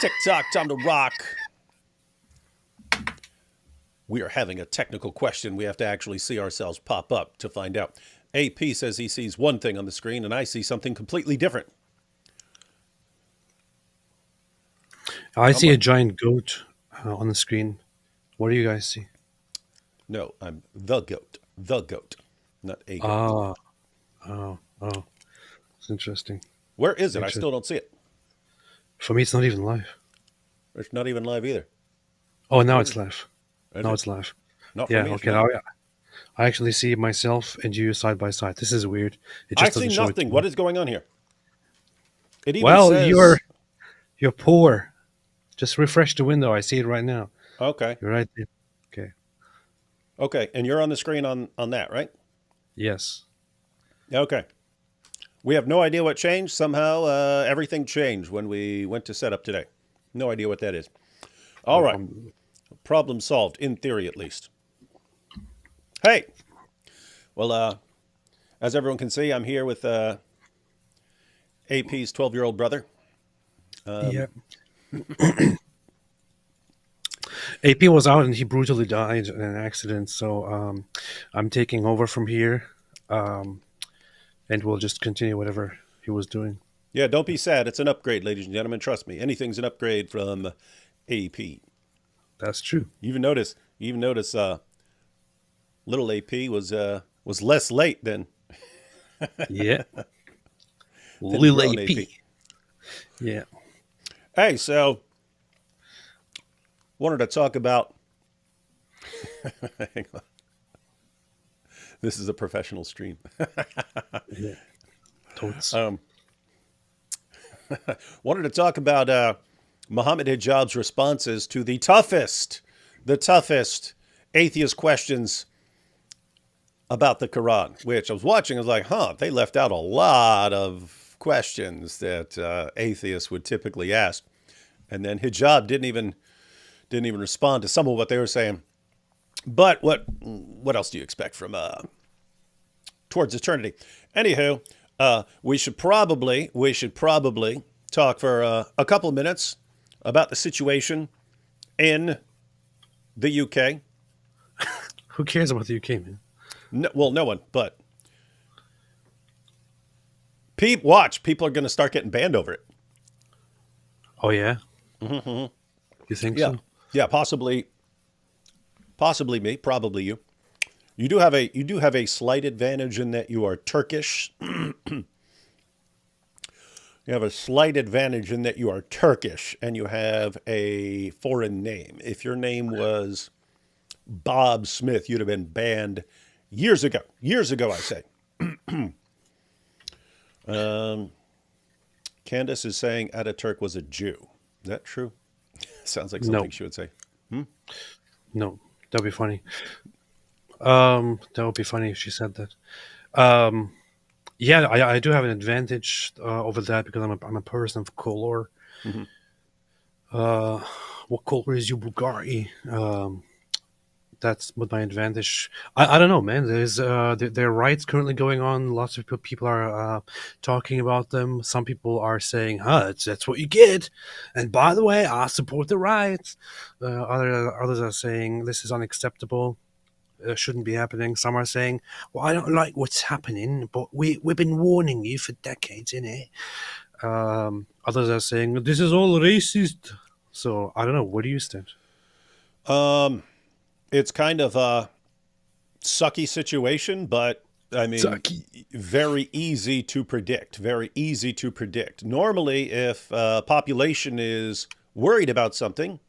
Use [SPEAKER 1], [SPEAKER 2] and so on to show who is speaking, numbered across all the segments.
[SPEAKER 1] TikTok, time to rock. We are having a technical question. We have to actually see ourselves pop up to find out. AP says he sees one thing on the screen, and I see something completely different.
[SPEAKER 2] I see a giant goat on the screen. What do you guys see?
[SPEAKER 1] No, I'm the goat. The goat, not a goat.
[SPEAKER 2] Ah, oh, it's interesting.
[SPEAKER 1] Where is it? I
[SPEAKER 2] Interesting.
[SPEAKER 1] still don't see it.
[SPEAKER 2] For me, it's not even live.
[SPEAKER 1] It's not even live either.
[SPEAKER 2] Oh, now
[SPEAKER 1] Where
[SPEAKER 2] it's live.
[SPEAKER 1] is
[SPEAKER 2] Now
[SPEAKER 1] it?
[SPEAKER 2] it's live.
[SPEAKER 1] Not for
[SPEAKER 2] Yeah,
[SPEAKER 1] me. It's
[SPEAKER 2] okay.
[SPEAKER 1] not.
[SPEAKER 2] Now I actually see myself and you side by side. This is weird. It
[SPEAKER 1] I
[SPEAKER 2] just
[SPEAKER 1] see
[SPEAKER 2] doesn't show it to
[SPEAKER 1] nothing.
[SPEAKER 2] me.
[SPEAKER 1] What is going on here? It even
[SPEAKER 2] Well,
[SPEAKER 1] says,
[SPEAKER 2] you're poor. Just refresh the window. I see it right now.
[SPEAKER 1] okay,
[SPEAKER 2] You're right there. Okay.
[SPEAKER 1] okay, and you're on the screen on that, right?
[SPEAKER 2] Yes.
[SPEAKER 1] Okay. We have no idea what changed. Somehow everything changed when we went to set up today. No idea what that is. All
[SPEAKER 2] No,
[SPEAKER 1] right. Problem solved, in theory at least. Hey, well, as everyone can see, I'm here with AP's 12-year-old brother.
[SPEAKER 2] yeah. AP was out and he brutally died in an accident. So I'm taking over from here, and we'll just continue whatever he was doing.
[SPEAKER 1] Yeah, don't be sad. It's an upgrade, ladies and gentlemen. Trust me. Anything's an upgrade from AP.
[SPEAKER 2] That's true.
[SPEAKER 1] You even notice, little AP was less late
[SPEAKER 2] Yeah.
[SPEAKER 1] than
[SPEAKER 2] Lil
[SPEAKER 1] grown
[SPEAKER 2] AP.
[SPEAKER 1] AP.
[SPEAKER 2] Yeah.
[SPEAKER 1] Hey, so wanted to talk about. Hang on. This is a professional stream.
[SPEAKER 2] Yeah. Totes.
[SPEAKER 1] Wanted to talk about Mohammed Hijab's responses to the toughest atheist questions about the Quran, which I was watching. I was like, huh, they left out a lot of questions that atheists would typically ask. And then Hijab didn't even respond to some of what they were saying. But what else do you expect from Towards Eternity? Anywho, we should probably talk for a couple of minutes about the situation in the UK.
[SPEAKER 2] Who cares about the UK, man?
[SPEAKER 1] No, well, no one, but watch. People are going to start getting banned over it.
[SPEAKER 2] Oh, yeah? You think
[SPEAKER 1] Yeah,
[SPEAKER 2] so?
[SPEAKER 1] yeah, possibly me, probably you. You do have a slight advantage in that you are Turkish. You have a slight advantage in that you are Turkish and you have a foreign name. If your name was Bob Smith, you'd have been banned years ago. Years ago, I say. Um, Candace is saying Ataturk was a Jew. Is that true? Sounds like something
[SPEAKER 2] No.
[SPEAKER 1] she would say.
[SPEAKER 2] No. That'd be funny. That would be funny if she said that. Um, yeah, I do have an advantage over that because I'm a person of color.
[SPEAKER 1] Mhm.
[SPEAKER 2] Uh, what color is your Bugatti? That's what my advantage. I don't know, man. There are riots currently going on. Lots of people are talking about them. Some people are saying, "Huh, that's what you get." And by the way, I support the riots. Others are saying this is unacceptable. Shouldn't be happening. Some are saying, "Well, I don't like what's happening, but we've been warning you for decades, innit?" Others are saying this is all racist. So I don't know. Where do you stand?
[SPEAKER 1] Um, it's kind of a sucky situation, but I mean,
[SPEAKER 2] Sucky.
[SPEAKER 1] very easy to predict. Very easy to predict. Normally, if a population is worried about something,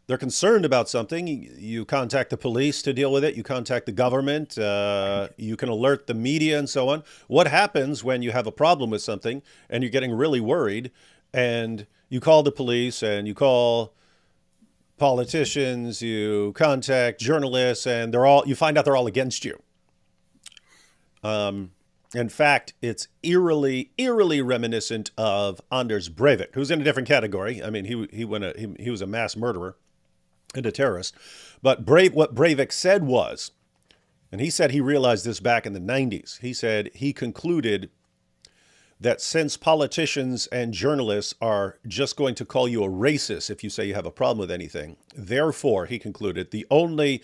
[SPEAKER 1] they're concerned about something, you contact the police to deal with it, you contact the government, you can alert the media and so on. What happens when you have a problem with something and you're getting really worried and you call the police and you call politicians, you contact journalists, and you find out they're all against you. Um, in fact, it's eerily reminiscent of Anders Breivik, who's in a different category. I mean, he was a mass murderer and a terrorist. But what Breivik said was, and he said he realized this back in the 90s. He said he concluded that since politicians and journalists are just going to call you a racist if you say you have a problem with anything, therefore, he concluded, the only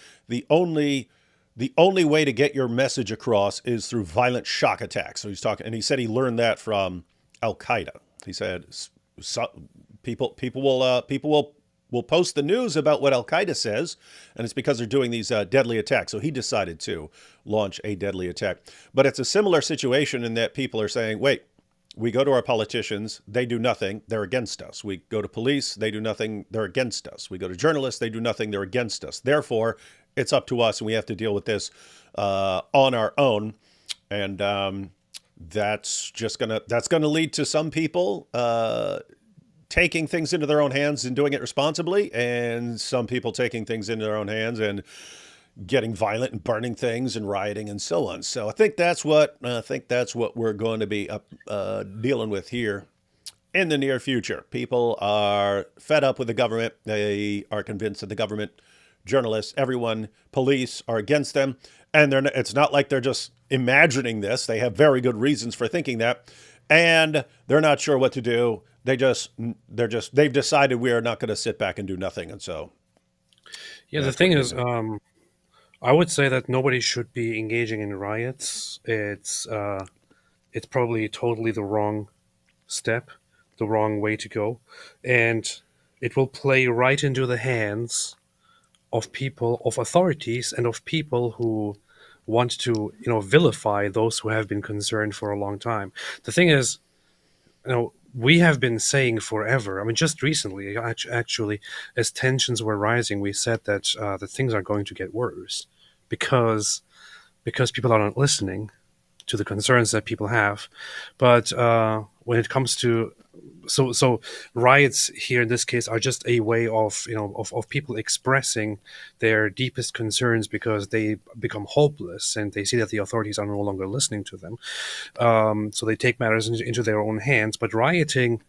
[SPEAKER 1] way to get your message across is through violent shock attacks. So he's talking, and he said he learned that from Al Qaeda. He said people will post the news about what Al Qaeda says, and it's because they're doing these deadly attacks. So he decided to launch a deadly attack. But it's a similar situation in that people are saying, wait, we go to our politicians, they do nothing, they're against us. We go to police, they do nothing, they're against us. We go to journalists, they do nothing, they're against us. Therefore, it's up to us, and we have to deal with this on our own. And that's gonna lead to some people taking things into their own hands and doing it responsibly, and some people taking things into their own hands and getting violent and burning things and rioting and so on. So I think that's what we're going to be dealing with here in the near future. People are fed up with the government. They are convinced that the government, journalists, everyone, police are against them, and it's not like they're just imagining this. They have very good reasons for thinking that, and they're not sure what to do. They've decided we are not going to sit back and do nothing, and so
[SPEAKER 2] Yeah, the thing is, I would say that nobody should be engaging in riots. It's probably totally the wrong step, the wrong way to go, and it will play right into the hands of people, of authorities, and of people who want to, vilify those who have been concerned for a long time. The thing is, we have been saying forever. I mean, just recently, actually, as tensions were rising, we said that things are going to get worse because people are not listening to the concerns that people have. But when it comes to so riots here in this case are just a way of of people expressing their deepest concerns because they become hopeless and they see that the authorities are no longer listening to them. So they take matters into their own hands. But rioting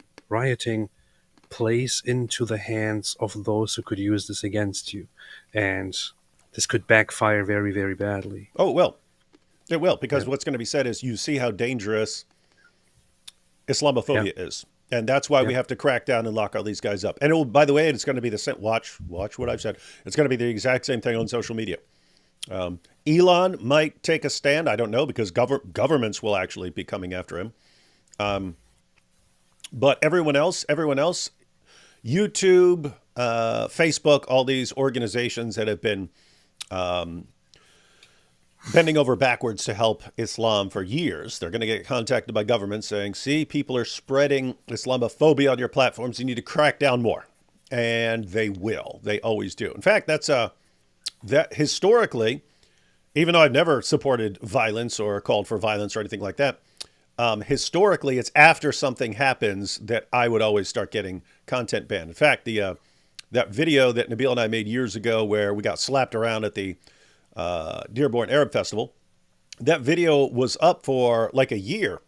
[SPEAKER 2] plays into the hands of those who could use this against you, and this could backfire very, very badly.
[SPEAKER 1] Oh, well, it will, because what's going to be said is, you see how dangerous Islamophobia is. And that's why we have to crack down and lock all these guys up. And it will, by the way, it's going to be the same. Watch what I've said. It's going to be the exact same thing on social media. Elon might take a stand. I don't know, because governments will actually be coming after him. But everyone else, YouTube, Facebook, all these organizations that have been bending over backwards to help Islam for years, they're going to get contacted by governments saying, see, people are spreading Islamophobia on your platforms. You need to crack down more. And they will. They always do. In fact, that historically, even though I've never supported violence or called for violence or anything like that, historically, it's after something happens that I would always start getting content banned. In fact, that video that Nabil and I made years ago where we got slapped around at the Dearborn Arab Festival, that video was up for like a year,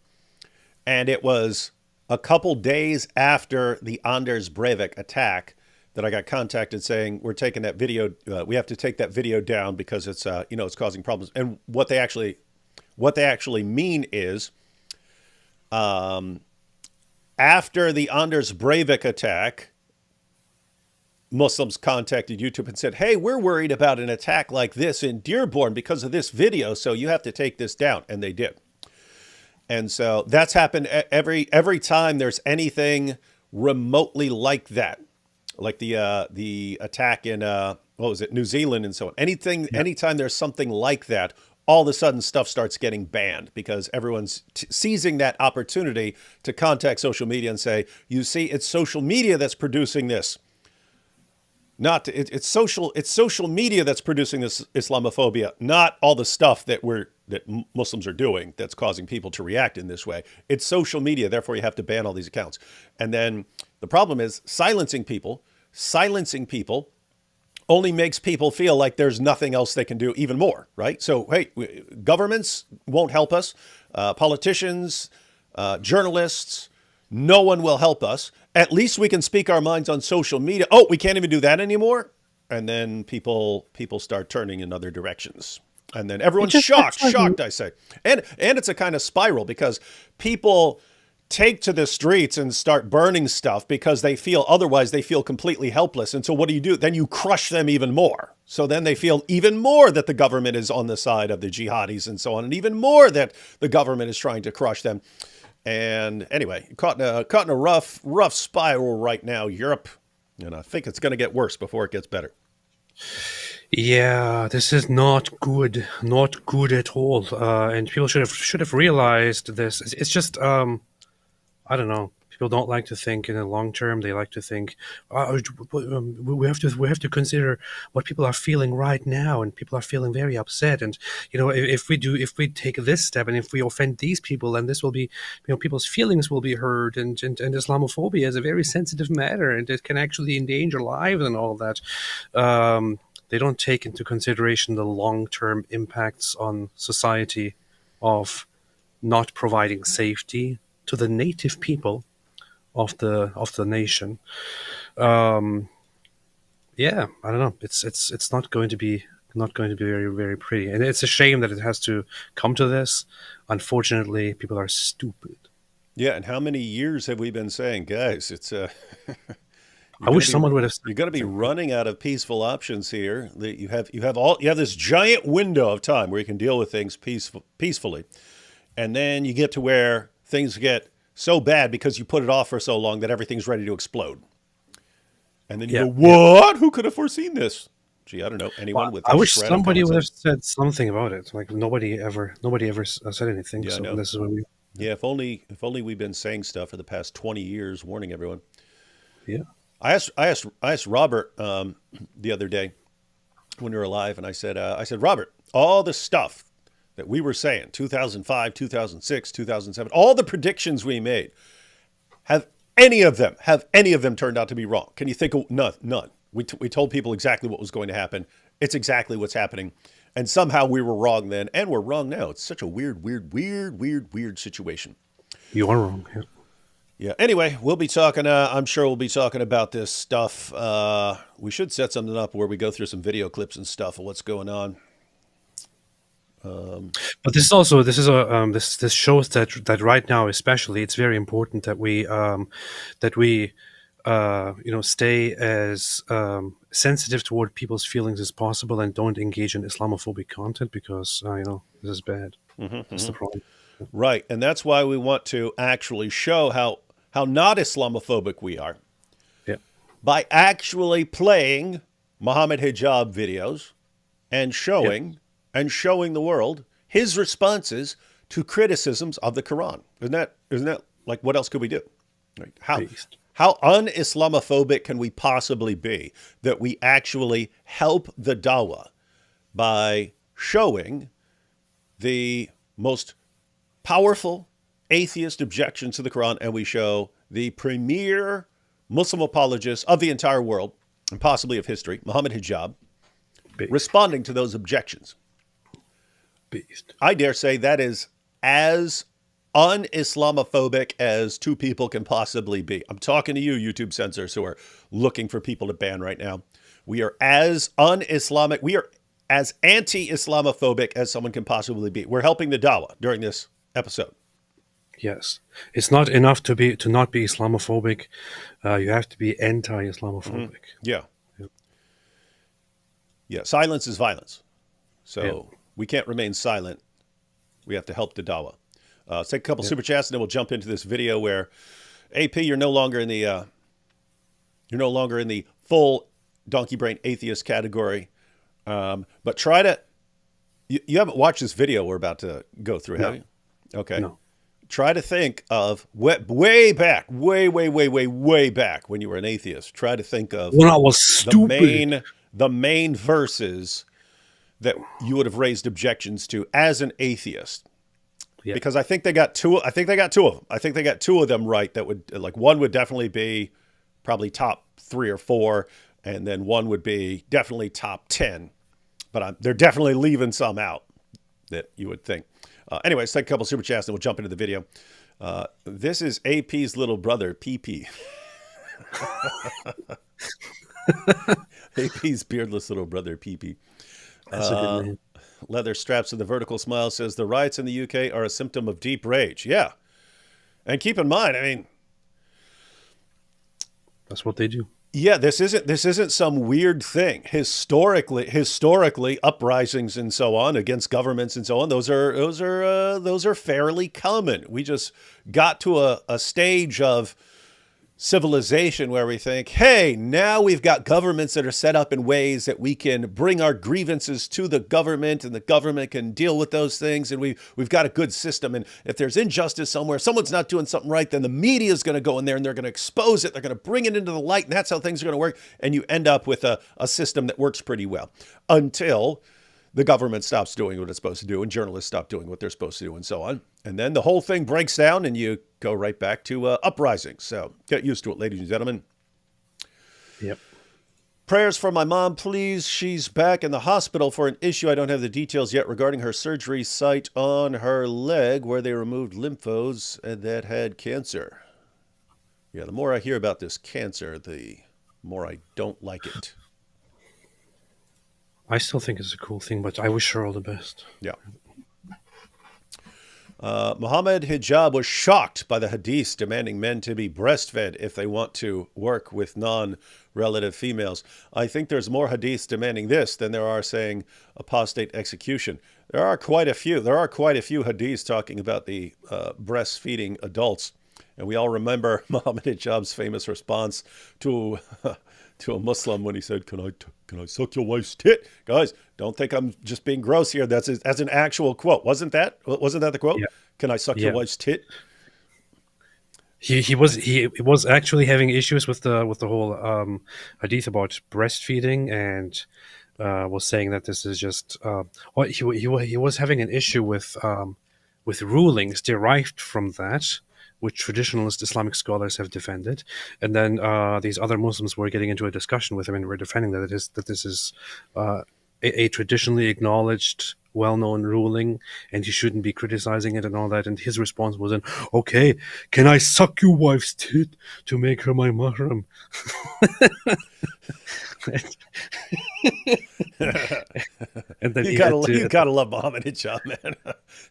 [SPEAKER 1] and it was a couple days after the Anders Breivik attack that I got contacted saying, we're taking that video, we have to take that video down because it's it's causing problems. And what they actually mean is, after the Anders Breivik attack, Muslims contacted YouTube and said, hey, we're worried about an attack like this in Dearborn because of this video, so you have to take this down. And they did. And so that's happened every time there's anything remotely like that, like the attack in New Zealand and so on. Anytime there's something like that, all of a sudden stuff starts getting banned because everyone's seizing that opportunity to contact social media and say, you see, it's social media that's producing this. It's social media that's producing this Islamophobia, not all the stuff that Muslims are doing that's causing people to react in this way. It's social media, therefore you have to ban all these accounts. And then the problem is silencing people only makes people feel like there's nothing else they can do even more, right? So, hey, governments won't help us. Politicians, journalists, no one will help us. At least we can speak our minds on social media. Oh, we can't even do that anymore. And then people start turning in other directions. And then everyone's shocked, I say. And it's a kind of spiral because people take to the streets and start burning stuff because they feel completely helpless. And so what do? Then you crush them even more. So then they feel even more that the government is on the side of the jihadis and so on, and even more that the government is trying to crush them. And anyway, caught in a rough spiral right now, Europe. And I think it's going to get worse before it gets better.
[SPEAKER 2] Yeah, this is not good at all. And people should have realized this. It's just I don't know. People don't like to think in the long term. They like to think we have to consider what people are feeling right now, and people are feeling very upset. And if we take this step, and if we offend these people, then this will be, people's feelings will be hurt. And Islamophobia is a very sensitive matter, and it can actually endanger lives and all that. They don't take into consideration the long-term impacts on society of not providing safety to the native people of the nation. Yeah, I don't know. It's not going to be very, very pretty, and it's a shame that it has to come to this. Unfortunately, people are stupid.
[SPEAKER 1] Yeah, and how many years have we been saying, guys? It's
[SPEAKER 2] I wish someone would have.
[SPEAKER 1] You're going to be running out of peaceful options here. You have this giant window of time where you can deal with things peacefully, and then you get to where things get so bad because you put it off for so long that everything's ready to explode. And then you go, what? Who could have foreseen this? Gee, I don't know. Anyone with?
[SPEAKER 2] I wish somebody would have said something about it. Like nobody ever said anything.
[SPEAKER 1] Yeah,
[SPEAKER 2] so
[SPEAKER 1] no.
[SPEAKER 2] This is what we.
[SPEAKER 1] Yeah, if only we've been saying stuff for the past 20 years, warning everyone.
[SPEAKER 2] Yeah.
[SPEAKER 1] I asked Robert the other day when we were alive, and I said, Robert, all the stuff that we were saying, 2005, 2006, 2007, all the predictions we made, have any of them turned out to be wrong? Can you think of none? We told people exactly what was going to happen. It's exactly what's happening. And somehow we were wrong then, and we're wrong now. It's such a weird situation.
[SPEAKER 2] You are wrong. Yeah.
[SPEAKER 1] Yeah. Anyway, we'll be talking. I'm sure we'll be talking about this stuff. We should set something up where we go through some video clips and stuff of what's going on.
[SPEAKER 2] But this shows that right now, especially, it's very important that we stay as sensitive toward people's feelings as possible, and don't engage in Islamophobic content, because this is bad. That's the problem.
[SPEAKER 1] Right, and that's why we want to actually show how not Islamophobic we are.
[SPEAKER 2] Yeah.
[SPEAKER 1] By actually playing Mohammed Hijab videos and showing the world his responses to criticisms of the Quran. Isn't that like, what else could we do? Right? How un-Islamophobic can we possibly be that we actually help the dawah by showing the most powerful atheist objections to the Quran, and we show the premier Muslim apologist of the entire world, and possibly of history, Mohammed Hijab, responding to those objections.
[SPEAKER 2] Beast.
[SPEAKER 1] I dare say that is as un-Islamophobic as two people can possibly be. I'm talking to you, YouTube censors, who are looking for people to ban right now. We are as un-Islamic, we are as anti-Islamophobic as someone can possibly be. We're helping the dawah during this episode.
[SPEAKER 2] Yes, it's not enough to not be Islamophobic. You have to be anti-Islamophobic.
[SPEAKER 1] Yeah. Silence is violence. So we can't remain silent. We have to help the dawah. Let's take a couple super chats, and then we'll jump into this video where, AP, you're no longer in the full donkey brain atheist category. But try to. You haven't watched this video we're about to go through, have you? Okay. No. Try to think of way back, way back when you were an atheist. Try to think of
[SPEAKER 2] when I was stupid.
[SPEAKER 1] The main verses that you would have raised objections to as an atheist. Yeah. Because I think they got two of them. I think they got two of them right. That would, like, one would definitely be probably top 3 or 4, and then one would be definitely top 10. But they're definitely leaving some out that you would think. Anyway, let's take a couple super chats and we'll jump into the video. This is AP's little brother, PP. AP's beardless little brother, PP.
[SPEAKER 2] That's a good name.
[SPEAKER 1] Leather straps with a vertical smile says the riots in the UK are a symptom of deep rage. Yeah. And keep in mind, I mean,
[SPEAKER 2] That's what they do.
[SPEAKER 1] yeah, this isn't some weird thing. Historically, uprisings and so on against governments and so on, those are fairly common. We just got to a stage of civilization where we think, hey, now we've got governments that are set up in ways that we can bring our grievances to the government and the government can deal with those things. And we've got a good system. And if there's injustice somewhere, someone's not doing something right, then the media is going to go in there and they're going to expose it. They're going to bring it into the light. And that's how things are going to work. And you end up with a system that works pretty well until the government stops doing what it's supposed to do and journalists stop doing what they're supposed to do and so on. And then the whole thing breaks down and you go right back to uprisings. So get used to it, ladies and gentlemen.
[SPEAKER 2] Yep.
[SPEAKER 1] Prayers for my mom, please. She's back in the hospital for an issue. I don't have the details yet regarding her surgery site on her leg where they removed lymphos and that had cancer. Yeah, the more I hear about this cancer, the more I don't like it.
[SPEAKER 2] I still think it's a cool thing, but I wish her all the best.
[SPEAKER 1] Yeah. Mohammed Hijab was shocked by the hadiths demanding men to be breastfed if they want to work with non-relative females. I think there's more hadiths demanding this than there are saying apostate execution. There are quite a few. There are quite a few hadiths talking about the breastfeeding adults. And we all remember Mohammed Hijab's famous response to a Muslim when he said, can I suck your wife's tit? Guys, don't think I'm just being gross here. That's an actual quote. Wasn't that the quote?
[SPEAKER 2] Yeah.
[SPEAKER 1] Can I suck your wife's tit?
[SPEAKER 2] He was actually having issues with the whole hadith about breastfeeding, and was saying that this is just he was having an issue with rulings derived from that, which traditionalist Islamic scholars have defended, and then these other Muslims were getting into a discussion with him and were defending that this is a traditionally acknowledged, well-known ruling, and you shouldn't be criticizing it and all that. And his response was, "Okay, can I suck your wife's tit to make her my mahram?" And then
[SPEAKER 1] you gotta love Mohammed Hijab, man.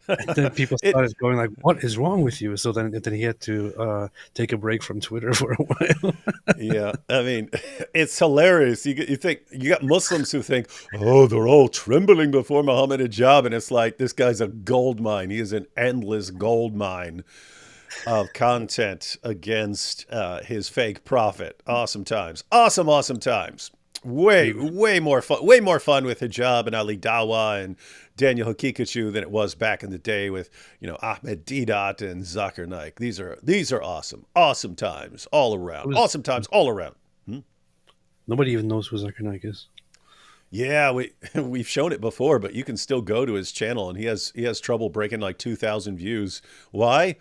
[SPEAKER 2] And then people started going like, "What is wrong with you?" So then he had to take a break from Twitter for a while.
[SPEAKER 1] Yeah, I mean, it's hilarious. You think you got Muslims who think, oh, they're all trembling before Mohammed Hijab, and it's like this guy's a gold mine. He is an endless gold mine of content against his fake prophet. Awesome times, awesome times. Way more fun with Hijab and Ali Dawa and Daniel Hakikachu than it was back in the day with, Ahmed Deedat and Zakir Naik. These are awesome times all around. Awesome times all around.
[SPEAKER 2] Nobody even knows who Zakir Naik is.
[SPEAKER 1] Yeah, we've shown it before, but you can still go to his channel and he has trouble breaking like 2,000 views. Why?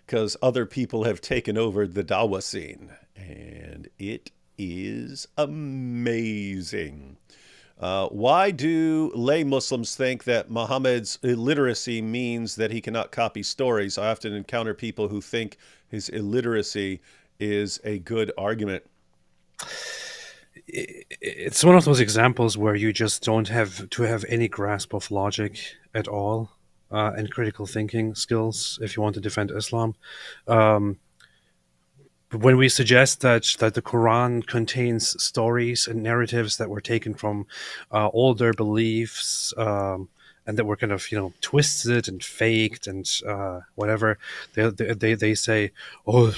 [SPEAKER 1] Because other people have taken over the Dawa scene, and it is amazing. Why do lay Muslims think that Muhammad's illiteracy means that he cannot copy stories? I often encounter people who think his illiteracy is a good argument.
[SPEAKER 2] It's one of those examples where you just don't have to have any grasp of logic at all, and critical thinking skills if you want to defend Islam. When we suggest that the Quran contains stories and narratives that were taken from older beliefs, and that were kind of twisted and faked and whatever, they say, "Oh,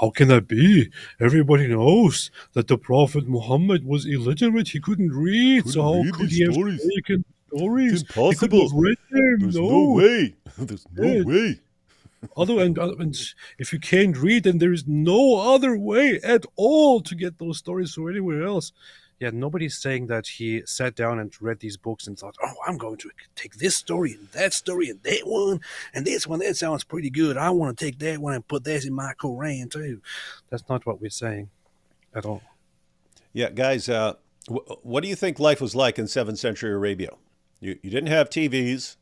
[SPEAKER 2] how can that be? Everybody knows that the Prophet Muhammad was illiterate. He couldn't read. So how could he have taken stories?
[SPEAKER 1] It's impossible.
[SPEAKER 2] He couldn't have read them.
[SPEAKER 1] There's no way. There's no way."
[SPEAKER 2] And if you can't read, then there is no other way at all to get those stories from anywhere else. Yeah, nobody's saying that he sat down and read these books and thought, "Oh, I'm going to take this story and that one, and this one, that sounds pretty good. I want to take that one and put that in my Quran too." That's not what we're saying at all.
[SPEAKER 1] Yeah, guys, what do you think life was like in 7th century Arabia? You didn't have TVs,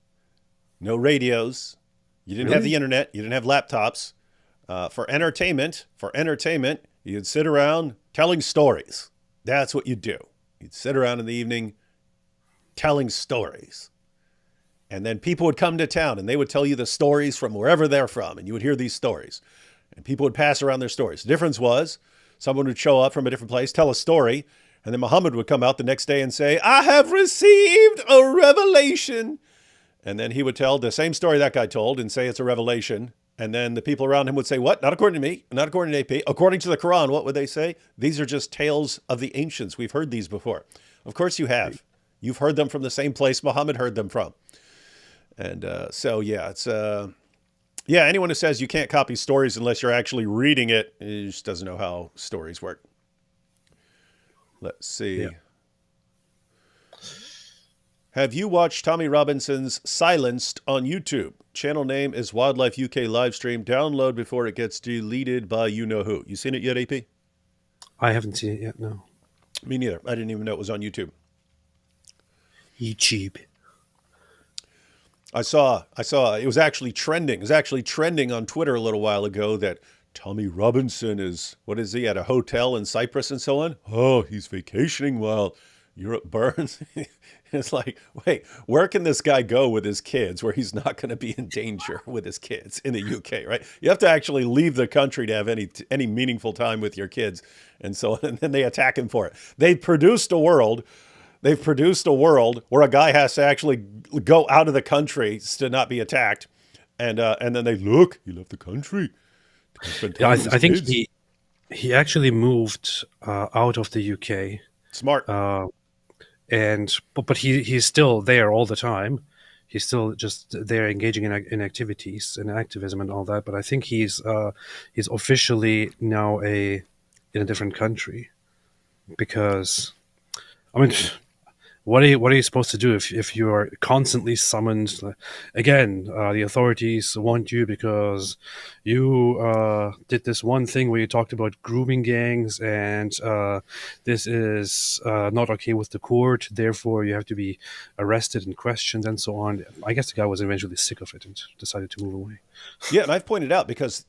[SPEAKER 1] no radios. You didn't have the internet. You didn't have laptops. For entertainment, you'd sit around telling stories. That's what you'd do. You'd sit around in the evening telling stories. And then people would come to town and they would tell you the stories from wherever they're from. And you would hear these stories. and people would pass around their stories. The difference was someone would show up from a different place, tell a story, and then Muhammad would come out the next day and say, I have received a revelation. And then he would tell the same story that guy told and say it's a revelation. And then the people around him would say, what? Not according to me, not according to AP. According to the Quran, what would they say? These are just tales of the ancients. We've heard these before. Of course you have. You've heard them from the same place Muhammad heard them from. And so, yeah, it's... yeah, anyone who says you can't copy stories unless you're actually reading it, just doesn't know how stories work. Let's see.
[SPEAKER 2] Yeah.
[SPEAKER 1] Have you watched Tommy Robinson's Silenced on YouTube? Channel name is Wildlife UK Livestream. Download before it gets deleted by you-know-who. You seen it yet, AP?
[SPEAKER 2] I haven't seen it yet, no.
[SPEAKER 1] Me neither. I didn't even know it was on YouTube.
[SPEAKER 2] YouTube.
[SPEAKER 1] I saw it was actually trending. It was actually trending on Twitter a little while ago that Tommy Robinson is, what is he, at a hotel in Cyprus and so on? Oh, he's vacationing while Europe burns. It's like, wait, where can this guy go with his kids where he's not going to be in danger with his kids in the UK, right? You have to actually leave the country to have any meaningful time with your kids and so on, and then they attack him for it. They've produced a world where a guy has to actually go out of the country to not be attacked, and then he left the country.
[SPEAKER 2] Yeah, I think he actually moved out of the UK.
[SPEAKER 1] Smart.
[SPEAKER 2] But he's still there all the time. He's still just there engaging in activities and activism and all that. But I think he's officially now in a different country, because I mean, what are you supposed to do if you are constantly summoned? Again, the authorities want you because you did this one thing where you talked about grooming gangs, and this is not okay with the court. Therefore, you have to be arrested and questioned and so on. I guess the guy was eventually sick of it and decided to move away.
[SPEAKER 1] Yeah, and I've pointed out because,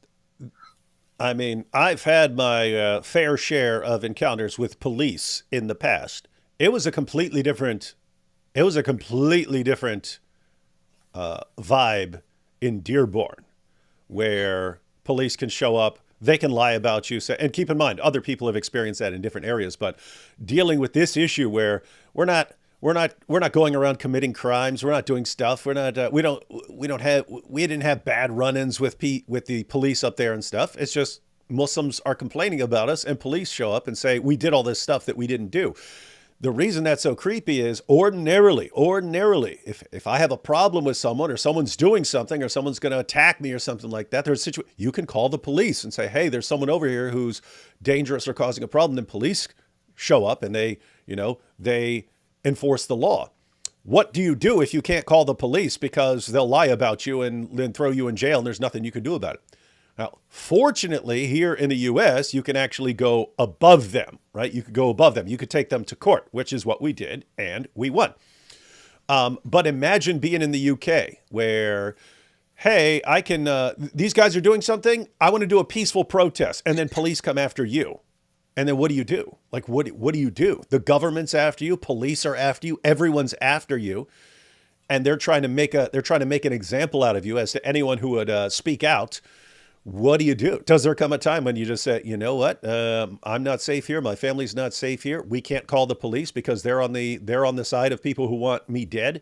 [SPEAKER 1] I mean, I've had my fair share of encounters with police in the past. It was a completely different vibe in Dearborn, where police can show up, they can lie about you. And keep in mind, other people have experienced that in different areas. But dealing with this issue where we're not going around committing crimes, we're not doing stuff, we didn't have bad run-ins with the police up there and stuff. It's just Muslims are complaining about us, and police show up and say we did all this stuff that we didn't do. The reason that's so creepy is ordinarily, if I have a problem with someone or someone's doing something or someone's going to attack me or something like that, you can call the police and say, hey, there's someone over here who's dangerous or causing a problem. Then police show up and they enforce the law. What do you do if you can't call the police because they'll lie about you and then throw you in jail and there's nothing you can do about it? Now, fortunately, here in the U.S., you can actually go above them, right? You could go above them. You could take them to court, which is what we did, and we won. But imagine being in the U.K. where, hey, these guys are doing something. I want to do a peaceful protest, and then police come after you. And then what do you do? Like, what do you do? The government's after you. Police are after you. Everyone's after you. And they're trying to make an example out of you as to anyone who would speak out. What do you do? Does there come a time when you just say, you know what? I'm not safe here. My family's not safe here. We can't call the police because they're on the side of people who want me dead,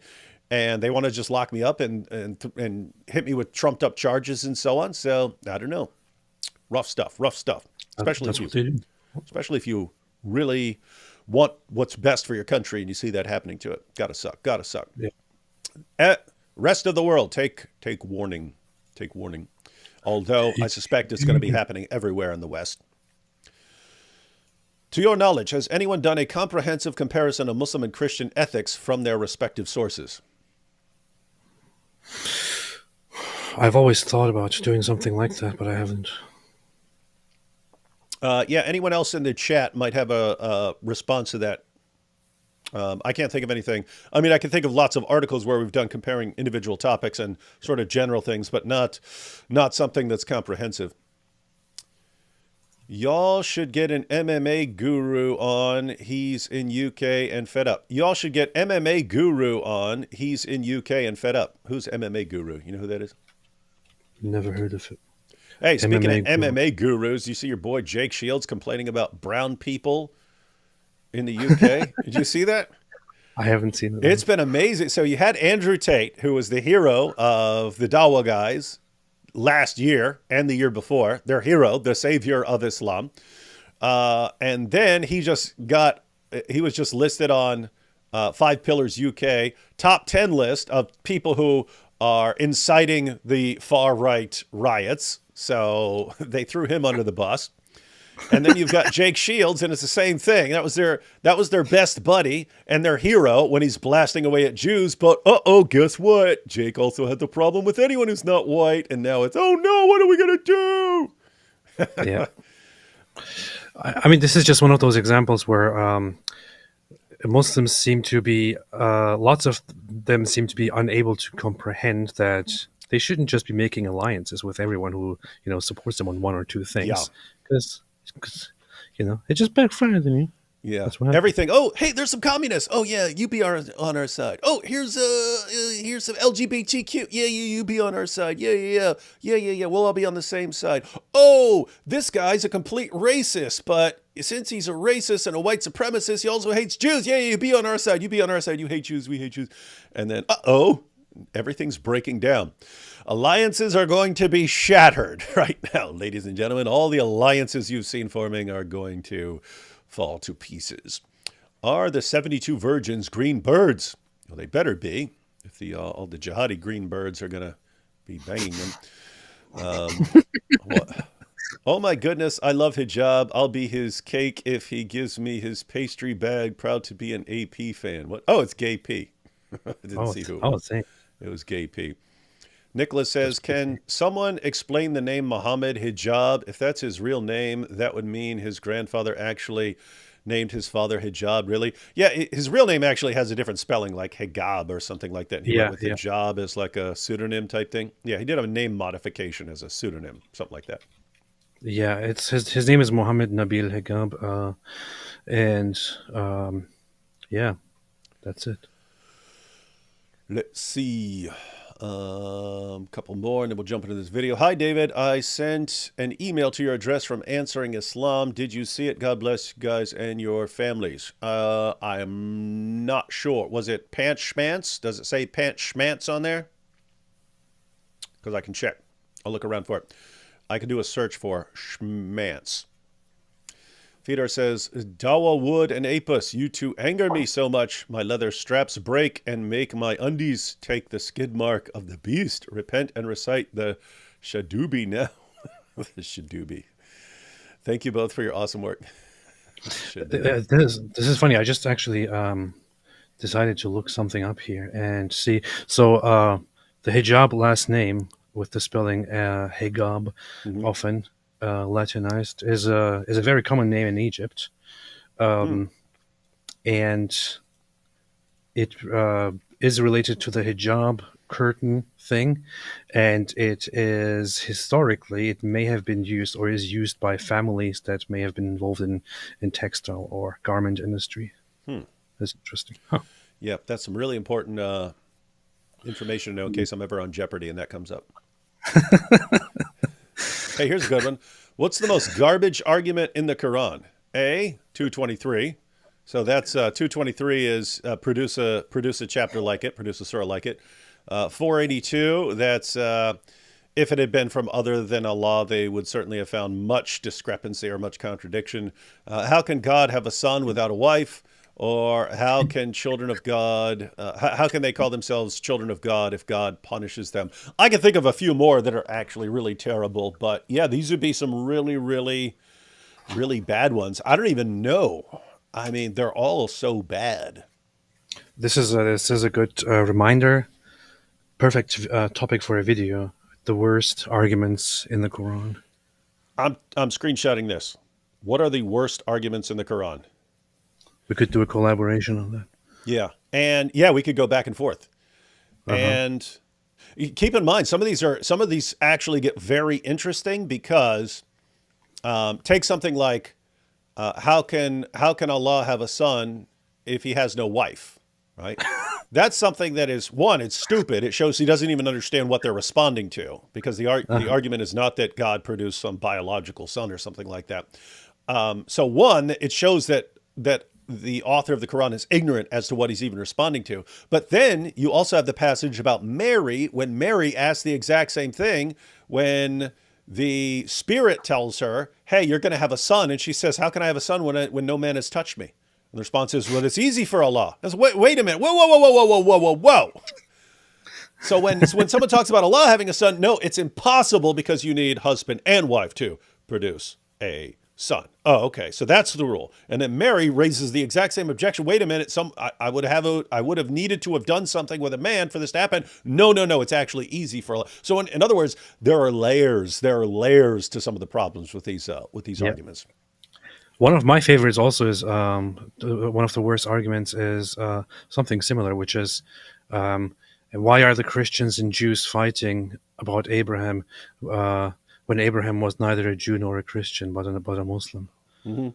[SPEAKER 1] and they want to just lock me up and hit me with trumped up charges and so on. So I don't know. Rough stuff. Especially if you really want what's best for your country and you see that happening to it. Gotta suck. Yeah. Rest of the world, take warning. Take warning. Although I suspect it's going to be happening everywhere in the West. To your knowledge, has anyone done a comprehensive comparison of Muslim and Christian ethics from their respective sources?
[SPEAKER 2] I've always thought about doing something like that, but I haven't.
[SPEAKER 1] Yeah, anyone else in the chat might have a response to that. I can't think of anything. I mean, I can think of lots of articles where we've done comparing individual topics and sort of general things, but not something that's comprehensive. Y'all should get an MMA guru on. He's in UK and fed up. Y'all should get MMA guru on. He's in UK and fed up. Who's MMA guru? You know who that is?
[SPEAKER 2] Never heard of it.
[SPEAKER 1] Hey, speaking of
[SPEAKER 2] MMA guru.
[SPEAKER 1] MMA gurus, you see your boy Jake Shields complaining about brown people in the UK. Did you see that?
[SPEAKER 2] I haven't seen it.
[SPEAKER 1] It's been amazing. So you had Andrew Tate, who was the hero of the Dawa guys last year and the year before. Their hero, the savior of Islam. And then he was just listed on Five Pillars UK top 10 list of people who are inciting the far right riots. So they threw him under the bus. And then you've got Jake Shields, and it's the same thing. That was their best buddy and their hero when he's blasting away at Jews. But guess what? Jake also had the problem with anyone who's not white, and now it's oh no, what are we gonna do?
[SPEAKER 2] Yeah. I mean, this is just one of those examples where Muslims seem to be, lots of them seem to be unable to comprehend that they shouldn't just be making alliances with everyone who, supports them on one or two
[SPEAKER 1] Yeah,
[SPEAKER 2] things. Because, it just backfired on you.
[SPEAKER 1] yeah.
[SPEAKER 2] That's what happened.
[SPEAKER 1] Everything. Oh, hey, there's some communists. Oh yeah, you be on our side. Oh, here's some LGBTQ. Yeah, you be on our side. Yeah. We'll all be on the same side. Oh, this guy's a complete racist, but since he's a racist and a white supremacist, he also hates Jews. Yeah, you be on our side. You be on our side. You hate Jews. We hate Jews. And then, everything's breaking down. Alliances are going to be shattered right now, ladies and gentlemen. All the alliances you've seen forming are going to fall to pieces. Are the 72 virgins green birds? Well, they better be, if all the jihadi green birds are going to be banging them. Oh my goodness, I love Hijab. I'll be his cake if he gives me his pastry bag. Proud to be an AP fan. What? Oh, it's Gay P. I didn't see who it was.
[SPEAKER 2] Same.
[SPEAKER 1] It was Gay P. Nicholas says, can someone explain the name Mohammed Hijab? If that's his real name, that would mean his grandfather actually named his father Hijab, really? Yeah, his real name actually has a different spelling, like Hijab or something like that. And he went with Hijab as like a pseudonym type thing. Yeah, he did have a name modification as a pseudonym, something like that.
[SPEAKER 2] Yeah, it's his name is Mohammed Nabil Hijab. And yeah, that's it.
[SPEAKER 1] Let's see. Couple more and then we'll jump into this video. Hi, David. I sent an email to your address from Answering Islam. Did you see it? God bless you guys and your families. I'm not sure. Was it Pants Schmance? Does it say Pants Schmance on there? Because I can check. I'll look around for it. I can do a search for Schmance. Fedor says, Dawa Wood and Apis, you two anger me so much. My leather straps break and make my undies take the skid mark of the beast. Repent and recite the Shadubi now. The Shadubi. Thank you both for your awesome work.
[SPEAKER 2] This is funny. I just actually decided to look something up here and see. So the Hijab last name with the spelling Hijab, often Latinized, is a very common name in Egypt, and it is related to the hijab curtain thing, and it may have been used or is used by families that may have been involved in textile or garment industry. That's interesting. Huh.
[SPEAKER 1] Yeah, that's some really important information to know in case I'm ever on Jeopardy and that comes up. Hey, here's a good one. What's the most garbage argument in the Quran? A, 223. So that's 223 is produce a chapter like it, produce a surah like it. 482, that's if it had been from other than Allah, they would certainly have found much discrepancy or much contradiction. How can God have a son without a wife? Or how can children of God, how can they call themselves children of God if God punishes them? I can think of a few more that are actually really terrible. But yeah, these would be some really, really, really bad ones. I don't even know. I mean, they're all so bad.
[SPEAKER 2] This is a good reminder. Perfect topic for a video. The worst arguments in the Quran.
[SPEAKER 1] I'm screenshotting this. What are the worst arguments in the Quran?
[SPEAKER 2] We could do a collaboration on that.
[SPEAKER 1] Yeah. And yeah, we could go back and forth. And keep in mind, some of these actually get very interesting because take something like how can Allah have a son if he has no wife, right? That's something that is, one, it's stupid. It shows he doesn't even understand what they're responding to, because the argument is not that God produced some biological son or something like that. So one, it shows that the author of the Quran is ignorant as to what he's even responding to. But then you also have the passage about Mary, when Mary asked the exact same thing, when the Spirit tells her, hey, you're going to have a son. And she says, how can I have a son when no man has touched me? And the response is, well, it's easy for Allah. I said, wait a minute. Whoa. So when someone talks about Allah having a son, no, it's impossible because you need husband and wife to produce a son. Oh, okay. So that's the rule. And then Mary raises the exact same objection. Wait a minute. I would have needed to have done something with a man for this to happen. No. It's actually easy for Allah. So in other words, there are layers to some of the problems with these arguments.
[SPEAKER 2] One of my favorites also is one of the worst arguments is something similar, which is why are the Christians and Jews fighting about Abraham when Abraham was neither a Jew nor a Christian, but a Muslim?
[SPEAKER 1] Mm-hmm.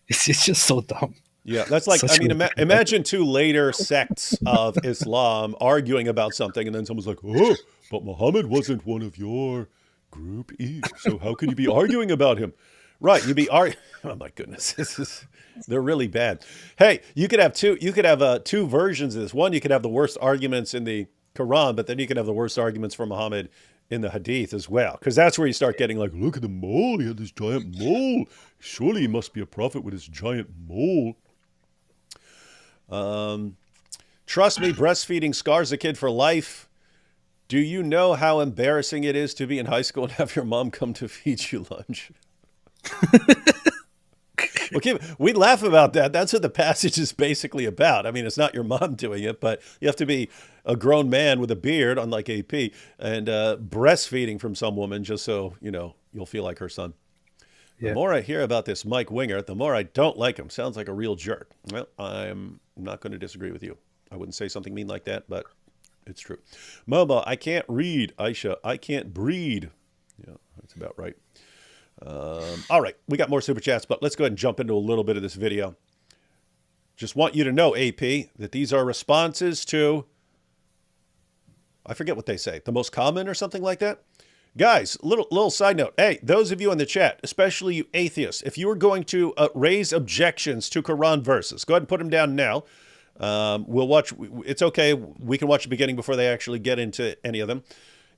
[SPEAKER 2] It's just so dumb.
[SPEAKER 1] Yeah, that's like, imagine two later sects of Islam arguing about something, and then someone's like, oh, but Muhammad wasn't one of your Group E, so how can you be arguing about him? Right, you'd be oh my goodness, they're really bad. Hey, you could have two versions of this. One, you could have the worst arguments in the Quran, but then you could have the worst arguments for Muhammad in the Hadith as well, because that's where you start getting like, look at the mole, he had this giant mole. Surely he must be a prophet with his giant mole. Trust me, breastfeeding scars a kid for life. Do you know how embarrassing it is to be in high school and have your mom come to feed you lunch? Okay, we laugh about that. That's what the passage is basically about. I mean, it's not your mom doing it, but you have to be a grown man with a beard, unlike AP, and breastfeeding from some woman just so, you'll feel like her son. Yeah. The more I hear about this Mike Winger, the more I don't like him. Sounds like a real jerk. Well, I'm not going to disagree with you. I wouldn't say something mean like that, but it's true. Momo, I can't read. Aisha, I can't breed. Yeah, that's about right. All right, we got more super chats, but let's go ahead and jump into a little bit of this video. Just want you to know, AP, that these are responses to, I forget what they say, the most common or something like that. Guys, little side note. Hey, those of you in the chat, especially you atheists, if you are going to raise objections to Quran verses, go ahead and put them down now. We'll watch. It's okay. We can watch the beginning before they actually get into any of them.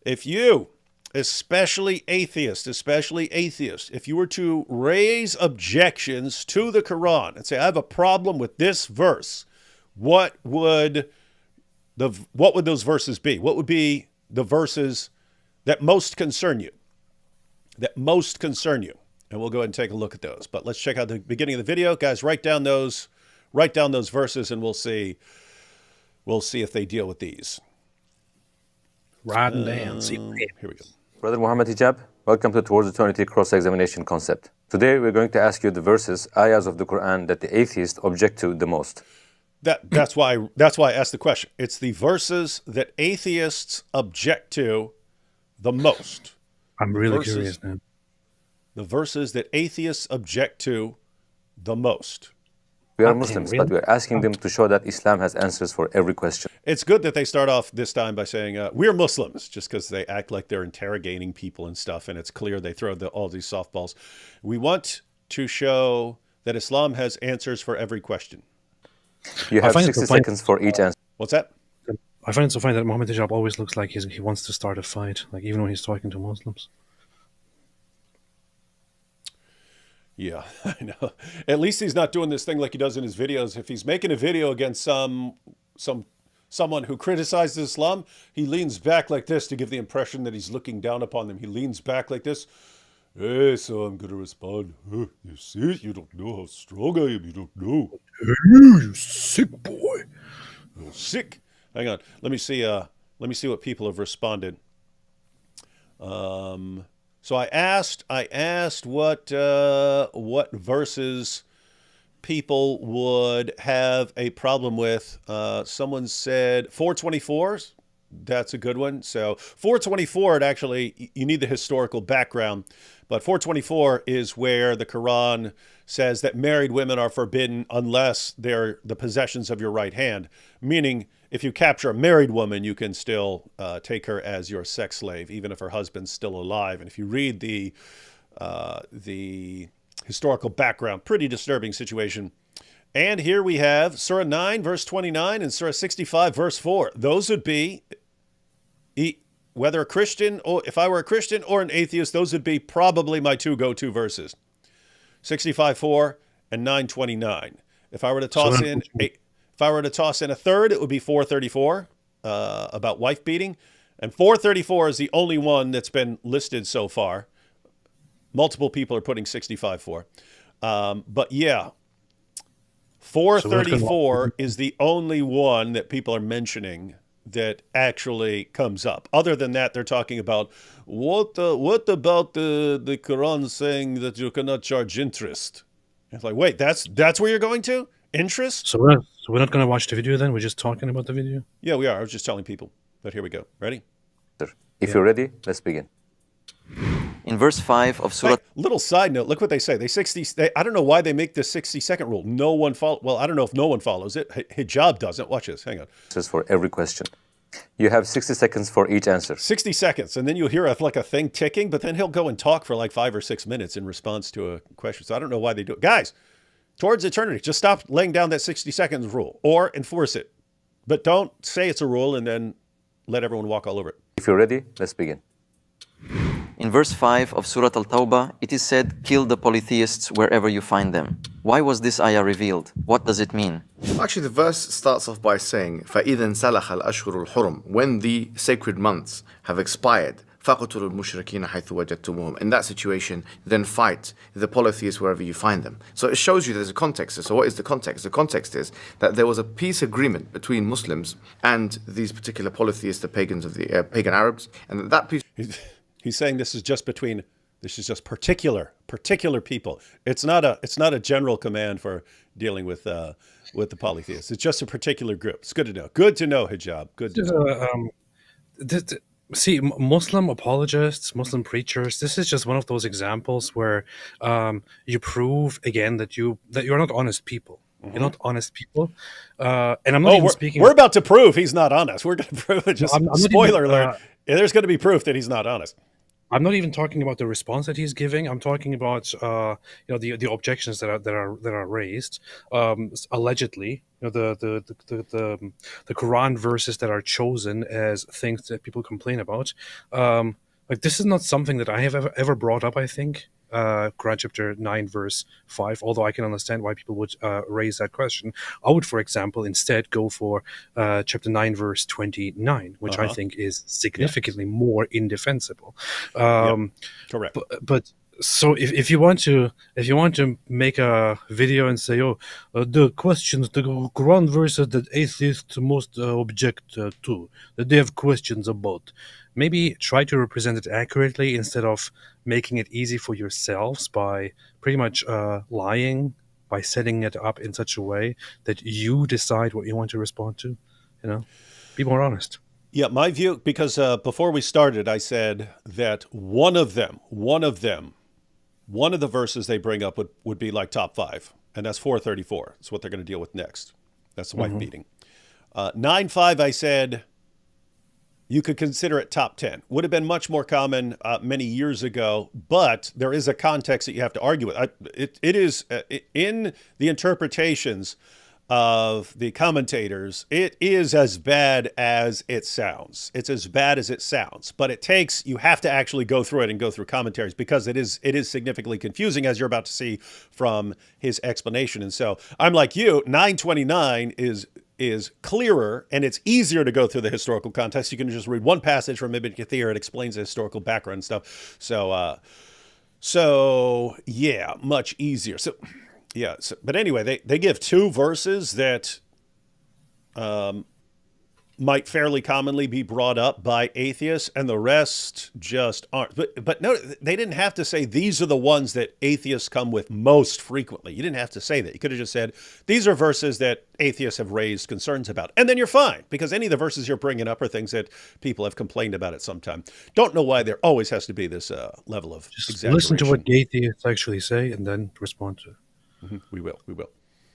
[SPEAKER 1] If you, especially atheists, if you were to raise objections to the Quran and say, I have a problem with this verse, what would those verses be? What would be the verses that most concern you? And we'll go ahead and take a look at those. But let's check out the beginning of the video. Guys, write down those verses, and we'll see if they deal with these.
[SPEAKER 2] Riding down.
[SPEAKER 1] Here we go.
[SPEAKER 3] Brother Mohammed Hijab, welcome to Towards Eternity cross-examination concept. Today we're going to ask you the verses, ayahs of the Quran that the atheists object to the most.
[SPEAKER 1] That's why I asked the question. It's the verses that atheists object to the most.
[SPEAKER 2] I'm really curious now.
[SPEAKER 1] The verses that atheists object to the most.
[SPEAKER 3] We are Muslims, but we're asking them to show that Islam has answers for every question.
[SPEAKER 1] It's good that they start off this time by saying, we're Muslims, just because they act like they're interrogating people and stuff, and it's clear they throw all these softballs. We want to show that Islam has answers for every question.
[SPEAKER 3] You have 60 seconds for each answer.
[SPEAKER 1] What's that?
[SPEAKER 2] I find it so funny that Mohammed Hijab always looks like he wants to start a fight, like even when he's talking to Muslims.
[SPEAKER 1] Yeah, I know. At least he's not doing this thing like he does in his videos. If he's making a video against someone who criticizes Islam, he leans back like this to give the impression that he's looking down upon them. He leans back like this. Hey, so I'm going to respond. You see, you don't know how strong I am. You don't know.
[SPEAKER 2] Hey, you sick boy.
[SPEAKER 1] Oh, sick. Hang on. Let me see what people have responded. So I asked what verses people would have a problem with. Someone said 424. That's a good one. So 424, it actually, you need the historical background, but 424 is where the Quran says that married women are forbidden unless they're the possessions of your right hand, meaning if you capture a married woman, you can still take her as your sex slave, even if her husband's still alive. And if you read the historical background, pretty disturbing situation. And here we have Surah 9, verse 29, and Surah 65, verse 4. Those would be, whether a Christian, or if I were a Christian or an atheist, those would be probably my two go-to verses. 65:4 and 9:29. If I were to toss in a third, it would be 434 about wife beating, and 434 is the only one that's been listed so far. Multiple people are putting 65:4, but yeah, 434 is the only one that people are mentioning that actually comes up. Other than that, they're talking about what about the Quran saying that you cannot charge interest? It's like, wait, that's where you're going to? Interest?
[SPEAKER 2] So we're not going to watch the video then? We're just talking about the video?
[SPEAKER 1] Yeah, we are. I was just telling people. But here we go. Ready?
[SPEAKER 3] If you're ready, let's begin.
[SPEAKER 4] In verse 5 of Surah...
[SPEAKER 1] Little side note, look what they say. I don't know why they make this 60-second rule. No one well, I don't know if no one follows it. Hijab doesn't. Watch this. Hang on.
[SPEAKER 3] This is for every question. You have 60 seconds for each answer.
[SPEAKER 1] 60 seconds, and then you'll hear like a thing ticking, but then he'll go and talk for like 5 or 6 minutes in response to a question. So I don't know why they do it. Guys, towards eternity, just stop laying down that 60 seconds rule or enforce it. But don't say it's a rule and then let everyone walk all over it.
[SPEAKER 3] If you're ready, let's begin.
[SPEAKER 4] In verse 5 of Surah Al-Tawbah, it is said, kill the polytheists wherever you find them. Why was this ayah revealed? What does it mean?
[SPEAKER 5] Actually, the verse starts off by saying, فَإِذَا انْسَلَخَ الْأَشْهُرُ الْحُرُمُ when the sacred months have expired, فَقْتُلُوا الْمُشْرِكِينَ حَيْثُ وَجَدْتُمُوهُم in that situation, then fight the polytheists wherever you find them. So it shows you there's a context. So what is the context? The context is that there was a peace agreement between Muslims and these particular polytheists, the pagans of the pagan Arabs, and that peace...
[SPEAKER 1] He's saying this is just particular people. It's not a general command for dealing with the polytheists. It's just a particular group. It's good to know. Good to know, Hijab. Good to know.
[SPEAKER 2] See, Muslim apologists, Muslim preachers, this is just one of those examples where you prove again that you're not honest people. Mm-hmm. You're not honest people. And I'm not even speaking...
[SPEAKER 1] We're about to prove he's not honest. We're going to prove it. Just spoiler alert. There's going to be proof that he's not honest.
[SPEAKER 2] I'm not even talking about the response that he's giving. I'm talking about the objections that are raised. Allegedly, the Quran verses that are chosen as things that people complain about. Like this is not something that I have ever brought up. I think Quran chapter 9 verse 5. Although I can understand why people would raise that question, I would, for example, instead go for chapter 9 verse 29, which I think is significantly more indefensible.
[SPEAKER 1] Correct.
[SPEAKER 2] But so if you want to make a video and say, the questions, the Quran verses that atheists most object to, that they have questions about, maybe try to represent it accurately instead of making it easy for yourselves by pretty much lying, by setting it up in such a way that you decide what you want to respond to. Be more honest.
[SPEAKER 1] Yeah, my view, because before we started, I said that one of the verses they bring up would be like top 5, and that's 434. That's what they're going to deal with next. That's the wife beating. 9:5, I said you could consider it top 10. Would have been much more common many years ago, but there is a context that you have to argue with. It is in the interpretations of the commentators, it is as bad as it sounds. It's as bad as it sounds, but you have to actually go through it and go through commentaries because it is significantly confusing, as you're about to see from his explanation. And so I'm like you, 929 is clearer and it's easier to go through the historical context. You can just read one passage from Ibn Kathir. It explains the historical background and stuff. So yeah, much easier. Yeah, but anyway, they give 2 verses that might fairly commonly be brought up by atheists, and the rest just aren't. But no, they didn't have to say these are the ones that atheists come with most frequently. You didn't have to say that. You could have just said these are verses that atheists have raised concerns about, and then you're fine, because any of the verses you're bringing up are things that people have complained about at some time. Don't know why there always has to be this level of
[SPEAKER 2] Just
[SPEAKER 1] exaggeration.
[SPEAKER 2] listen to what the atheists actually say and then respond to it.
[SPEAKER 1] We will.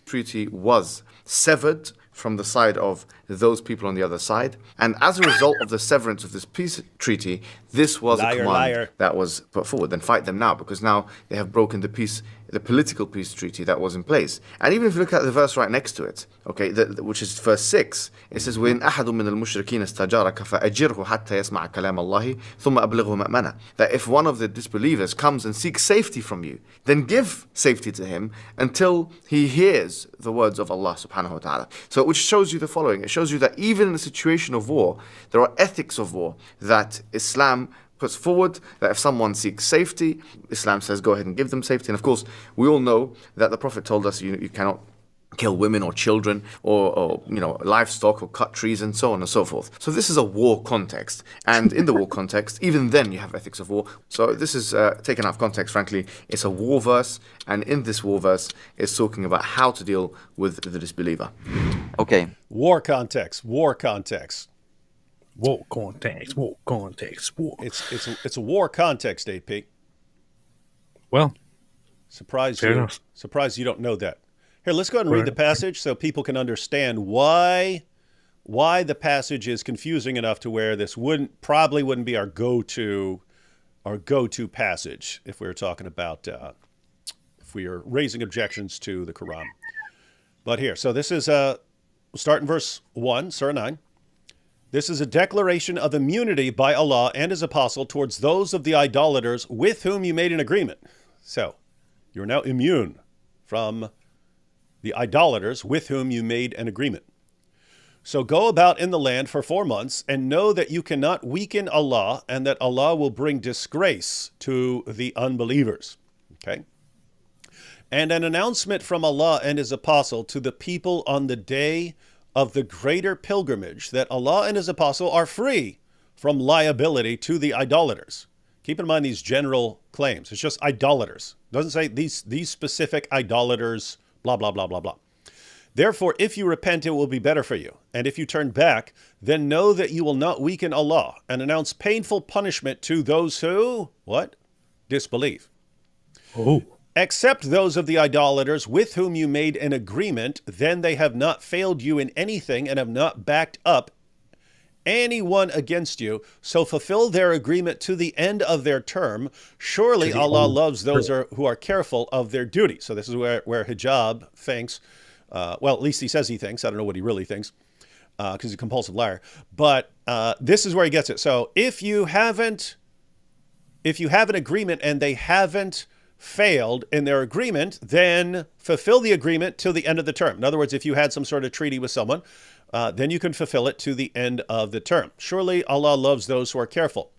[SPEAKER 5] Treaty was severed from the side of those people on the other side. And as a result of the severance of this peace treaty, this was a command that was put forward. Then fight them now, because now they have broken the political peace treaty that was in place. And even if you look at the verse right next to it, okay, which is verse 6, it says, وَإِنْ أَحَدٌ مِّنَ الْمُشْرِكِينَ اسْتَجَارَكَ فَأَجِرْهُ حَتَّى يَسْمَعَ كَلَامَ اللَّهِ ثُمَّ أَبْلِغْهُ مَأْمَنَهُ. That if one of the disbelievers comes and seeks safety from you, then give safety to him until he hears the words of Allah subhanahu wa ta'ala. So which shows you the following. It shows you that even in a situation of war, there are ethics of war that Islam puts forward, that if someone seeks safety, Islam says go ahead and give them safety. And of course, we all know that the Prophet told us you cannot kill women or children or livestock or cut trees and so on and so forth. So this is a war context. And in the war context, even then you have ethics of war. So this is taken out of context, frankly. It's a war verse. And in this war verse, it's talking about how to deal with the disbeliever.
[SPEAKER 4] Okay.
[SPEAKER 1] War context.
[SPEAKER 2] War context.
[SPEAKER 1] It's a war context, AP.
[SPEAKER 2] Well,
[SPEAKER 1] Surprised
[SPEAKER 2] fair enough.
[SPEAKER 1] you don't know that. Here, let's go ahead and read the passage so people can understand why the passage is confusing enough to where this probably wouldn't be our go-to passage if we were talking about if we are raising objections to the Quran. But here, so this is we'll start in verse 1, Surah 9. This is a declaration of immunity by Allah and His Apostle towards those of the idolaters with whom you made an agreement. So, you're now immune from the idolaters with whom you made an agreement. So go about in the land for 4 months and know that you cannot weaken Allah and that Allah will bring disgrace to the unbelievers. Okay? And an announcement from Allah and His Apostle to the people on the day of the greater pilgrimage that Allah and His Apostle are free from liability to the idolaters. Keep in mind these general claims. It's just idolaters. It doesn't say these specific idolaters, blah, blah, blah, blah, blah. Therefore, if you repent, it will be better for you. And if you turn back, then know that you will not weaken Allah and announce painful punishment to those who, what? Disbelieve.
[SPEAKER 2] Oh.
[SPEAKER 1] Except those of the idolaters with whom you made an agreement, then they have not failed you in anything and have not backed up anyone against you. So fulfill their agreement to the end of their term. Surely Allah loves those who are careful of their duty. So this is where Hijab thinks, well, at least he says he thinks. I don't know what he really thinks because he's a compulsive liar. But this is where he gets it. So if you have an agreement and they haven't failed in their agreement, then fulfill the agreement till the end of the term. In other words, if you had some sort of treaty with someone, then you can fulfill it to the end of the term. Surely Allah loves those who are careful.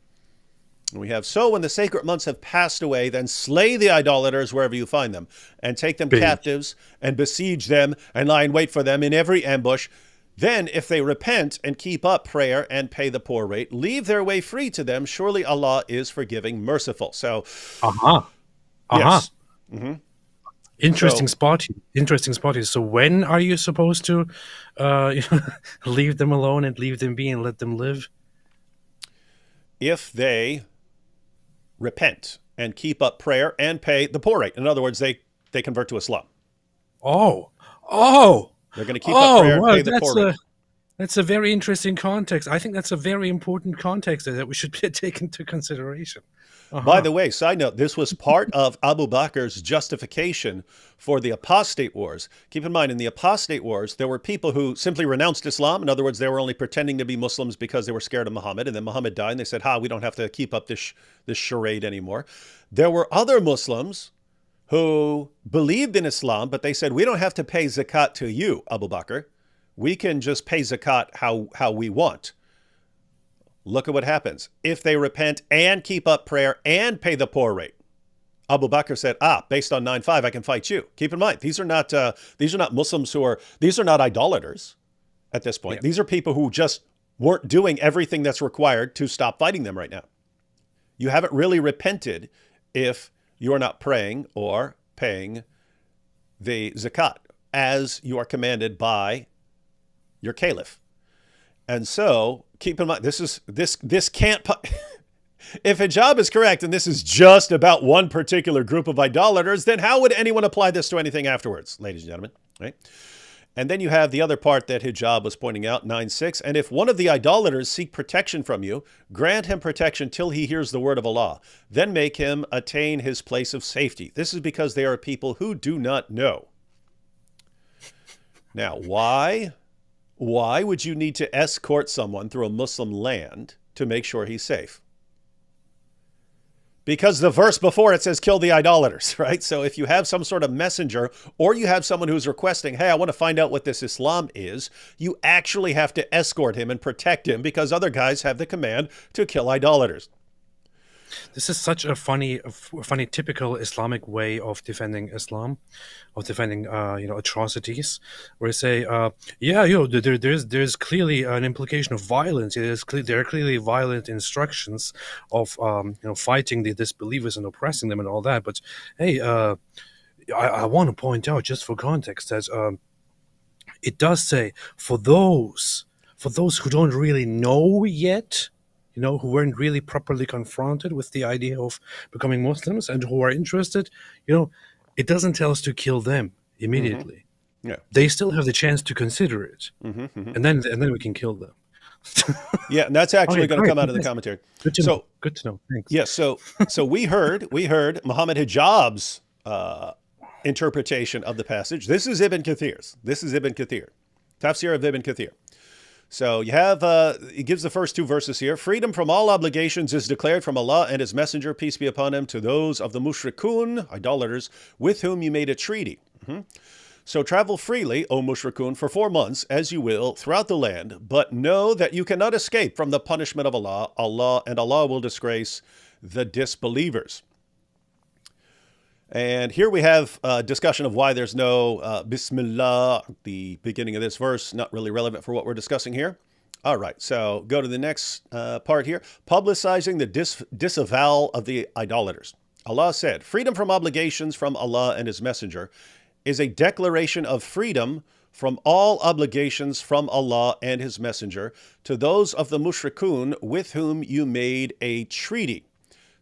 [SPEAKER 1] And we have, so when the sacred months have passed away, then slay the idolaters wherever you find them, and take them captives, and besiege them, and lie in wait for them in every ambush. Then, if they repent and keep up prayer and pay the poor rate, leave their way free to them. Surely Allah is forgiving, merciful. So, yes. Mm-hmm.
[SPEAKER 2] Interesting spot. So when are you supposed to leave them alone and leave them be and let them live?
[SPEAKER 1] If they repent and keep up prayer and pay the poor rate. In other words, they convert to Islam.
[SPEAKER 2] Oh.
[SPEAKER 1] They're going to keep up prayer and pay the poor rate.
[SPEAKER 2] That's a very interesting context. I think that's a very important context that we should take into consideration.
[SPEAKER 1] By the way, side note, this was part of Abu Bakr's justification for the apostate wars. Keep in mind, in the apostate wars, there were people who simply renounced Islam. In other words, they were only pretending to be Muslims because they were scared of Muhammad. And then Muhammad died, and they said, we don't have to keep up this charade anymore. There were other Muslims who believed in Islam, but they said, we don't have to pay zakat to you, Abu Bakr. We can just pay zakat how we want. Look at what happens. If they repent and keep up prayer and pay the poor rate. Abu Bakr said, based on 9.5, I can fight you. Keep in mind, these are not Muslims these are not idolaters at this point. Yeah. These are people who just weren't doing everything that's required to stop fighting them right now. You haven't really repented if you're not praying or paying the zakat as you are commanded by your caliph. And so keep in mind, this can't, if hijab is correct and this is just about one particular group of idolaters, then how would anyone apply this to anything afterwards, ladies and gentlemen, right? And then you have the other part that Hijab was pointing out, 9:6. And if one of the idolaters seek protection from you, grant him protection till he hears the word of Allah. Then make him attain his place of safety. This is because they are people who do not know. Now, why would you need to escort someone through a Muslim land to make sure he's safe? Because the verse before it says kill the idolaters, right? So if you have some sort of messenger or you have someone who's requesting, hey, I want to find out what this Islam is, you actually have to escort him and protect him because other guys have the command to kill idolaters.
[SPEAKER 2] This is such a funny, typical Islamic way of defending Islam, of defending, atrocities. Where they say, there's clearly an implication of violence. There are clearly violent instructions of, fighting the disbelievers and oppressing them and all that. But hey, I want to point out, just for context, that it does say for those who don't really know yet, who weren't really properly confronted with the idea of becoming Muslims and who are interested, it doesn't tell us to kill them immediately.
[SPEAKER 1] Mm-hmm. Yeah.
[SPEAKER 2] They still have the chance to consider it.
[SPEAKER 1] Mm-hmm.
[SPEAKER 2] And then we can kill them.
[SPEAKER 1] Yeah, and that's actually
[SPEAKER 2] Okay,
[SPEAKER 1] going to
[SPEAKER 2] great.
[SPEAKER 1] come out of the commentary.
[SPEAKER 2] Good to know. Thanks.
[SPEAKER 1] Yeah, so we heard Muhammad Hijab's interpretation of the passage. This is Ibn Kathir's. Tafsir of Ibn Kathir. So you have, he gives the first two verses here. Freedom from all obligations is declared from Allah and His Messenger, peace be upon him, to those of the mushrikun, idolaters, with whom you made a treaty. Mm-hmm. So travel freely, O mushrikun, for 4 months, as you will, throughout the land, but know that you cannot escape from the punishment of Allah, and Allah will disgrace the disbelievers. And here we have a discussion of why there's no Bismillah, the beginning of this verse, not really relevant for what we're discussing here. All right, so go to the next part here. Publicizing the disavowal of the idolaters. Allah said, freedom from obligations from Allah and His Messenger is a declaration of freedom from all obligations from Allah and His Messenger to those of the mushrikun with whom you made a treaty.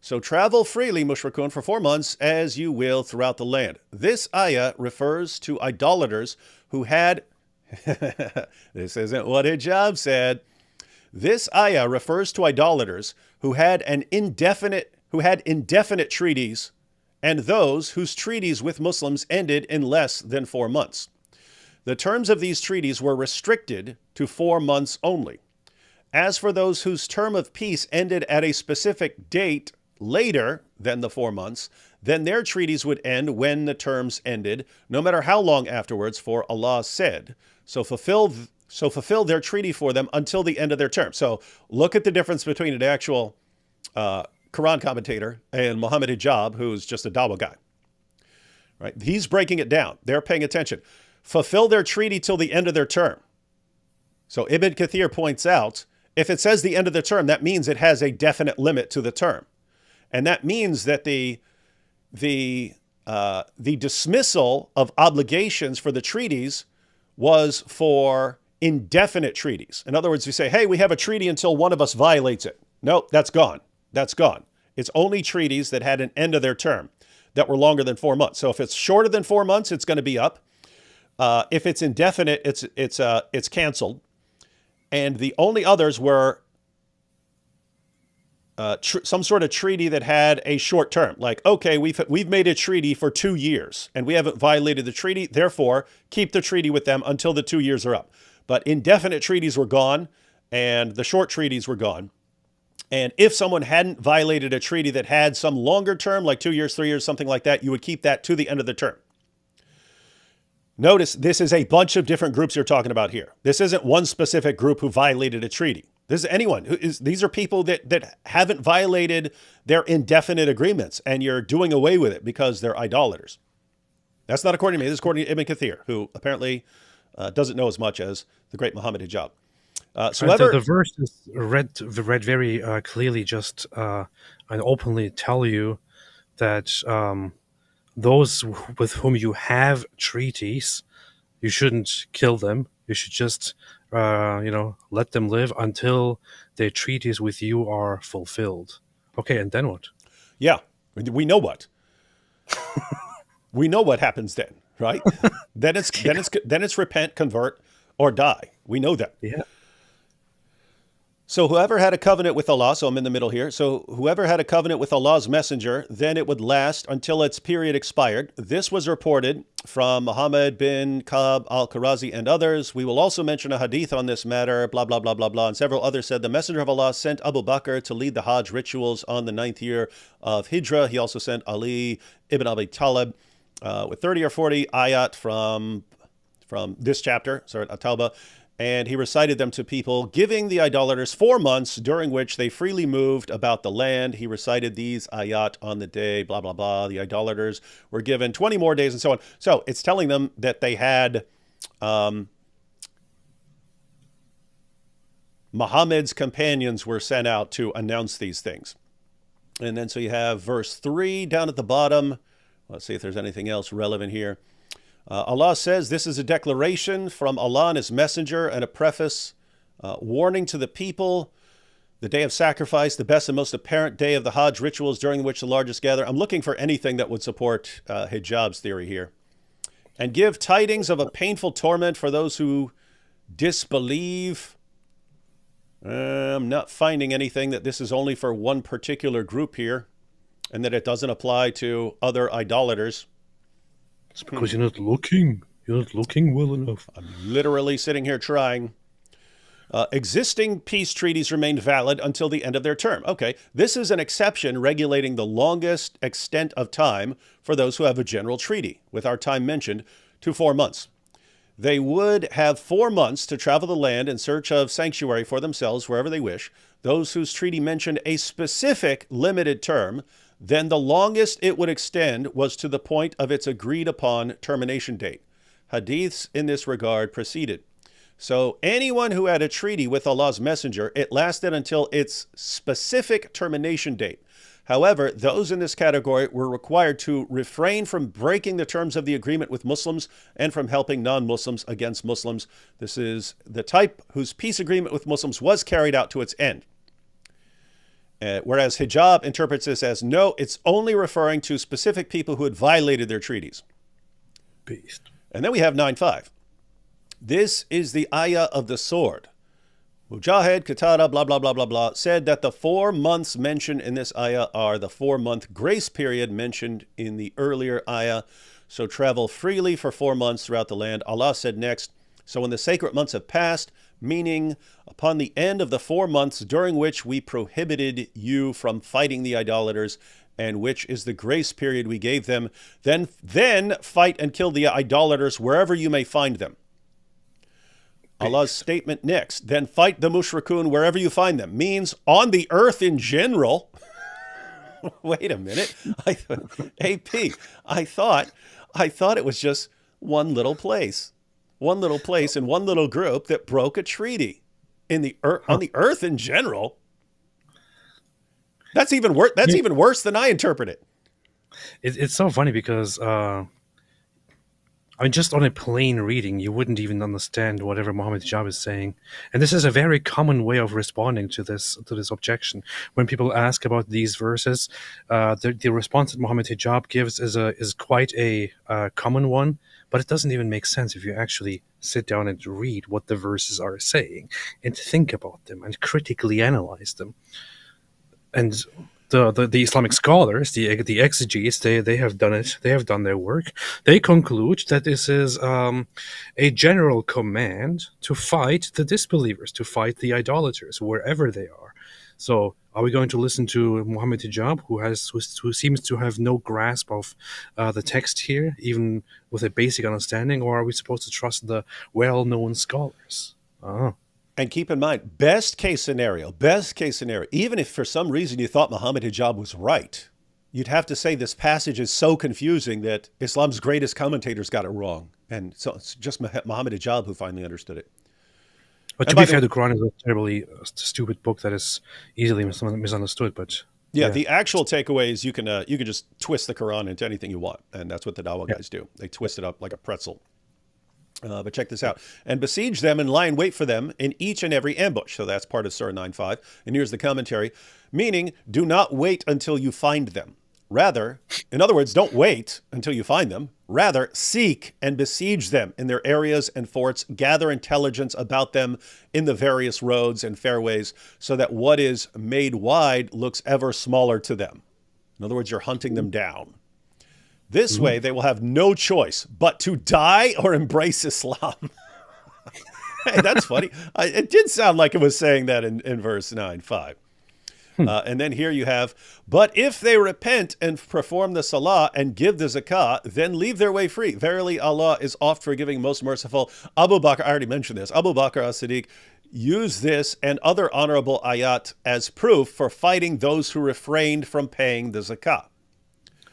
[SPEAKER 1] So travel freely, mushrikun, for 4 months as you will throughout the land. This ayah refers to idolaters who had, this isn't what Hijab said. This ayah refers to idolaters who had indefinite treaties and those whose treaties with Muslims ended in less than 4 months. The terms of these treaties were restricted to 4 months only. As for those whose term of peace ended at a specific date later than the 4 months, then their treaties would end when the terms ended, no matter how long afterwards, for Allah said, so fulfill their treaty for them until the end of their term. So look at the difference between an actual Quran commentator and Muhammad Hijab, who's just a dawah guy. Right? He's breaking it down. They're paying attention. Fulfill their treaty till the end of their term. So Ibn Kathir points out, if it says the end of the term, that means it has a definite limit to the term. And that means that the dismissal of obligations for the treaties was for indefinite treaties. In other words, you say, hey, we have a treaty until one of us violates it. Nope, that's gone. That's gone. It's only treaties that had an end of their term that were longer than 4 months. So if it's shorter than 4 months, it's going to be up. If it's indefinite, it's canceled. And the only others were some sort of treaty that had a short term, like, okay, we've made a treaty for 2 years and we haven't violated the treaty. Therefore, keep the treaty with them until the 2 years are up. But indefinite treaties were gone and the short treaties were gone. And if someone hadn't violated a treaty that had some longer term, like 2 years, 3 years, something like that, you would keep that to the end of the term. Notice this is a bunch of different groups you're talking about here. This isn't one specific group who violated a treaty. This is anyone. These are people that haven't violated their indefinite agreements, and you're doing away with it because they're idolaters. That's not according to me. This is according to Ibn Kathir, who apparently doesn't know as much as the great Muhammad Hijab. So
[SPEAKER 2] And
[SPEAKER 1] whoever,
[SPEAKER 2] the verse is read very clearly, just and openly tell you that those with whom you have treaties, you shouldn't kill them. You should just, let them live until their treaties with you are fulfilled. Okay, and then what?
[SPEAKER 1] yeah, we know what. We know what happens then, right? Then it's repent, convert, or die. We know that.
[SPEAKER 2] Yeah.
[SPEAKER 1] So whoever had a covenant with Allah, so I'm in the middle here. So whoever had a covenant with Allah's messenger, then it would last until its period expired. This was reported from Mohammed bin Ka'b al-Qurazi and others. We will also mention a hadith on this matter, blah, blah, blah, blah, blah. And several others said the messenger of Allah sent Abu Bakr to lead the Hajj rituals on the 9th year of Hijrah. He also sent Ali ibn Abi Talib with 30 or 40 ayat from this chapter, At-Tawbah. And he recited them to people, giving the idolaters 4 months during which they freely moved about the land. He recited these ayat on the day, blah, blah, blah. The idolaters were given 20 more days and so on. So it's telling them that they had Muhammad's companions were sent out to announce these things. And then so you have verse 3 down at the bottom. Let's see if there's anything else relevant here. Allah says, this is a declaration from Allah and His Messenger and a preface warning to the people, the day of sacrifice, the best and most apparent day of the Hajj rituals during which the largest gather. I'm looking for anything that would support Hijab's theory here. And give tidings of a painful torment for those who disbelieve. I'm not finding anything that this is only for one particular group here and that it doesn't apply to other idolaters.
[SPEAKER 2] It's because you're not looking. You're not looking well enough.
[SPEAKER 1] I'm literally sitting here trying. Existing peace treaties remain valid until the end of their term. Okay, this is an exception regulating the longest extent of time for those who have a general treaty, with our time mentioned, to 4 months. They would have 4 months to travel the land in search of sanctuary for themselves wherever they wish. Those whose treaty mentioned a specific limited term, then the longest it would extend was to the point of its agreed upon termination date. Hadiths in this regard preceded. So anyone who had a treaty with Allah's messenger, it lasted until its specific termination date. However, those in this category were required to refrain from breaking the terms of the agreement with Muslims and from helping non-Muslims against Muslims. This is the type whose peace agreement with Muslims was carried out to its end. Whereas Hijab interprets this as, no, it's only referring to specific people who had violated their treaties.
[SPEAKER 2] Beast.
[SPEAKER 1] And then we have 9.5. This is the ayah of the sword. Mujahid, Qatada, blah, blah, blah, blah, blah, said that the 4 months mentioned in this ayah are the 4-month grace period mentioned in the earlier ayah. So travel freely for 4 months throughout the land. Allah said next, so when the sacred months have passed, meaning upon the end of the 4 months during which we prohibited you from fighting the idolaters, and which is the grace period we gave them, then fight and kill the idolaters wherever you may find them. Allah's statement next, then fight the mushrikun wherever you find them, means on the earth in general. Wait a minute. AP, I thought it was just one little place and one little group that broke a treaty on the earth in general. That's even worse. That's even worse than I interpret it.
[SPEAKER 2] It's so funny because just on a plain reading, you wouldn't even understand whatever Mohammed Hijab is saying. And this is a very common way of responding to this objection. When people ask about these verses, the response that Mohammed Hijab gives is quite a common one, but it doesn't even make sense if you actually sit down and read what the verses are saying and think about them and critically analyze them. And the Islamic scholars, the exegetes, they have done it. They have done their work. They conclude that this is a general command to fight the disbelievers, to fight the idolaters wherever they are. So, are we going to listen to Mohammed Hijab, who seems to have no grasp of the text here, even with a basic understanding, or are we supposed to trust the well-known scholars?
[SPEAKER 1] And keep in mind, best case scenario, even if for some reason you thought Mohammed Hijab was right, you'd have to say this passage is so confusing that Islam's greatest commentators got it wrong. And so it's just Mohammed Hijab who finally understood it.
[SPEAKER 2] But
[SPEAKER 1] And
[SPEAKER 2] to
[SPEAKER 1] by
[SPEAKER 2] be
[SPEAKER 1] the
[SPEAKER 2] fair,
[SPEAKER 1] way,
[SPEAKER 2] the Quran is a terribly stupid book that is easily misunderstood. But
[SPEAKER 1] yeah, the actual takeaway is you can just twist the Quran into anything you want, and that's what the Dawah
[SPEAKER 2] yeah.
[SPEAKER 1] guys do. They twist it up like a pretzel. But check this out. And besiege them and lie in wait for them in each and every ambush. So that's part of Surah 9:5. And here's the commentary. Meaning, do not wait until you find them. Rather, in other words, don't wait until you find them. Rather, seek and besiege them in their areas and forts. Gather intelligence about them in the various roads and fairways so that what is made wide looks ever smaller to them. In other words, you're hunting them down. This way, they will have no choice but to die or embrace Islam. Hey, that's funny. It did sound like it was saying that in verse 9:5. And then here you have, but if they repent and perform the salah and give the zakah, then leave their way free. Verily, Allah is oft forgiving, most merciful. Abu Bakr, I already mentioned this. Abu Bakr as-Siddiq used this and other honorable ayat as proof for fighting those who refrained from paying the zakah.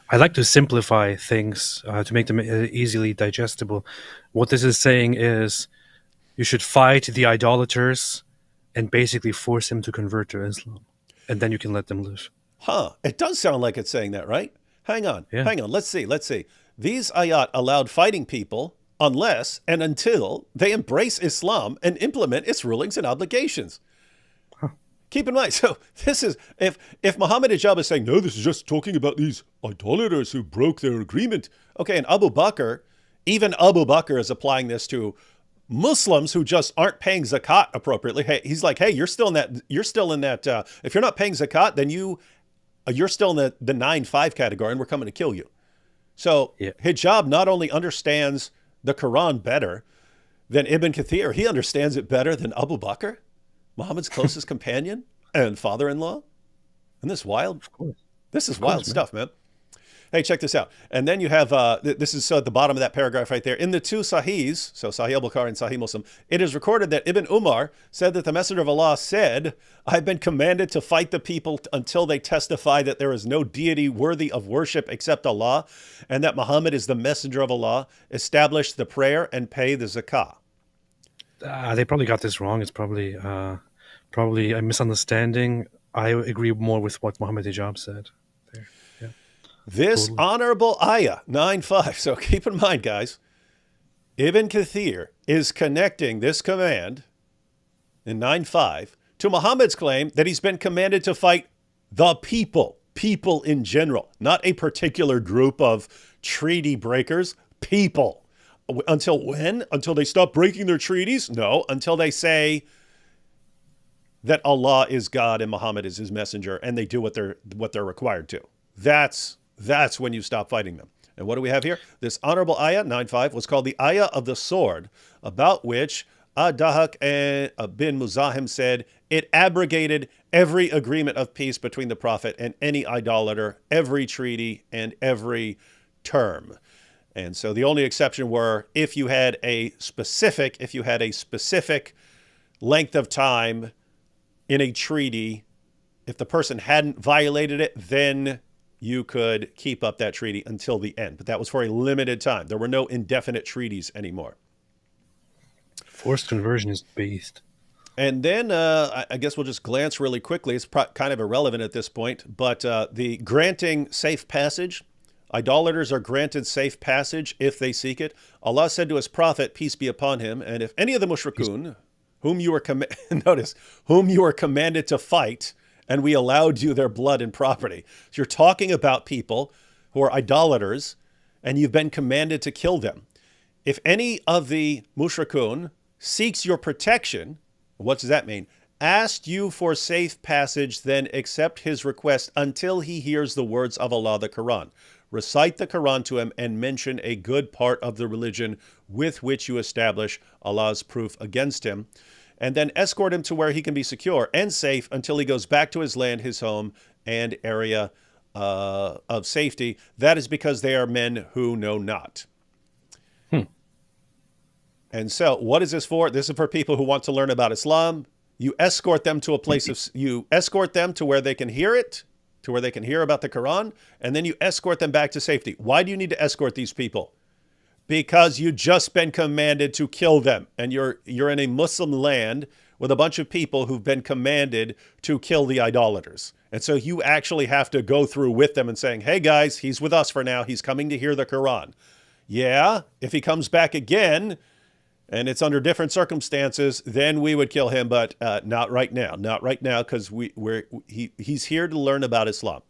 [SPEAKER 2] I like to simplify things to make them easily digestible. What this is saying is you should fight the idolaters and basically force them to convert to Islam. And then you can let them live.
[SPEAKER 1] It does sound like it's saying that, right? Hang on.
[SPEAKER 2] Yeah.
[SPEAKER 1] Let's see. These ayat allowed fighting people unless and until they embrace Islam and implement its rulings and obligations. Keep in mind, so this is, if Mohammed Hijab is saying, no, this is just talking about these idolaters who broke their agreement. Okay, and even Abu Bakr is applying this to Muslims who just aren't paying zakat appropriately. Hey, he's like, hey, you're still in that, if you're not paying zakat, then you're still in the 9-5 category and we're coming to kill you. So Hijab not only understands the Quran better than Ibn Kathir, he understands it better than Abu Bakr, Muhammad's closest companion and father-in-law. And this is wild stuff, man. Hey, check this out. And then you have, this is at the bottom of that paragraph right there. In the two Sahihs, so Sahih al-Bukhari and Sahih Muslim, it is recorded that Ibn Umar said that the Messenger of Allah said, I've been commanded to fight the people until they testify that there is no deity worthy of worship except Allah, and that Muhammad is the Messenger of Allah, establish the prayer and pay the zakah.
[SPEAKER 2] They probably got this wrong. It's probably a misunderstanding. I agree more with what Mohammed Hijab said there. Yeah.
[SPEAKER 1] This honorable ayah, 9:5. So keep in mind, guys, Ibn Kathir is connecting this command in 9:5 to Muhammad's claim that he's been commanded to fight the people in general, not a particular group of treaty breakers, people. Until when? Until they stop breaking their treaties? No, until they say that Allah is God and Muhammad is his messenger and they do what they're required to. That's when you stop fighting them. And what do we have here? This honorable ayah, 9:5, was called the ayah of the sword, about which Ad-Dahak bin Muzahim said, it abrogated every agreement of peace between the Prophet and any idolater, every treaty and every term. And so the only exception were if you had a specific length of time in a treaty, if the person hadn't violated it, then you could keep up that treaty until the end. But that was for a limited time. There were no indefinite treaties anymore.
[SPEAKER 2] Forced conversion is based.
[SPEAKER 1] And then I guess we'll just glance really quickly. It's kind of irrelevant at this point, but the granting safe passage. Idolaters are granted safe passage if they seek it. Allah said to his prophet, peace be upon him, and if any of the mushrikun, whom you are commanded to fight, and we allowed you their blood and property. So you're talking about people who are idolaters, and you've been commanded to kill them. If any of the mushrikun seeks your protection, what does that mean? Asked you for safe passage, then accept his request until he hears the words of Allah, the Quran. Recite the Quran to him and mention a good part of the religion with which you establish Allah's proof against him. And then escort him to where he can be secure and safe until he goes back to his land, his home, and area of safety. That is because they are men who know not. And so what is this for? This is for people who want to learn about Islam. You escort them to you escort them to where they can hear it, to where they can hear about the Quran, and then you escort them back to safety. Why do you need to escort these people? Because you just been commanded to kill them, and you're in a Muslim land with a bunch of people who've been commanded to kill the idolaters. And so you actually have to go through with them and saying, hey guys, he's with us for now. He's coming to hear the Quran. Yeah, if he comes back again and it's under different circumstances, then we would kill him, but not right now. Not right now, because he's here to learn about Islam.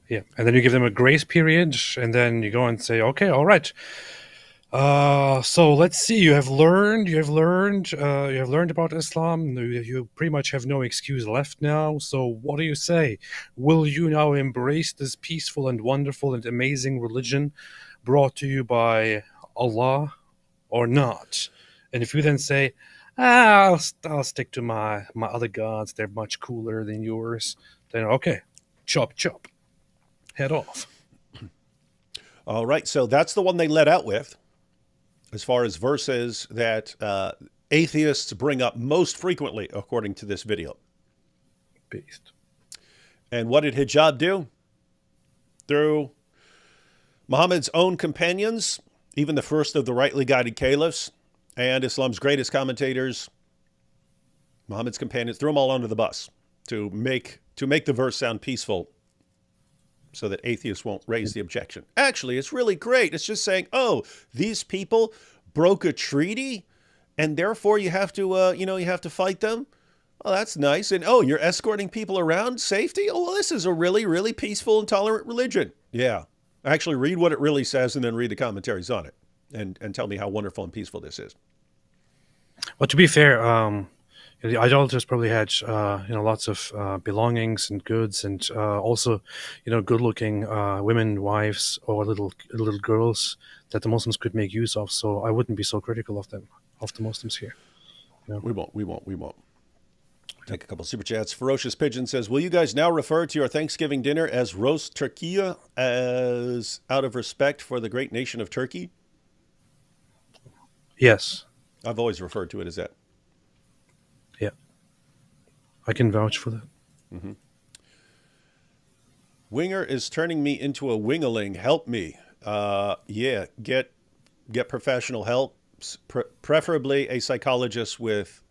[SPEAKER 2] Yeah, and then you give them a grace period, and then you go and say, okay, all right. So let's see. You have learned about Islam. You pretty much have no excuse left now. So what do you say? Will you now embrace this peaceful and wonderful and amazing religion brought to you by Allah, or not? And if you then say, I'll stick to my other gods, they're much cooler than yours, then okay, chop, head off.
[SPEAKER 1] All right, so that's the one they let out with, as far as verses that atheists bring up most frequently, according to this video.
[SPEAKER 2] Beast.
[SPEAKER 1] And what did Hijab do? Through Muhammad's own companions, even the first of the rightly guided caliphs, and Islam's greatest commentators, Muhammad's companions, threw them all under the bus to make the verse sound peaceful, so that atheists won't raise the objection. Actually, it's really great. It's just saying, oh, these people broke a treaty, and therefore you have to fight them. Oh, that's nice. And oh, you're escorting people around safety. Oh, well, this is a really, really peaceful and tolerant religion. Yeah. Actually, read what it really says, and then read the commentaries on it, and tell me how wonderful and peaceful this is.
[SPEAKER 2] Well, to be fair, the idolaters probably had lots of belongings and goods, and also good-looking women, wives, or little girls that the Muslims could make use of. So I wouldn't be so critical of them, of the Muslims here. No.
[SPEAKER 1] We won't. Take a couple super chats. Ferocious Pigeon says, will you guys now refer to your Thanksgiving dinner as roast Turkey, as out of respect for the great nation of Turkey?
[SPEAKER 2] Yes.
[SPEAKER 1] I've always referred to it as that.
[SPEAKER 2] Yeah. I can vouch for that.
[SPEAKER 1] Mm-hmm. Winger is turning me into a wingaling. Help me. Yeah, get professional help, preferably a psychologist with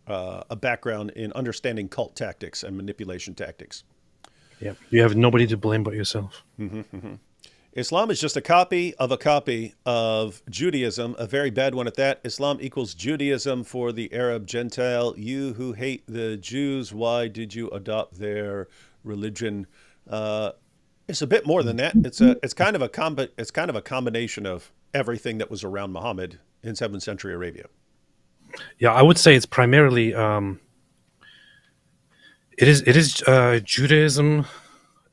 [SPEAKER 1] a background in understanding cult tactics and manipulation tactics.
[SPEAKER 2] Yeah, you have nobody to blame but yourself.
[SPEAKER 1] Mm-hmm, mm-hmm. Islam is just a copy of Judaism, a very bad one at that. Islam equals Judaism for the Arab Gentile. You who hate the Jews, why did you adopt their religion? It's a bit more than that. It's kind of a combination of everything that was around Muhammad in 7th century Arabia.
[SPEAKER 2] Yeah, I would say it's primarily it is Judaism,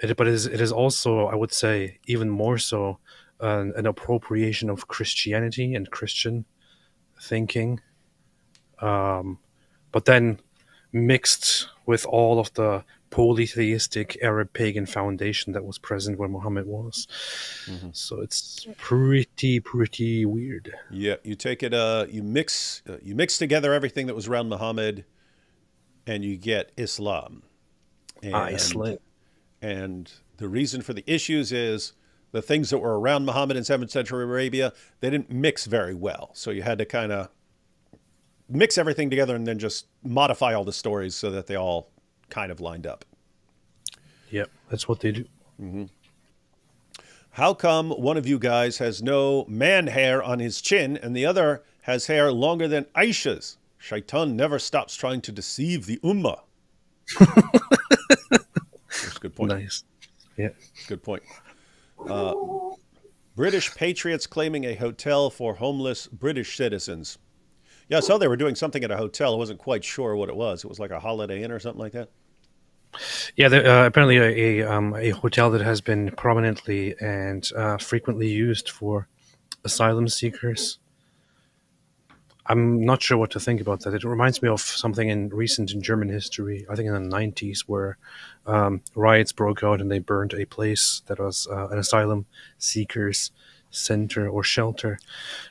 [SPEAKER 2] but it is also, I would say, even more so an appropriation of Christianity and Christian thinking, but then mixed with all of the polytheistic Arab pagan foundation that was present where Muhammad was. Mm-hmm. So it's pretty weird.
[SPEAKER 1] Yeah, you take it, you mix together everything that was around Muhammad, and you get Islam.
[SPEAKER 2] Islam.
[SPEAKER 1] And the reason for the issues is the things that were around Muhammad in 7th century Arabia, they didn't mix very well. So you had to kind of mix everything together and then just modify all the stories so that they all kind of lined up.
[SPEAKER 2] Yep, that's what they do.
[SPEAKER 1] Mm-hmm. How come one of you guys has no man hair on his chin and the other has hair longer than Aisha's? Shaitan never stops trying to deceive the ummah. That's a good point.
[SPEAKER 2] Nice. Yeah.
[SPEAKER 1] Good point. British patriots claiming a hotel for homeless British citizens. Yeah, I saw they were doing something at a hotel. I wasn't quite sure what it was. It was like a Holiday Inn or something like that.
[SPEAKER 2] Yeah, apparently a hotel that has been prominently and frequently used for asylum seekers. I'm not sure what to think about that. It reminds me of something in German history, I think in the 90s, where riots broke out and they burned a place that was an asylum seekers center or shelter.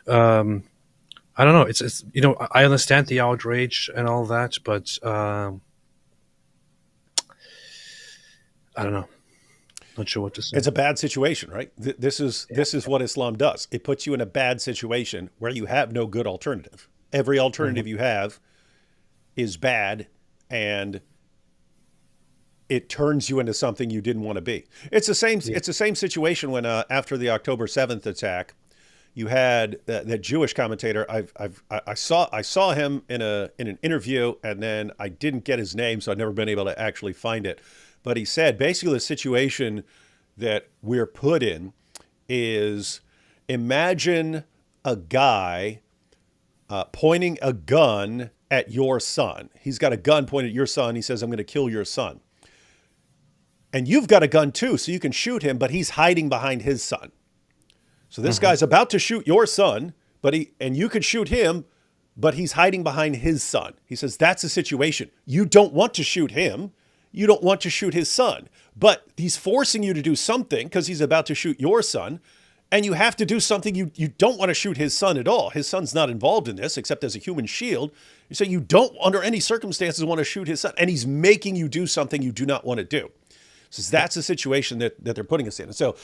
[SPEAKER 2] I don't know. It's I understand the outrage and all that, but I don't know. Not sure what to say.
[SPEAKER 1] It's a bad situation, right? This is what Islam does. It puts you in a bad situation where you have no good alternative. Every alternative you have is bad, and it turns you into something you didn't want to be. It's the same. It's the same situation when after the October 7th attack, you had that Jewish commentator. I saw him in an interview, and then I didn't get his name, so I've never been able to actually find it. But he said basically the situation that we're put in is, imagine a guy pointing a gun at your son. He's got a gun pointed at your son. He says, "I'm going to kill your son." And you've got a gun too, so you can shoot him, but he's hiding behind his son. So this guy's about to shoot your son, and you could shoot him, but he's hiding behind his son. He says, that's the situation. You don't want to shoot him. You don't want to shoot his son, but he's forcing you to do something because he's about to shoot your son. And you have to do something. You don't want to shoot his son at all. His son's not involved in this except as a human shield. So you don't, under any circumstances, want to shoot his son. And he's making you do something you do not want to do. So that's the situation that they're putting us in. And so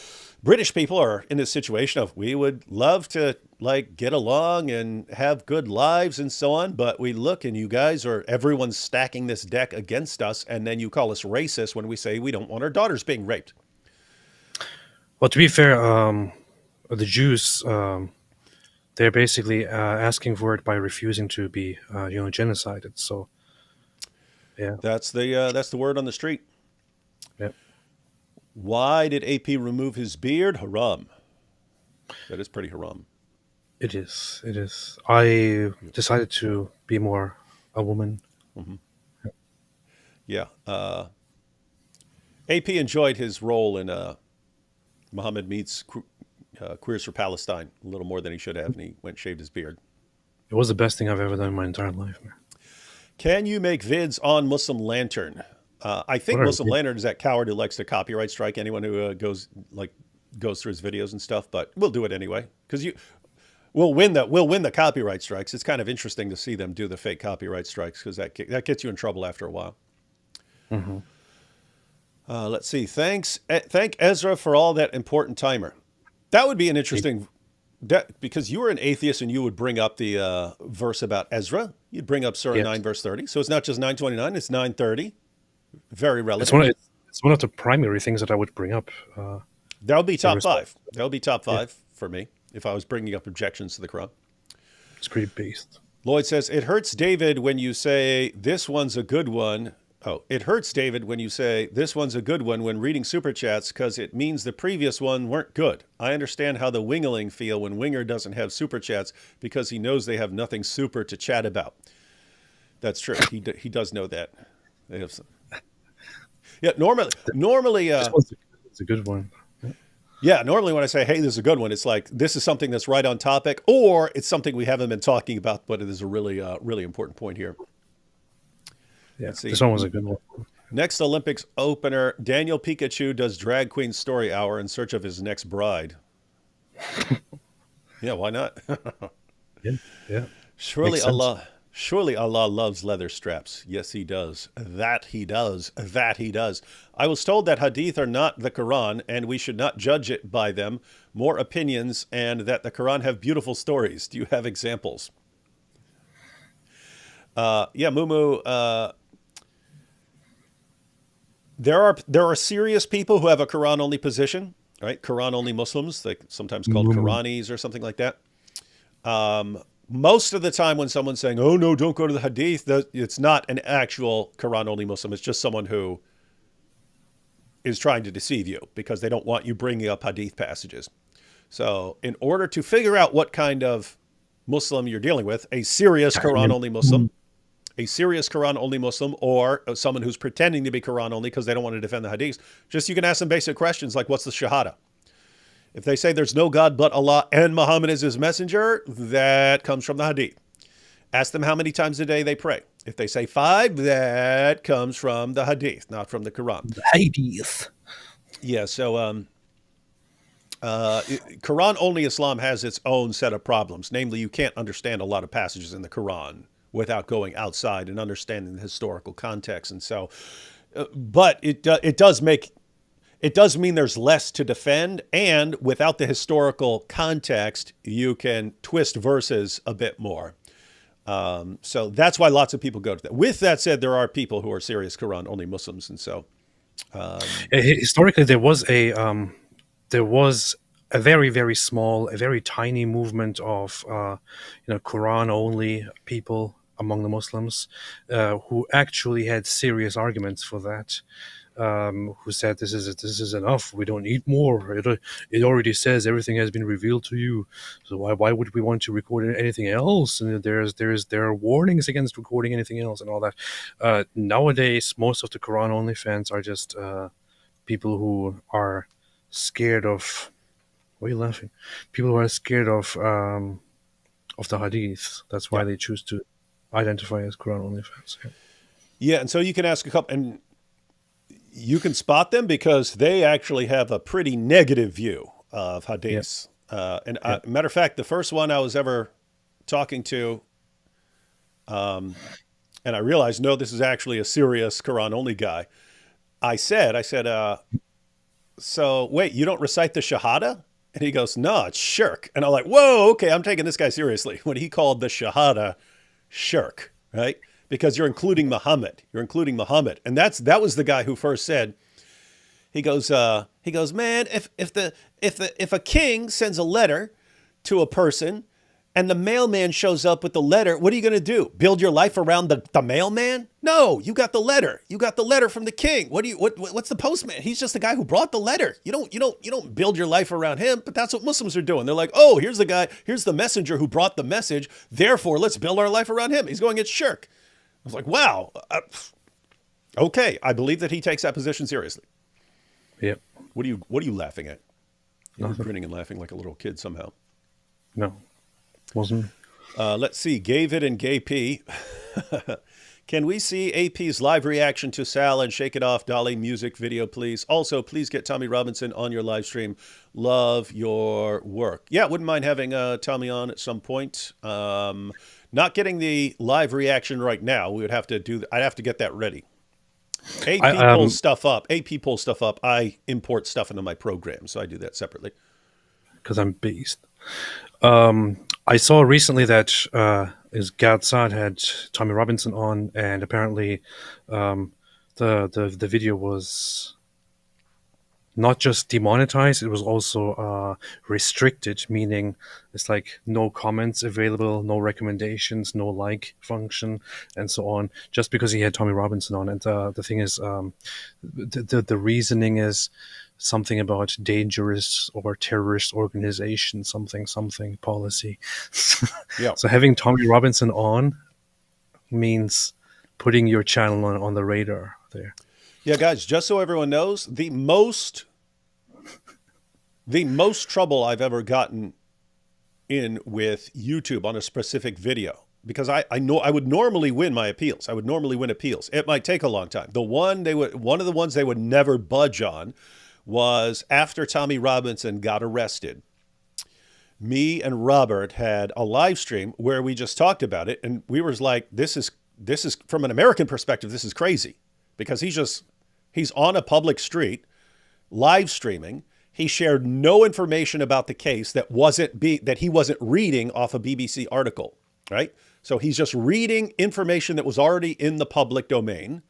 [SPEAKER 1] British people are in this situation of, we would love to like get along and have good lives and so on, but we look and you guys are, everyone's stacking this deck against us, and then you call us racist when we say we don't want our daughters being raped.
[SPEAKER 2] Well, to be fair, the Jews, they're basically asking for it by refusing to be, genocided. So, yeah,
[SPEAKER 1] that's the word on the street.
[SPEAKER 2] Yep.
[SPEAKER 1] Why did AP remove his beard? Haram. That is pretty haram.
[SPEAKER 2] It is. It is. I decided to be more a woman.
[SPEAKER 1] Yeah. AP enjoyed his role in Mohammed Meets Queers for Palestine a little more than he should have, and he went and shaved his beard.
[SPEAKER 2] It was the best thing I've ever done in my entire life, man.
[SPEAKER 1] Can you make vids on Muslim Lantern? I think Muslim Lantern is that coward who likes to copyright strike anyone who goes through his videos and stuff. But we'll do it anyway because we'll win the copyright strikes. It's kind of interesting to see them do the fake copyright strikes because that gets you in trouble after a while. Let's see. Thank Ezra for all that important timer. That would be an interesting. Because you were an atheist and you would bring up the verse about Ezra. You'd bring up Surah 9 verse 30. So it's not just 929, it's 930. Very relevant.
[SPEAKER 2] It's one of the primary things that I would bring up.
[SPEAKER 1] That would be top five. That would be top five for me if I was bringing up objections to the Quran.
[SPEAKER 2] It's pretty based.
[SPEAKER 1] Lloyd says, it hurts David when you say this one's a good one. Oh, it hurts David when you say this one's a good one when reading super chats because it means the previous one weren't good. I understand how the Wingerling feel when Winger doesn't have super chats because he knows they have nothing super to chat about. That's true. He does know that. They have some. Yeah, normally
[SPEAKER 2] it's a good one.
[SPEAKER 1] Yeah, normally when I say, hey, this is a good one, it's like this is something that's right on topic, or it's something we haven't been talking about, but it is a really, really important point here.
[SPEAKER 2] Yeah, this one was a good one.
[SPEAKER 1] Next Olympics opener, Daniel Pikachu does drag queen story hour in search of his next bride. Yeah, why not?
[SPEAKER 2] Yeah.
[SPEAKER 1] Surely Allah loves leather straps. Yes, he does. That he does. I was told that hadith are not the Quran and we should not judge it by them. More opinions, and that the Quran have beautiful stories. Do you have examples? Yeah, Mumu. There are serious people who have a Quran only position, right? Quran only Muslims, like sometimes called Quranis or something like that. Most of the time when someone's saying, oh no, don't go to the hadith, it's not an actual Quran only Muslim. It's just someone who is trying to deceive you because they don't want you bringing up hadith passages. So in order to figure out what kind of Muslim you're dealing with, a serious Quran only Muslim, or someone who's pretending to be Quran only because they don't want to defend the hadith, you can ask them basic questions like, what's the Shahada? If they say there's no God but Allah and Muhammad is his messenger, that comes from the hadith. Ask them how many times a day they pray. If they say 5, that comes from the hadith, not from the Quran.
[SPEAKER 2] The hadith.
[SPEAKER 1] Yeah, so Quran only Islam has its own set of problems. Namely, you can't understand a lot of passages in the Quran without going outside and understanding the historical context. And so, but it does make it does mean there's less to defend, and without the historical context, you can twist verses a bit more. So that's why lots of people go to that. With that said, there are people who are serious Quran-only Muslims, and so
[SPEAKER 2] Historically, there was a very, very small, a very tiny movement of Quran-only people among the Muslims who actually had serious arguments for that. Who said this is enough? We don't need more. It already says everything has been revealed to you. So why would we want to record anything else? And there are warnings against recording anything else and all that. Nowadays, most of the Quran only fans are just people who are scared of. Why are you laughing? People who are scared of the Hadith. That's why they choose to identify as Quran only fans.
[SPEAKER 1] Yeah, and so you can ask a couple, and you can spot them because they actually have a pretty negative view of hadiths. Matter of fact, the first one I was ever talking to, and I realized, no, this is actually a serious Quran only guy. I said, so wait, you don't recite the Shahada? And he goes, no, it's shirk. And I'm like, whoa, okay, I'm taking this guy seriously. When he called the Shahada shirk, right? Because you're including Muhammad. And that was the guy who first said, he goes, man, if a king sends a letter to a person and the mailman shows up with the letter, what are you going to do? Build your life around the mailman? No, you got the letter. You got the letter from the king. What's the postman? He's just the guy who brought the letter. You don't build your life around him, but that's what Muslims are doing. They're like, oh, here's the messenger who brought the message. Therefore, let's build our life around him. He's going, it's shirk. I was like, wow. Okay, I believe that he takes that position seriously.
[SPEAKER 2] Yep.
[SPEAKER 1] What are you laughing at? You're grinning and laughing like a little kid somehow.
[SPEAKER 2] No, wasn't.
[SPEAKER 1] Let's see, Gavid and Gay P. Can we see AP's live reaction to Sal and Shake It Off Dolly music video, please? Also, please get Tommy Robinson on your live stream. Love your work. Yeah, wouldn't mind having Tommy on at some point. Not getting the live reaction right now. I'd have to get that ready. AP pulls stuff up. I import stuff into my program, so I do that separately.
[SPEAKER 2] Because I'm beast. I saw recently that Gad Saad had Tommy Robinson on, and apparently the video was not just demonetized, it was also restricted, meaning it's like no comments available, no recommendations, no like function, and so on, just because he had Tommy Robinson on. And the thing is, the reasoning is something about dangerous or terrorist organization, something policy.
[SPEAKER 1] Yeah.
[SPEAKER 2] So having Tommy Robinson on means putting your channel on the radar there.
[SPEAKER 1] Yeah, guys, just so everyone knows, the most trouble I've ever gotten in with YouTube on a specific video, because I know I would normally win my appeals. I would normally win appeals. It might take a long time. One of the ones they would never budge on was after Tommy Robinson got arrested. Me and Robert had a live stream where we just talked about it, and we were like, this is from an American perspective, this is crazy, because he's on a public street live streaming. He shared no information about the case that he wasn't reading off a BBC article, right? So he's just reading information that was already in the public domain.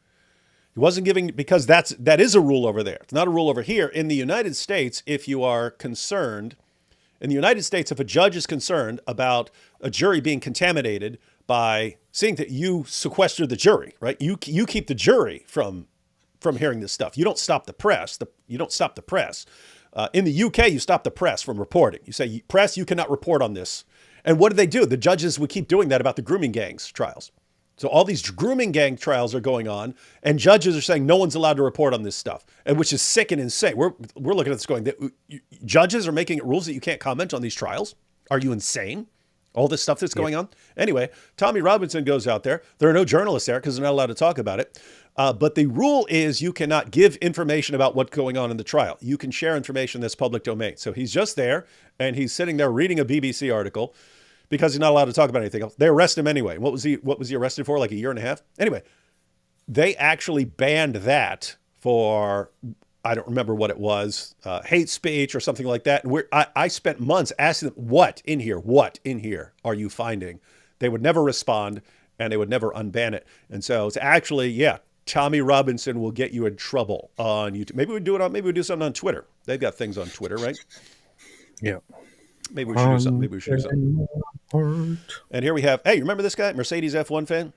[SPEAKER 1] He wasn't giving, because that is a rule over there. It's not a rule over here. In the United States, if you are concerned, in the United States, if a judge is concerned about a jury being contaminated by seeing that, you sequester the jury, right? You keep the jury from hearing this stuff. You don't stop the press. In the UK, you stop the press from reporting. You say, press, you cannot report on this. And what do? The judges would keep doing that about the grooming gangs trials. So all these grooming gang trials are going on, and judges are saying no one's allowed to report on this stuff, and which is sick and insane. We're looking at this going, judges are making it rules that you can't comment on these trials. Are you insane? All this stuff that's going on. Anyway, Tommy Robinson goes out there. There are no journalists there because they're not allowed to talk about it. But the rule is you cannot give information about what's going on in the trial. You can share information that's public domain. So he's just there, and he's sitting there reading a BBC article because he's not allowed to talk about anything else. They arrest him anyway. What was he arrested for? Like a year and a half? Anyway, they actually banned that for, I don't remember what it was, hate speech or something like that. And I spent months asking them, what in here are you finding? They would never respond, and they would never unban it. And so it's actually, yeah, Tommy Robinson will get you in trouble on YouTube. Maybe we do something on Twitter. They've got things on Twitter, right?
[SPEAKER 2] Yeah.
[SPEAKER 1] Maybe we should do something. And here we have, hey, you remember this guy? Mercedes F1 fan?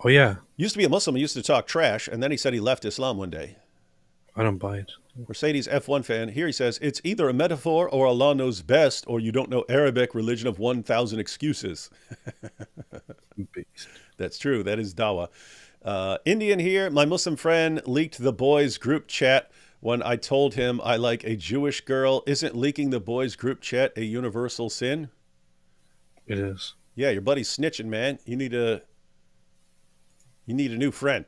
[SPEAKER 2] Oh, yeah.
[SPEAKER 1] Used to be a Muslim. He used to talk trash, and then he said he left Islam one day.
[SPEAKER 2] I don't buy it.
[SPEAKER 1] Mercedes F1 fan. Here he says, it's either a metaphor or Allah knows best, or you don't know Arabic, religion of 1,000 excuses.
[SPEAKER 2] Beast.
[SPEAKER 1] That's true. That is dawah. Indian here. My Muslim friend leaked the boys' group chat when I told him I like a Jewish girl. Isn't leaking the boys' group chat a universal sin?
[SPEAKER 2] It is.
[SPEAKER 1] Yeah, your buddy's snitching, man. You need a new friend.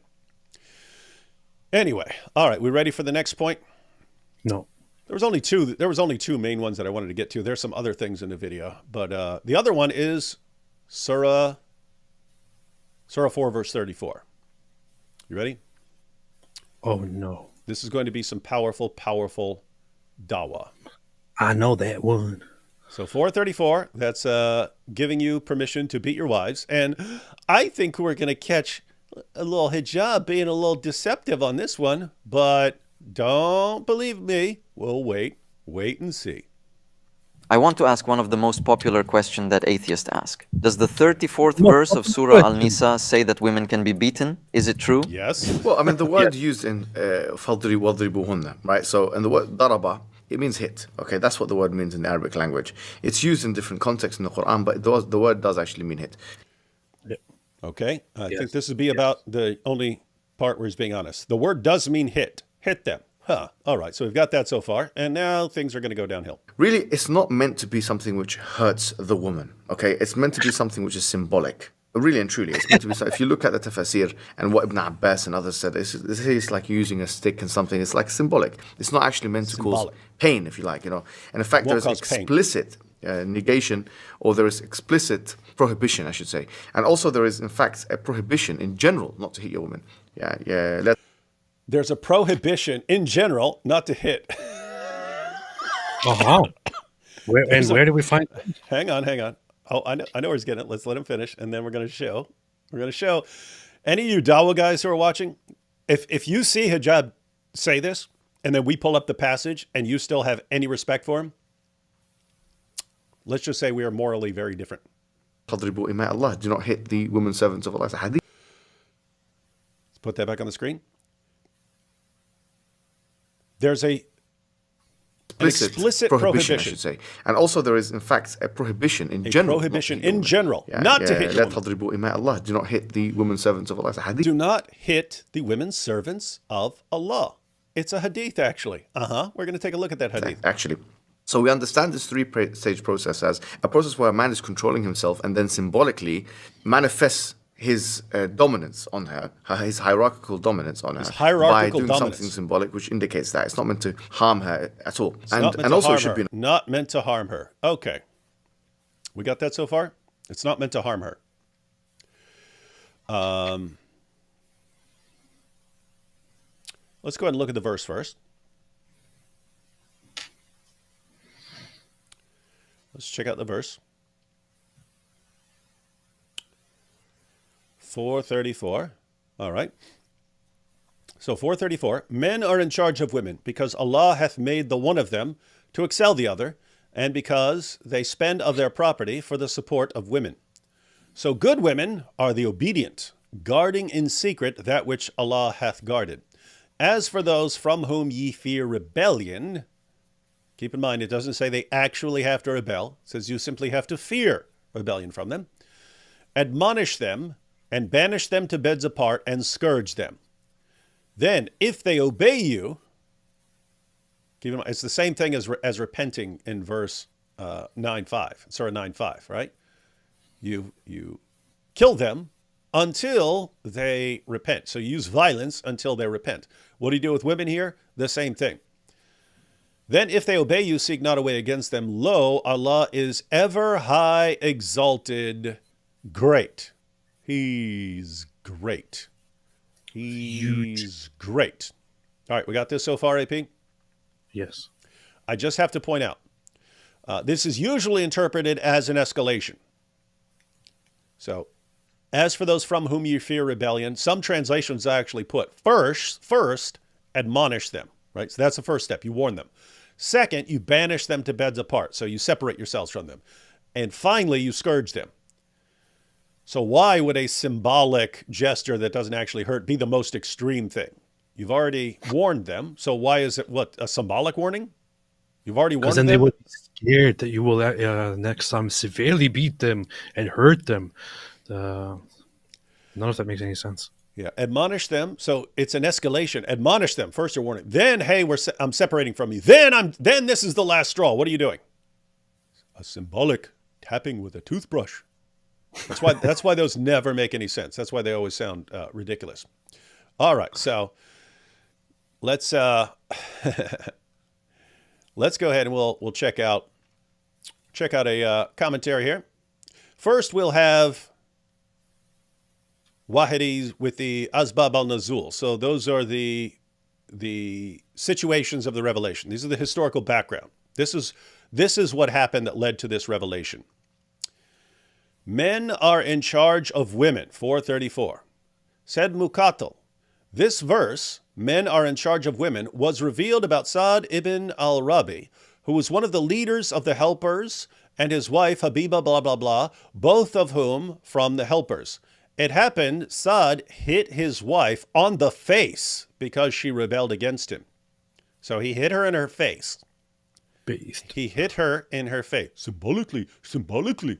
[SPEAKER 1] Anyway, all right, we ready for the next point?
[SPEAKER 2] No.
[SPEAKER 1] There was only two main ones that I wanted to get to. There's some other things in the video, but the other one is Surah 4, verse 34. You ready?
[SPEAKER 2] Oh, no.
[SPEAKER 1] This is going to be some powerful, powerful dawah.
[SPEAKER 2] I know that one.
[SPEAKER 1] So 434, that's giving you permission to beat your wives. And I think we're going to catch a little hijab being a little deceptive on this one, but don't believe me. We'll wait and see.
[SPEAKER 4] I want to ask one of the most popular questions that atheists ask. Does the 34th verse of Surah Al-Nisa say that women can be beaten? Is it true?
[SPEAKER 1] Yes.
[SPEAKER 5] Well, I mean, the word used in فَضْرِبُ وَضْرِبُهُنَّ, right? So, and the word daraba, it means hit. Okay, that's what the word means in the Arabic language. It's used in different contexts in the Quran, but the word does actually mean hit.
[SPEAKER 1] Okay. I think this would be about the only part where he's being honest. The word does mean hit. Hit them. Huh. All right. So we've got that so far. And now things are going to go downhill.
[SPEAKER 5] Really, it's not meant to be something which hurts the woman. Okay, it's meant to be something which is symbolic. Really and truly, it's meant to be. If you look at the tafsir and what Ibn Abbas and others said, it's like using a stick and something. It's like symbolic. It's not actually meant to cause pain, if you like, you know. And in fact, there's explicit negation, or there is explicit prohibition, I should say. And also there is, in fact, a prohibition in general not to hit your woman.
[SPEAKER 1] There's a prohibition in general not to hit.
[SPEAKER 2] Oh, wow. Where do we find that?
[SPEAKER 1] Hang on. Oh, I know where he's getting it. Let's let him finish, and then we're going to show. Any of you Dawah guys who are watching, if you see hijab say this, and then we pull up the passage, and you still have any respect for him, let's just say we are morally very different.
[SPEAKER 5] تَضْرِبُوا إِمَاءَ اللَّهِ. Do not hit the women servants of Allah. It's a hadith.
[SPEAKER 1] Let's put that back on the screen. There's an explicit prohibition,
[SPEAKER 5] I should say. And also there is, in fact, a prohibition in general.
[SPEAKER 1] Prohibition in general, not to hit
[SPEAKER 5] لا تضربوا إماء الله. Do not hit the women servants of Allah. It's a hadith.
[SPEAKER 1] Do not hit the women servants of Allah. It's a hadith, actually. We're going to take a look at that hadith.
[SPEAKER 5] Actually. So we understand this three-stage process as a process where a man is controlling himself and then symbolically manifests his dominance on her, his hierarchical dominance on her, by doing something symbolic, which indicates that it's not meant to harm her at all.
[SPEAKER 1] And also it should be not meant to harm her. Okay. We got that so far? It's not meant to harm her. Let's go ahead and look at the verse first. Let's check out the verse. 434. All right. So 434. Men are in charge of women because Allah hath made the one of them to excel the other, and because they spend of their property for the support of women. So good women are the obedient, guarding in secret that which Allah hath guarded. As for those from whom ye fear rebellion, keep in mind, it doesn't say they actually have to rebel. It says you simply have to fear rebellion from them. Admonish them and banish them to beds apart and scourge them. Then, if they obey you, keep in mind, it's the same thing as repenting in verse 9:5, Surah 9:5, right? You kill them until they repent. So you use violence until they repent. What do you do with women here? The same thing. Then if they obey you, seek not a way against them. Lo, Allah is ever high exalted, great. He's great. He's great. All right, we got this so far, AP?
[SPEAKER 2] Yes.
[SPEAKER 1] I just have to point out, this is usually interpreted as an escalation. So, as for those from whom you fear rebellion, some translations actually put first, admonish them, right? So that's the first step. You warn them. Second, you banish them to beds apart. So you separate yourselves from them. And finally, you scourge them. So why would a symbolic gesture that doesn't actually hurt be the most extreme thing? You've already warned them. So why is it, a symbolic warning? You've already warned
[SPEAKER 2] Because then
[SPEAKER 1] them?
[SPEAKER 2] they would be scared that you will next time severely beat them and hurt them. None of that makes any sense.
[SPEAKER 1] Yeah, admonish them. So it's an escalation. Admonish them. First, you're warning. Then, hey, I'm separating from you. Then this is the last straw. What are you doing? A symbolic tapping with a toothbrush. That's why those never make any sense. That's why they always sound ridiculous. All right, so let's let's go ahead and we'll check out a commentary here. First, we'll have Wahidis with the Asbab al-Nuzul. So those are the situations of the revelation. These are the historical background. This is what happened that led to this revelation. Men are in charge of women, 434. Said Muqatil, this verse, men are in charge of women, was revealed about Sa'd ibn al-Rabi, who was one of the leaders of the helpers, and his wife Habiba blah blah blah, both of whom from the helpers. It happened, Sa'd hit his wife on the face because she rebelled against him. So he hit her in her face.
[SPEAKER 2] Based.
[SPEAKER 1] He hit her in her face. Symbolically.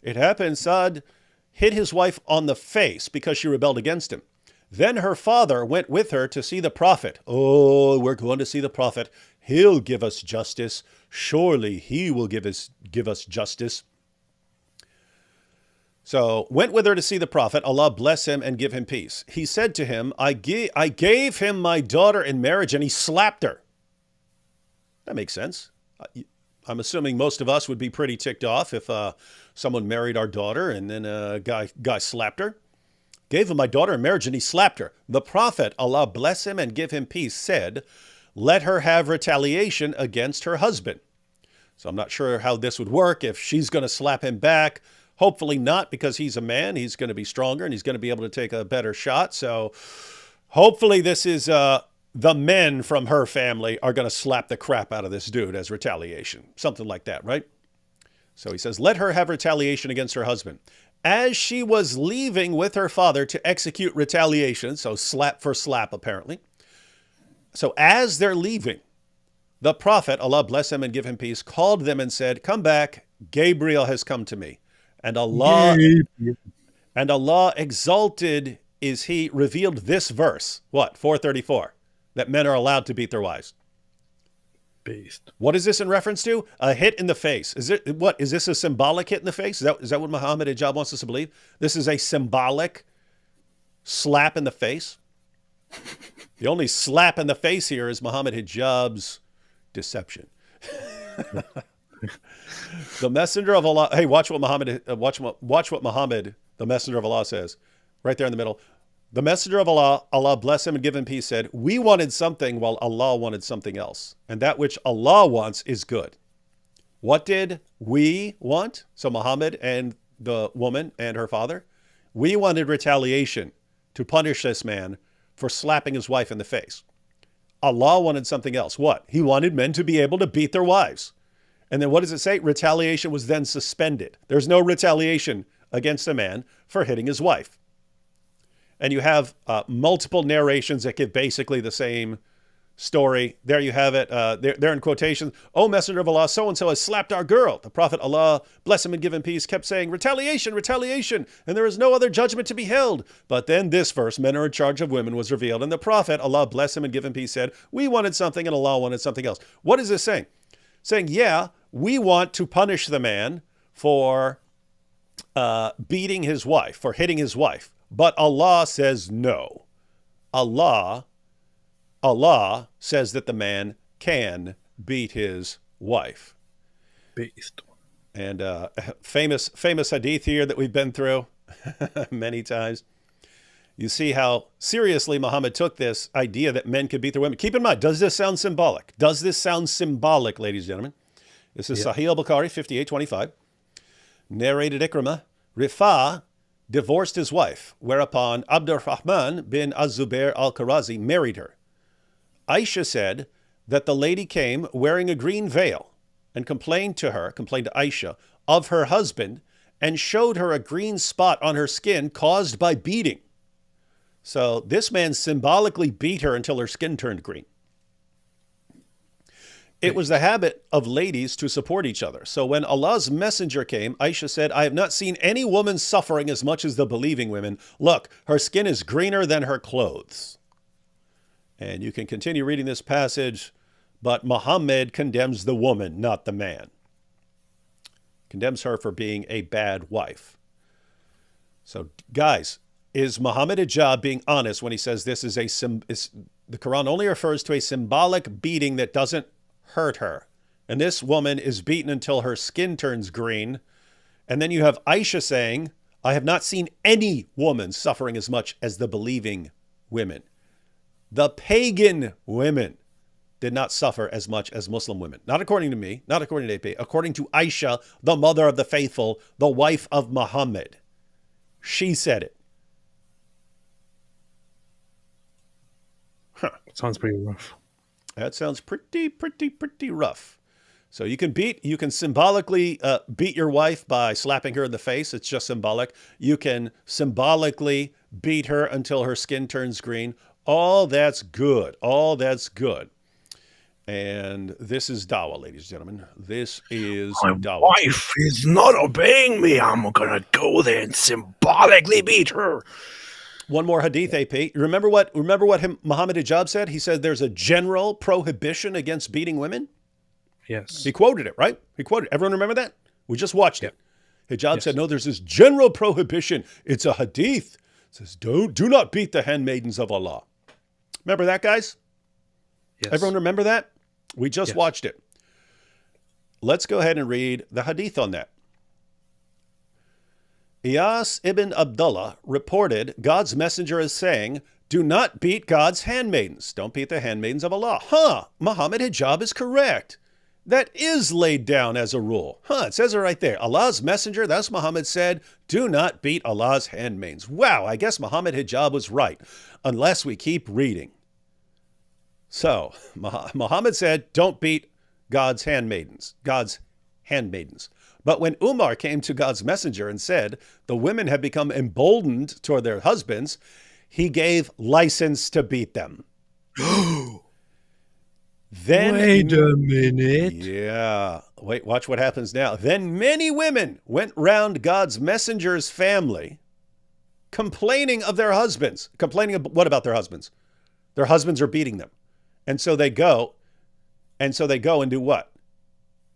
[SPEAKER 1] It happened, Sa'd hit his wife on the face because she rebelled against him. Then her father went with her to see the prophet. Oh, we're going to see the prophet. He'll give us justice. Surely he will give us justice. So went with her to see the prophet. Allah bless him and give him peace. He said to him, I gave him my daughter in marriage, and he slapped her. That makes sense. I'm assuming most of us would be pretty ticked off if someone married our daughter and then a guy slapped her. Gave him my daughter in marriage and he slapped her. The prophet, Allah bless him and give him peace, said, let her have retaliation against her husband. So I'm not sure how this would work if she's going to slap him back. Hopefully not, because he's a man. He's going to be stronger and he's going to be able to take a better shot. So hopefully this is the men from her family are going to slap the crap out of this dude as retaliation. Something like that, right? So he says, let her have retaliation against her husband. As she was leaving with her father to execute retaliation, so slap for slap apparently. So as they're leaving, the prophet, Allah bless him and give him peace, called them and said, come back, Gabriel has come to me. And Allah exalted is he, revealed this verse, what, 434, that men are allowed to beat their wives.
[SPEAKER 2] Based.
[SPEAKER 1] What is this in reference to? A hit in the face. Is this a symbolic hit in the face? Is that what Mohammed Hijab wants us to believe? This is a symbolic slap in the face? The only slap in the face here is Mohammed Hijab's deception. The messenger of Allah. Hey, watch what Muhammad, the messenger of Allah says, right there in the middle. The messenger of Allah, Allah bless him and give him peace, said, we wanted something while Allah wanted something else. And that which Allah wants is good. What did we want? So Muhammad and the woman and her father, we wanted retaliation to punish this man for slapping his wife in the face. Allah wanted something else. What? He wanted men to be able to beat their wives. And then what does it say? Retaliation was then suspended. There's no retaliation against a man for hitting his wife. And you have multiple narrations that give basically the same story. There you have it. They're in quotations. Oh, messenger of Allah, so-and-so has slapped our girl. The prophet, Allah bless him and give him peace, kept saying, retaliation, retaliation, and there is no other judgment to be held. But then this verse, men are in charge of women, was revealed. And the prophet, Allah bless him and give him peace, said, we wanted something and Allah wanted something else. What is this saying? Saying, yeah, we want to punish the man for beating his wife, for hitting his wife. But Allah says no. Allah says that the man can beat his wife.
[SPEAKER 2] Based.
[SPEAKER 1] And famous hadith here that we've been through many times. You see how seriously Muhammad took this idea that men could beat their women. Keep in mind, does this sound symbolic? Does this sound symbolic, ladies and gentlemen? This is Sahih al-Bukhari 5825. Narrated Ikrimah, Rifa divorced his wife, whereupon Abdurrahman bin Az-Zubair al-Karazi married her. Aisha said that the lady came wearing a green veil and complained to Aisha, of her husband and showed her a green spot on her skin caused by beating. So this man symbolically beat her until her skin turned green. It was the habit of ladies to support each other. So when Allah's messenger came, Aisha said, I have not seen any woman suffering as much as the believing women. Look, her skin is greener than her clothes. And you can continue reading this passage, but Muhammad condemns the woman, not the man. Condemns her for being a bad wife. So guys, is Mohammed Hijab being honest when he says this is the Quran only refers to a symbolic beating that doesn't hurt her? And this woman is beaten until her skin turns green. And then you have Aisha saying, I have not seen any woman suffering as much as the believing women. The pagan women did not suffer as much as Muslim women. Not according to me, not according to AP, according to Aisha, the mother of the faithful, the wife of Muhammad. She said it. Huh.
[SPEAKER 2] Sounds pretty rough.
[SPEAKER 1] That sounds pretty rough. So you can symbolically beat your wife by slapping her in the face. It's just symbolic. You can symbolically beat her until her skin turns green. All that's good. All that's good. And this is dawah, ladies and gentlemen. This is dawah.
[SPEAKER 2] My wife is not obeying me. I'm gonna go there and symbolically beat her.
[SPEAKER 1] One more hadith, AP. Remember what Muhammad Hijab said? He said there's a general prohibition against beating women.
[SPEAKER 2] Yes.
[SPEAKER 1] He quoted it, right? He quoted it. Everyone remember that? We just watched it. Hijab said, no, there's this general prohibition. It's a hadith. It says, do not beat the handmaidens of Allah. Remember that, guys?
[SPEAKER 2] Yes.
[SPEAKER 1] Everyone remember that? We just watched it. Let's go ahead and read the hadith on that. Iyas ibn Abdullah reported God's messenger as saying, do not beat God's handmaidens. Don't beat the handmaidens of Allah. Muhammad Hijab is correct. That is laid down as a rule. It says it right there. Allah's messenger, that's Muhammad, said, do not beat Allah's handmaidens. Wow, I guess Muhammad Hijab was right, unless we keep reading. So, Muhammad said, don't beat God's handmaidens. But when Umar came to God's messenger and said, the women have become emboldened toward their husbands, he gave license to beat them. Then,
[SPEAKER 2] wait a minute.
[SPEAKER 1] Yeah. Wait, watch what happens now. Then many women went round God's messenger's family complaining of their husbands. Complaining of what about their husbands? Their husbands are beating them. And so they go and do what?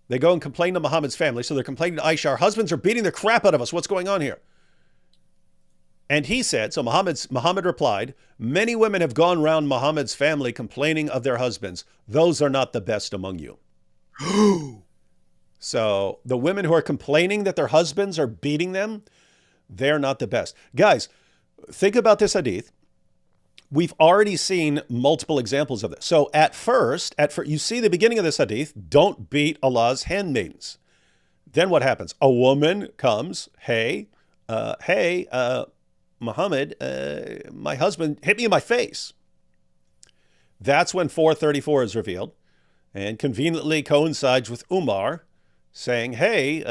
[SPEAKER 1] They go and complain to Muhammad's family. So they're complaining to Aisha, our husbands are beating the crap out of us. What's going on here? And he said, so Muhammad replied, many women have gone round Muhammad's family complaining of their husbands. Those are not the best among you. So the women who are complaining that their husbands are beating them, they're not the best. Guys, think about this hadith. We've already seen multiple examples of this. So at first, you see the beginning of this hadith, don't beat Allah's handmaidens. Then what happens? A woman comes, hey, Muhammad, my husband hit me in my face. That's when 434 is revealed and conveniently coincides with Umar saying, hey,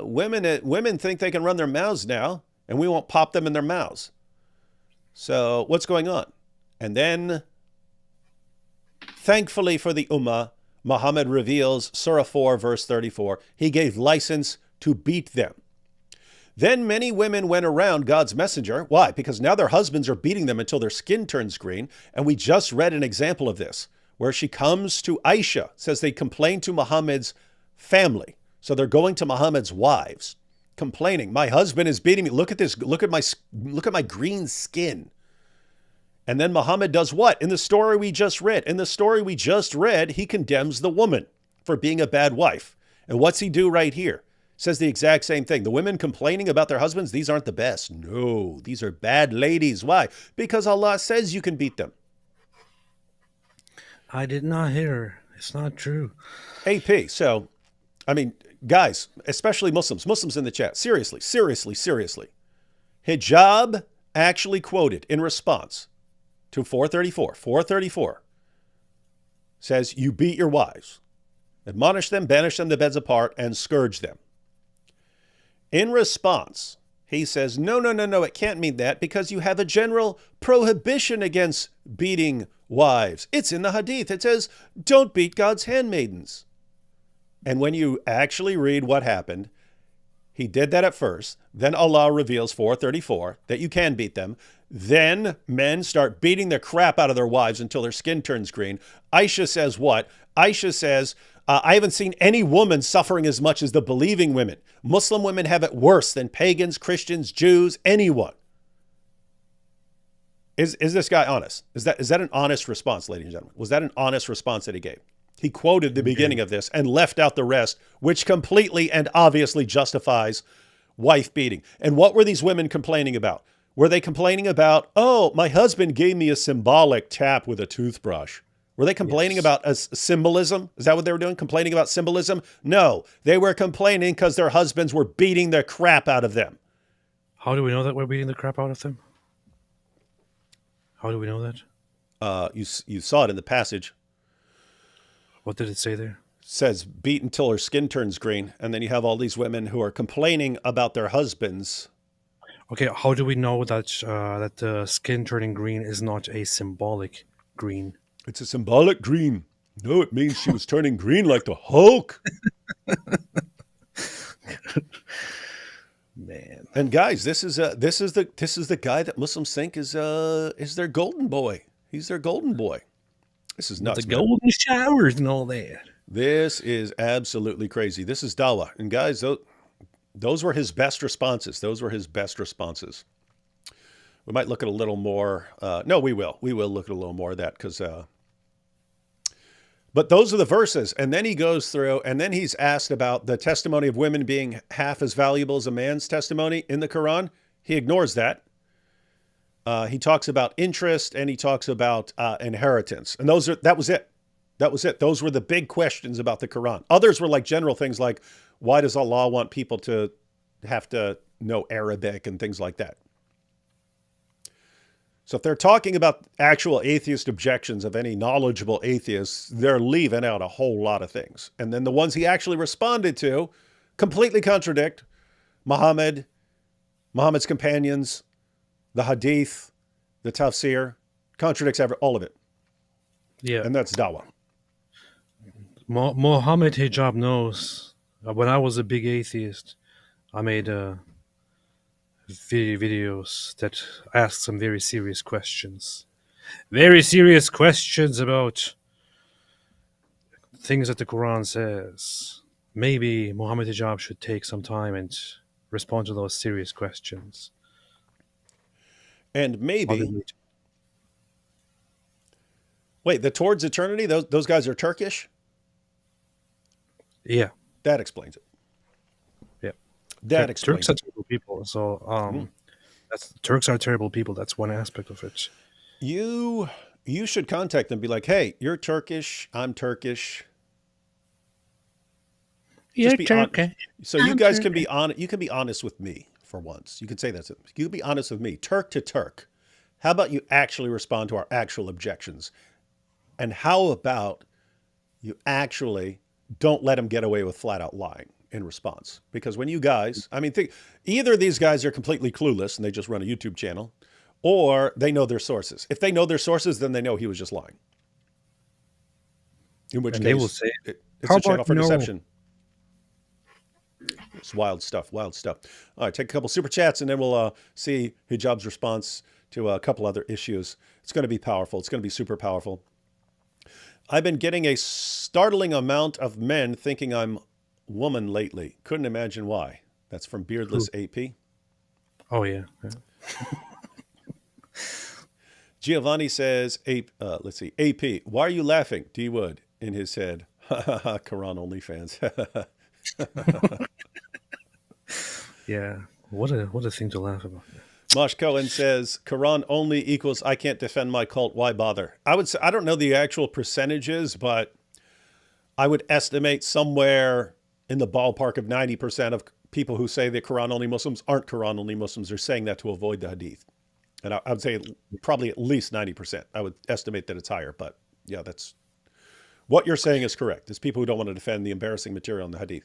[SPEAKER 1] women think they can run their mouths now and we won't pop them in their mouths. So what's going on? And then, thankfully for the Ummah, Muhammad reveals Surah 4, verse 34. He gave license to beat them. Then many women went around God's messenger. Why? Because now their husbands are beating them until their skin turns green. And we just read an example of this, where she comes to Aisha, says they complained to Muhammad's family. So they're going to Muhammad's wives, complaining, my husband is beating me. Look at this. Look at my green skin. And then Muhammad does what? In the story we just read. He condemns the woman for being a bad wife. And what's he do right here? says the exact same thing. The women complaining about their husbands, these aren't the best. No, these are bad ladies. Why? Because Allah says you can beat them.
[SPEAKER 2] I did not hear. It's not true.
[SPEAKER 1] AP. So, I mean, guys, especially Muslims in the chat, seriously. Hijab actually quoted in response to 434 says, you beat your wives, admonish them, banish them the beds apart, and scourge them. In response, he says, no, it can't mean that because you have a general prohibition against beating wives. It's in the hadith. It says, don't beat God's handmaidens. And when you actually read what happened, he did that at first. Then Allah reveals 434 that you can beat them. Then men start beating the crap out of their wives until their skin turns green. Aisha says what? Aisha says, I haven't seen any woman suffering as much as the believing women. Muslim women have it worse than pagans, Christians, Jews, anyone. Is this guy honest? Is that an honest response, ladies and gentlemen? Was that an honest response that he gave? He quoted the beginning of this and left out the rest, which completely and obviously justifies wife beating. And what were these women complaining about? Were they complaining about, oh, my husband gave me a symbolic tap with a toothbrush? Were they complaining about a symbolism? Is that what they were doing? Complaining about symbolism? No, they were complaining because their husbands were beating the crap out of them.
[SPEAKER 2] How do we know that we're beating the crap out of them? How do we know that?
[SPEAKER 1] You saw it in the passage.
[SPEAKER 2] What did it say there?
[SPEAKER 1] It says beat until her skin turns green. And then you have all these women who are complaining about their husbands.
[SPEAKER 2] Okay, how do we know that that the skin turning green is not a symbolic green?
[SPEAKER 1] It's a symbolic green. No, it means she was turning green like the Hulk.
[SPEAKER 2] Man.
[SPEAKER 1] And guys, this is the guy that Muslims think is their golden boy. He's their golden boy. This is nuts.
[SPEAKER 2] The golden showers and all that.
[SPEAKER 1] This is absolutely crazy. This is dawah. And guys, those were his best responses. We might look at a little more. No, we will. We will look at a little more of that because. But those are the verses. And then he goes through and then he's asked about the testimony of women being half as valuable as a man's testimony in the Quran. He ignores that. He talks about interest and he talks about inheritance. And that was it. Those were the big questions about the Quran. Others were like general things like, why does Allah want people to have to know Arabic and things like that? So if they're talking about actual atheist objections of any knowledgeable atheists, they're leaving out a whole lot of things. And then the ones he actually responded to completely contradict Muhammad's companions, the hadith, the tafsir, contradicts all of it.
[SPEAKER 2] Yeah.
[SPEAKER 1] And that's dawah.
[SPEAKER 2] Mohammed Hijab knows. When I was a big atheist, I made videos that asked some very serious questions. Very serious questions about things that the Quran says. Maybe Mohammed Hijab should take some time and respond to those serious questions.
[SPEAKER 1] And maybe... Wait, the Towards Eternity, those guys are Turkish?
[SPEAKER 2] Yeah.
[SPEAKER 1] That explains it.
[SPEAKER 2] Yeah.
[SPEAKER 1] That explains
[SPEAKER 2] Turks are terrible people. So Turks are terrible people. That's one aspect of it.
[SPEAKER 1] You should contact them. Be like, hey, you're Turkish. I'm Turkish.
[SPEAKER 2] You're Turkish.
[SPEAKER 1] So you guys can be honest. You can be honest with me for once. You can say that. You can be honest with me, Turk to Turk. How about you actually respond to our actual objections? And how about you actually don't let them get away with flat out lying in response? Because when you guys, either these guys are completely clueless and they just run a YouTube channel, or they know their sources. If they know their sources, then they know he was just lying. In which case,
[SPEAKER 2] they will say,
[SPEAKER 1] it's a channel for deception. It's wild stuff. All right, take a couple super chats and then we'll see Hijab's response to a couple other issues. It's going to be powerful. It's going to be super powerful. I've been getting a startling amount of men thinking I'm woman lately. Couldn't imagine why. That's from Beardless AP.
[SPEAKER 2] Oh, yeah.
[SPEAKER 1] Giovanni says, let's see, AP, why are you laughing? D Wood in his head. Quran only fans.
[SPEAKER 2] Yeah, what a thing to laugh about.
[SPEAKER 1] Mosh Cohen says Quran only equals I can't defend my cult. Why bother? I would say I don't know the actual percentages, but I would estimate somewhere in the ballpark of 90% of people who say they're Quran only Muslims aren't Quran only Muslims. They're saying that to avoid the hadith. And I would say probably at least 90%. I would estimate that it's higher, but yeah, that's what you're saying is correct. It's people who don't want to defend the embarrassing material in the hadith.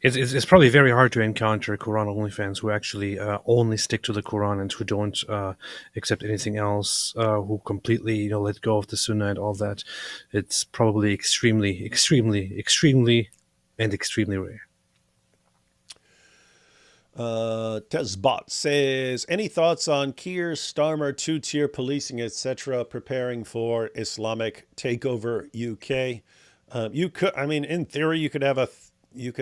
[SPEAKER 2] It's probably very hard to encounter Quran only fans who actually only stick to the Quran and who don't accept anything else, who completely let go of the Sunnah and all that. It's probably extremely, extremely, extremely, and extremely rare.
[SPEAKER 1] Tezbot says, any thoughts on Keir Starmer two-tier policing, etc., preparing for Islamic takeover UK? You could, I mean, in theory, you could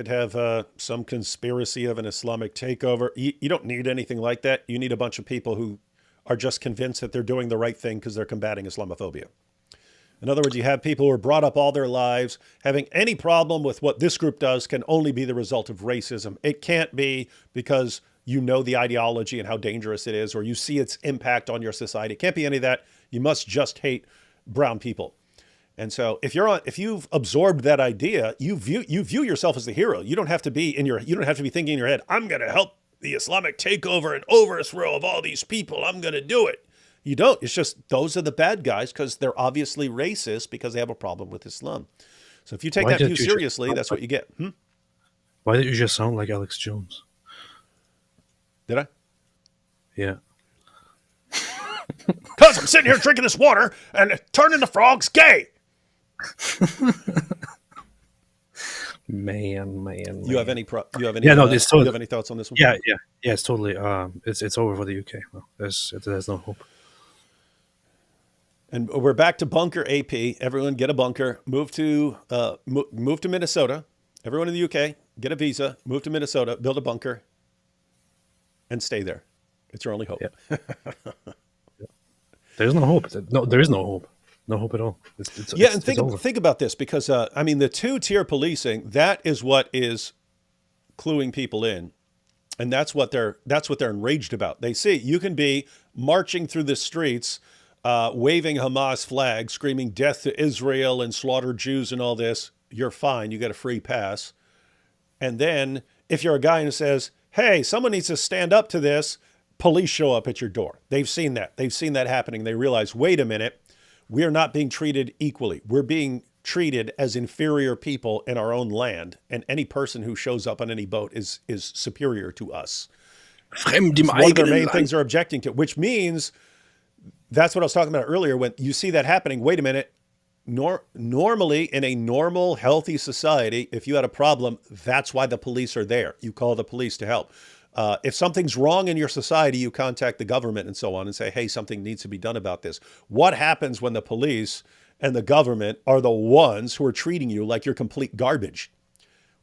[SPEAKER 1] have some conspiracy of an Islamic takeover. You don't need anything like that. You need a bunch of people who are just convinced that they're doing the right thing because they're combating Islamophobia. In other words, you have people who are brought up all their lives. Having any problem with what this group does can only be the result of racism. It can't be because you know the ideology and how dangerous it is, or you see its impact on your society. It can't be any of that. You must just hate brown people. And so if you've absorbed that idea, you view yourself as the hero. You don't have to be thinking in your head, I'm going to help the Islamic takeover and overthrow of all these people. I'm going to do it. You don't. It's just those are the bad guys because they're obviously racist because they have a problem with Islam. So if you take that view seriously, that's what you get.
[SPEAKER 2] Why did you just sound like Alex Jones?
[SPEAKER 1] Did I?
[SPEAKER 2] Yeah.
[SPEAKER 1] Because I'm sitting here drinking this water and turning the frogs gay.
[SPEAKER 2] Man.
[SPEAKER 1] You have any thoughts on this one?
[SPEAKER 2] Yeah. It's totally. It's over for the UK. Well, there's no hope.
[SPEAKER 1] And we're back to bunker AP. Everyone get a bunker. Move to Minnesota. Everyone in the UK get a visa. Move to Minnesota. Build a bunker, and stay there. It's your only hope.
[SPEAKER 2] Yeah. There's no hope. No, there is no hope. No hope at all.
[SPEAKER 1] Think about this because the two-tier policing, that is what is cluing people in, and that's what they're enraged about. They see you can be marching through the streets, waving Hamas flags, screaming death to Israel and slaughter Jews and all this. You're fine. You get a free pass. And then if you're a guy who says, hey, someone needs to stand up to this, police show up at your door. They've seen that. They've seen that happening. They realize, wait a minute, we are not being treated equally. We're being treated as inferior people in our own land. And any person who shows up on any boat is superior to us. One of their main things they're objecting to, which means that's what I was talking about earlier. When you see that happening, wait a minute. Normally, in a normal, healthy society, if you had a problem, that's why the police are there. You call the police to help. If something's wrong in your society, you contact the government and so on and say, hey, something needs to be done about this. What happens when the police and the government are the ones who are treating you like you're complete garbage?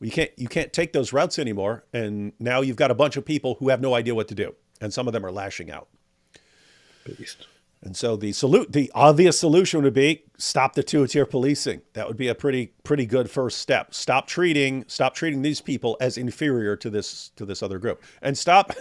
[SPEAKER 1] You can't take those routes anymore. And now you've got a bunch of people who have no idea what to do. And some of them are lashing out.
[SPEAKER 2] Beast.
[SPEAKER 1] And so the obvious solution would be stop the two-tier policing. That would be a pretty good first step. Stop treating these people as inferior to this other group. And stop.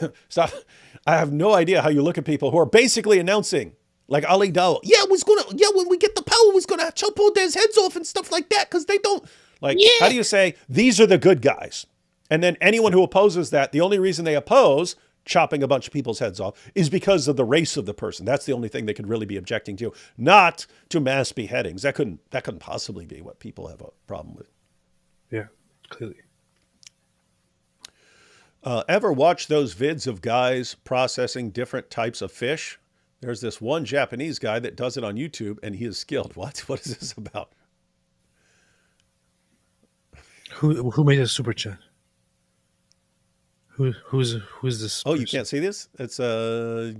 [SPEAKER 1] I have no idea how you look at people who are basically announcing, like Ali Dawah, when we get the power, we're gonna chop all their heads off and stuff like that because they don't How do you say these are the good guys? And then anyone who opposes that, the only reason they oppose chopping a bunch of people's heads off is because of the race of the person. That's the only thing they could really be objecting to, not to mass beheadings. That couldn't possibly be what people have a problem with.
[SPEAKER 2] Yeah, clearly.
[SPEAKER 1] Ever watch those vids of guys processing different types of fish? There's this one Japanese guy that does it on YouTube, and he is skilled. What is this about?
[SPEAKER 2] Who made a super chat? Who's this?
[SPEAKER 1] Oh,
[SPEAKER 2] person?
[SPEAKER 1] You can't see this? It's a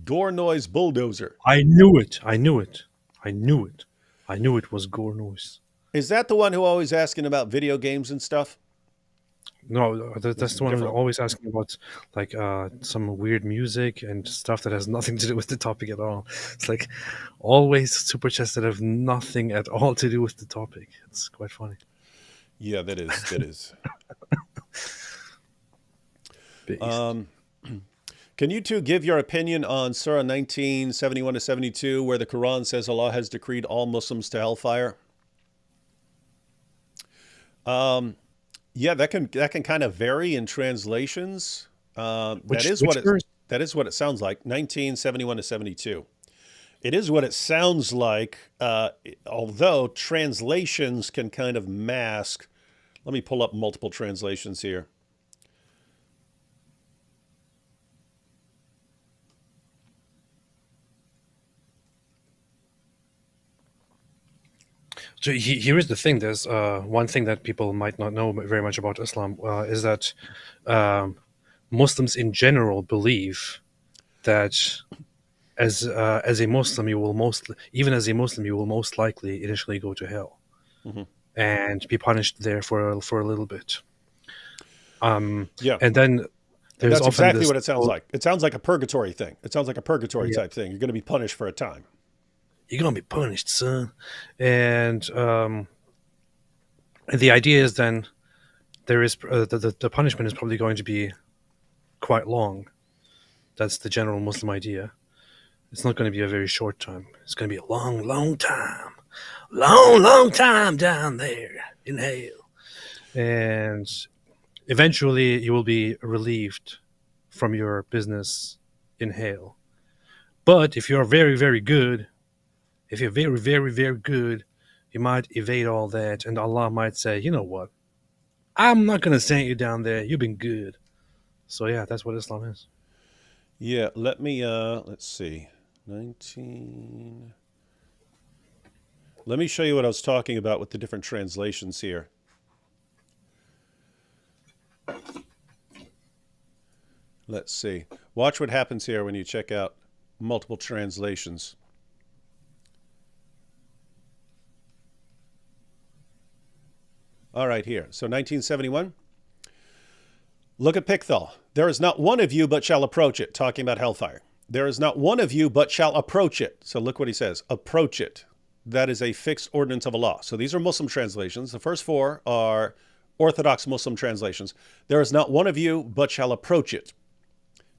[SPEAKER 1] Gore Noise Bulldozer.
[SPEAKER 2] I knew it was Gore Noise.
[SPEAKER 1] Is that the one who always asking about video games and stuff?
[SPEAKER 2] No, that's the one who's always asking about some weird music and stuff that has nothing to do with the topic at all. It's like always super chats that have nothing at all to do with the topic. It's quite funny.
[SPEAKER 1] Yeah, that is.
[SPEAKER 2] Based.
[SPEAKER 1] Can you two give your opinion on Surah 19, 71 to 72, where the Quran says Allah has decreed all Muslims to hellfire? Yeah, that can kind of vary in translations.
[SPEAKER 2] Which verse?
[SPEAKER 1] That is what it sounds like. 19, 71 to 72. It is what it sounds like, although translations can kind of mask. Let me pull up multiple translations here.
[SPEAKER 2] So here is the thing. There's one thing that people might not know very much about Islam is that Muslims in general believe that as a Muslim you will most likely initially go to hell and be punished there for a little bit.
[SPEAKER 1] Yeah.
[SPEAKER 2] And then there's
[SPEAKER 1] That's
[SPEAKER 2] often
[SPEAKER 1] exactly
[SPEAKER 2] this
[SPEAKER 1] what it sounds like. It sounds like a purgatory thing. It sounds like a purgatory
[SPEAKER 2] Yeah.
[SPEAKER 1] type thing. You're going to be punished for a time.
[SPEAKER 2] You're gonna be punished, son. And the idea is then there is the punishment is probably going to be quite long. That's the general Muslim idea. It's not going to be a very short time. It's going to be a long time, long time down there in hell. And eventually, you will be relieved from your business in hell. But if you're very, very good, if you're very, very, very good, you might evade all that, and Allah might say, you know what? I'm not going to send you down there. You've been good. So yeah, that's what Islam is.
[SPEAKER 1] Yeah, let me, let's see. 19. Let me show you what I was talking about with the different translations here. Let's see. Watch what happens here when you check out multiple translations. All right, here. So 1971. Look at Pickthall. There is not one of you but shall approach it. Talking about hellfire. There is not one of you but shall approach it. So look what he says. Approach it. That is a fixed ordinance of Allah. So these are Muslim translations. The first four are Orthodox Muslim translations. There is not one of you but shall approach it.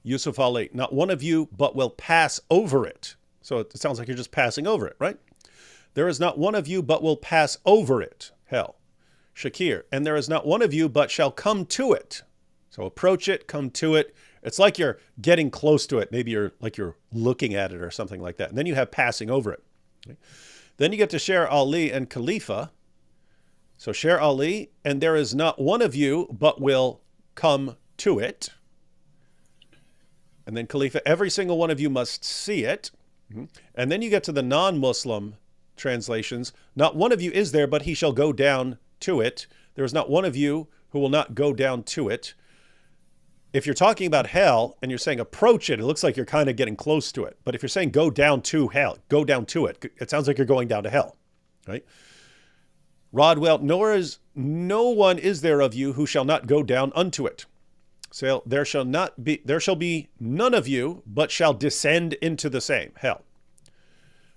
[SPEAKER 1] Yusuf Ali. Not one of you but will pass over it. So it sounds like you're just passing over it, right? There is not one of you but will pass over it. Hell. Shakir. And there is not one of you but shall come to it. So approach it, come to it. It's like you're getting close to it. Maybe you're looking at it or something like that. And then you have passing over it. Okay. Then you get to Sher Ali and Khalifa. So Sher Ali, and there is not one of you but will come to it. And then Khalifa, every single one of you must see it. And then you get to the non-Muslim translations. Not one of you is there, but he shall go down to it. There is not one of you who will not go down to it. If you're talking about hell and you're saying approach it, it looks like you're kind of getting close to it. But if you're saying go down to hell, go down to it, it sounds like you're going down to hell, right? Rodwell, no one is there of you who shall not go down unto it. So there shall be none of you, but shall descend into the same, hell.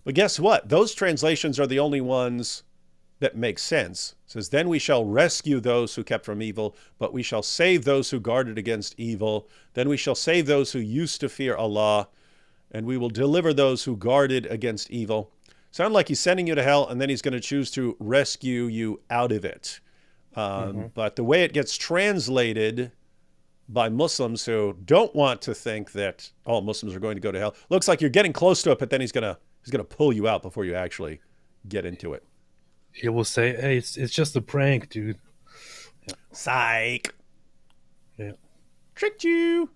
[SPEAKER 1] But guess what? Those translations are the only ones that make sense. It says, then we shall rescue those who kept from evil, but we shall save those who guarded against evil. Then we shall save those who used to fear Allah, and we will deliver those who guarded against evil. Sound like he's sending you to hell, and then he's going to choose to rescue you out of it. But the way it gets translated by Muslims who don't want to think that all Muslims are going to go to hell, looks like you're getting close to it, but then he's going to pull you out before you actually get into it.
[SPEAKER 2] He will say, hey, it's just a prank, dude.
[SPEAKER 1] Yeah. Psych.
[SPEAKER 2] Yeah.
[SPEAKER 1] Tricked you.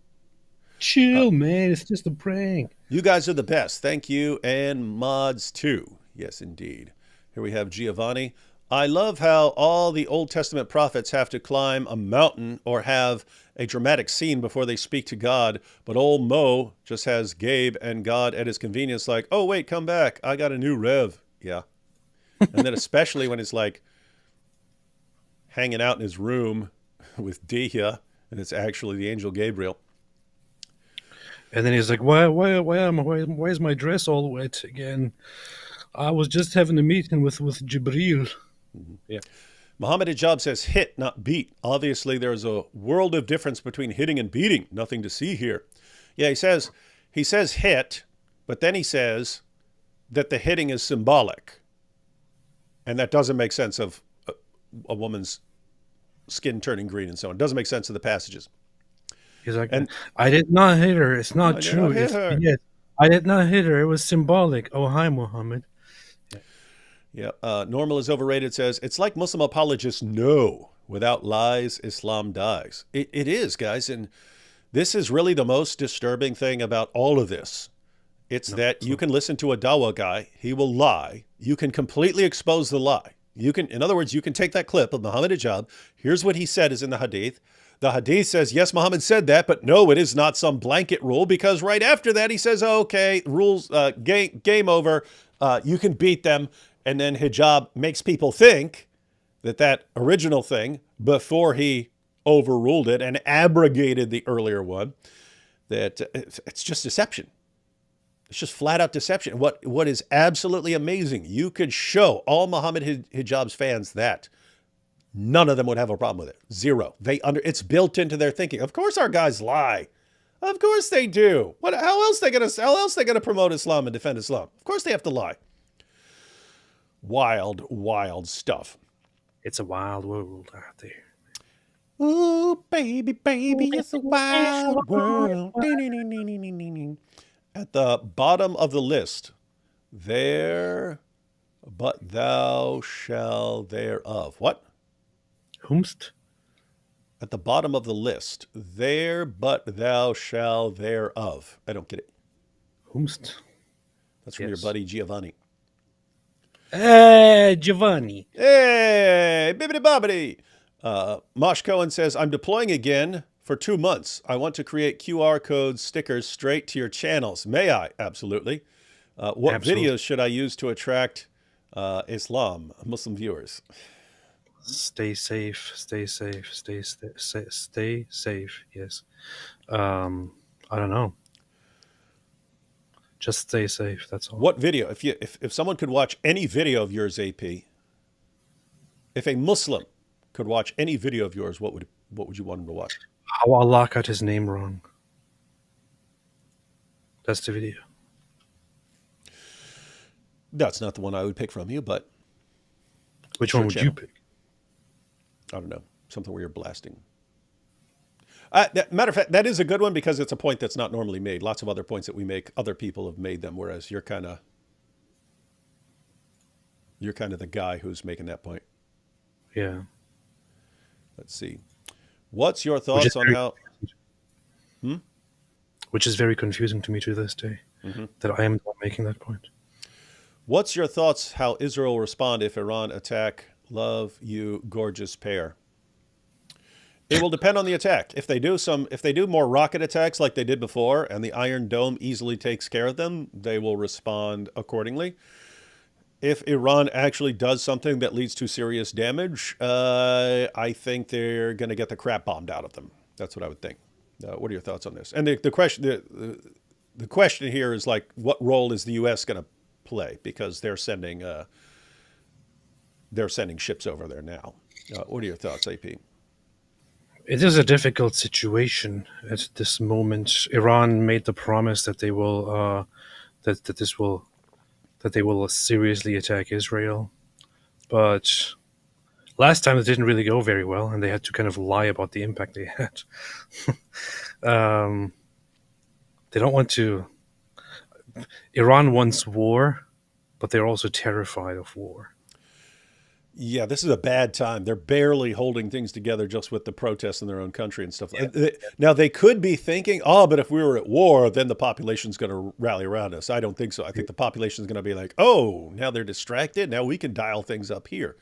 [SPEAKER 2] Chill, man. It's just a prank.
[SPEAKER 1] You guys are the best. Thank you. And mods too. Yes, indeed. Here we have Giovanni. I love how all the Old Testament prophets have to climb a mountain or have a dramatic scene before they speak to God. But old Mo just has Gabe and God at his convenience like, oh, wait, come back. I got a new rev. Yeah. And then especially when it's like hanging out in his room with Dia, and it's actually the angel Gabriel.
[SPEAKER 2] And then he's like, why is my dress all wet again? I was just having a meeting with Jibril.
[SPEAKER 1] Yeah. Mohammed Hijab says hit, not beat. Obviously, there's a world of difference between hitting and beating. Nothing to see here. Yeah, he says hit, but then he says that the hitting is symbolic. And that doesn't make sense of a woman's skin turning green and so on. It doesn't make sense of the passages.
[SPEAKER 2] He's like,
[SPEAKER 1] And
[SPEAKER 2] I did not hit her. It's not
[SPEAKER 1] I did
[SPEAKER 2] true.
[SPEAKER 1] not hit
[SPEAKER 2] If
[SPEAKER 1] her.
[SPEAKER 2] yes, I did not hit her. It was symbolic. Oh, hi, Mohammed.
[SPEAKER 1] yeah, Normal is overrated says, it's like Muslim apologists know without lies, Islam dies. It is, guys. And this is really the most disturbing thing about all of this. It's that you can listen to a dawah guy. He will lie. You can completely expose the lie. In other words, you can take that clip of Muhammad Hijab. Here's what he said is in the hadith. The hadith says, yes, Muhammad said that, but no, it is not some blanket rule, because right after that, he says, oh, okay, rules, game over. You can beat them. And then Hijab makes people think that original thing, before he overruled it and abrogated the earlier one, that it's just deception. It's just flat out deception. What is absolutely amazing, you could show all Muhammad Hijab's fans that none of them would have a problem with it. Zero. It's built into their thinking. Of course our guys lie. Of course they do. How else they gonna promote Islam and defend Islam? Of course they have to lie. Wild, wild stuff.
[SPEAKER 2] It's a wild world out there.
[SPEAKER 1] Ooh, baby, baby, it's a wild world. At the bottom of the list, there, but thou shall thereof. What?
[SPEAKER 2] Whomst?
[SPEAKER 1] At the bottom of the list, there, but thou shall thereof. I don't get it.
[SPEAKER 2] Whomst?
[SPEAKER 1] That's from
[SPEAKER 2] Yes.
[SPEAKER 1] your buddy Giovanni.
[SPEAKER 2] Hey, Giovanni.
[SPEAKER 1] Hey, bibbidi bobbidi. Mosh Cohen says, I'm deploying again for 2 months. I want to create QR code stickers straight to your channels. May I? Absolutely. What
[SPEAKER 2] Absolutely.
[SPEAKER 1] videos should I use to attract Muslim viewers?
[SPEAKER 2] Stay safe. Stay safe. Stay safe. Yes. I don't know. Just stay safe. That's all.
[SPEAKER 1] What video? If someone could watch any video of yours, AP, if a Muslim could watch any video of yours, what would you want him to watch?
[SPEAKER 2] How Allah got his name wrong. That's the video.
[SPEAKER 1] That's not the one I would pick from you, but
[SPEAKER 2] Which
[SPEAKER 1] Sure
[SPEAKER 2] one would you
[SPEAKER 1] channel.
[SPEAKER 2] pick?
[SPEAKER 1] I don't know, something where you're blasting. Matter of fact, that is a good one because it's a point that's not normally made. Lots of other points that we make, other people have made them, whereas you're kind of the guy who's making that point.
[SPEAKER 2] Yeah.
[SPEAKER 1] Let's see. What's your thoughts on how...
[SPEAKER 2] Which is very confusing to me to this day, that I am the one making that point.
[SPEAKER 1] What's your thoughts how Israel will respond if Iran attack? Love you, gorgeous pair. It will depend on the attack. If they do more rocket attacks like they did before, and the Iron Dome easily takes care of them, they will respond accordingly. If Iran actually does something that leads to serious damage, I think they're going to get the crap bombed out of them. That's what I would think. What are your thoughts on this? And the question here is like, what role is the U.S. going to play? Because they're sending ships over there now. What are your thoughts, AP?
[SPEAKER 2] It is a difficult situation at this moment. Iran made the promise that they will that they will seriously attack Israel, but last time it didn't really go very well, and they had to kind of lie about the impact they had. They don't want to. Iran wants war, but they're also terrified of war.
[SPEAKER 1] Yeah, this is a bad time. They're barely holding things together just with the protests in their own country and stuff. Now, they could be thinking, oh, but if we were at war, then the population's going to rally around us. I don't think so. I think the population's going to be like, oh, now they're distracted. Now we can dial things up here.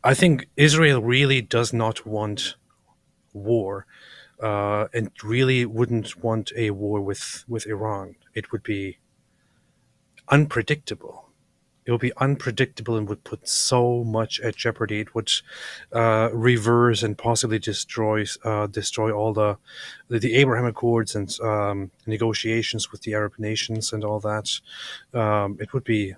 [SPEAKER 2] I think Israel really does not want war, and really wouldn't want a war with Iran. It would be unpredictable. It would be unpredictable and would put so much at jeopardy. It would reverse and possibly destroy all the Abraham Accords and negotiations with the Arab nations and all that. It would be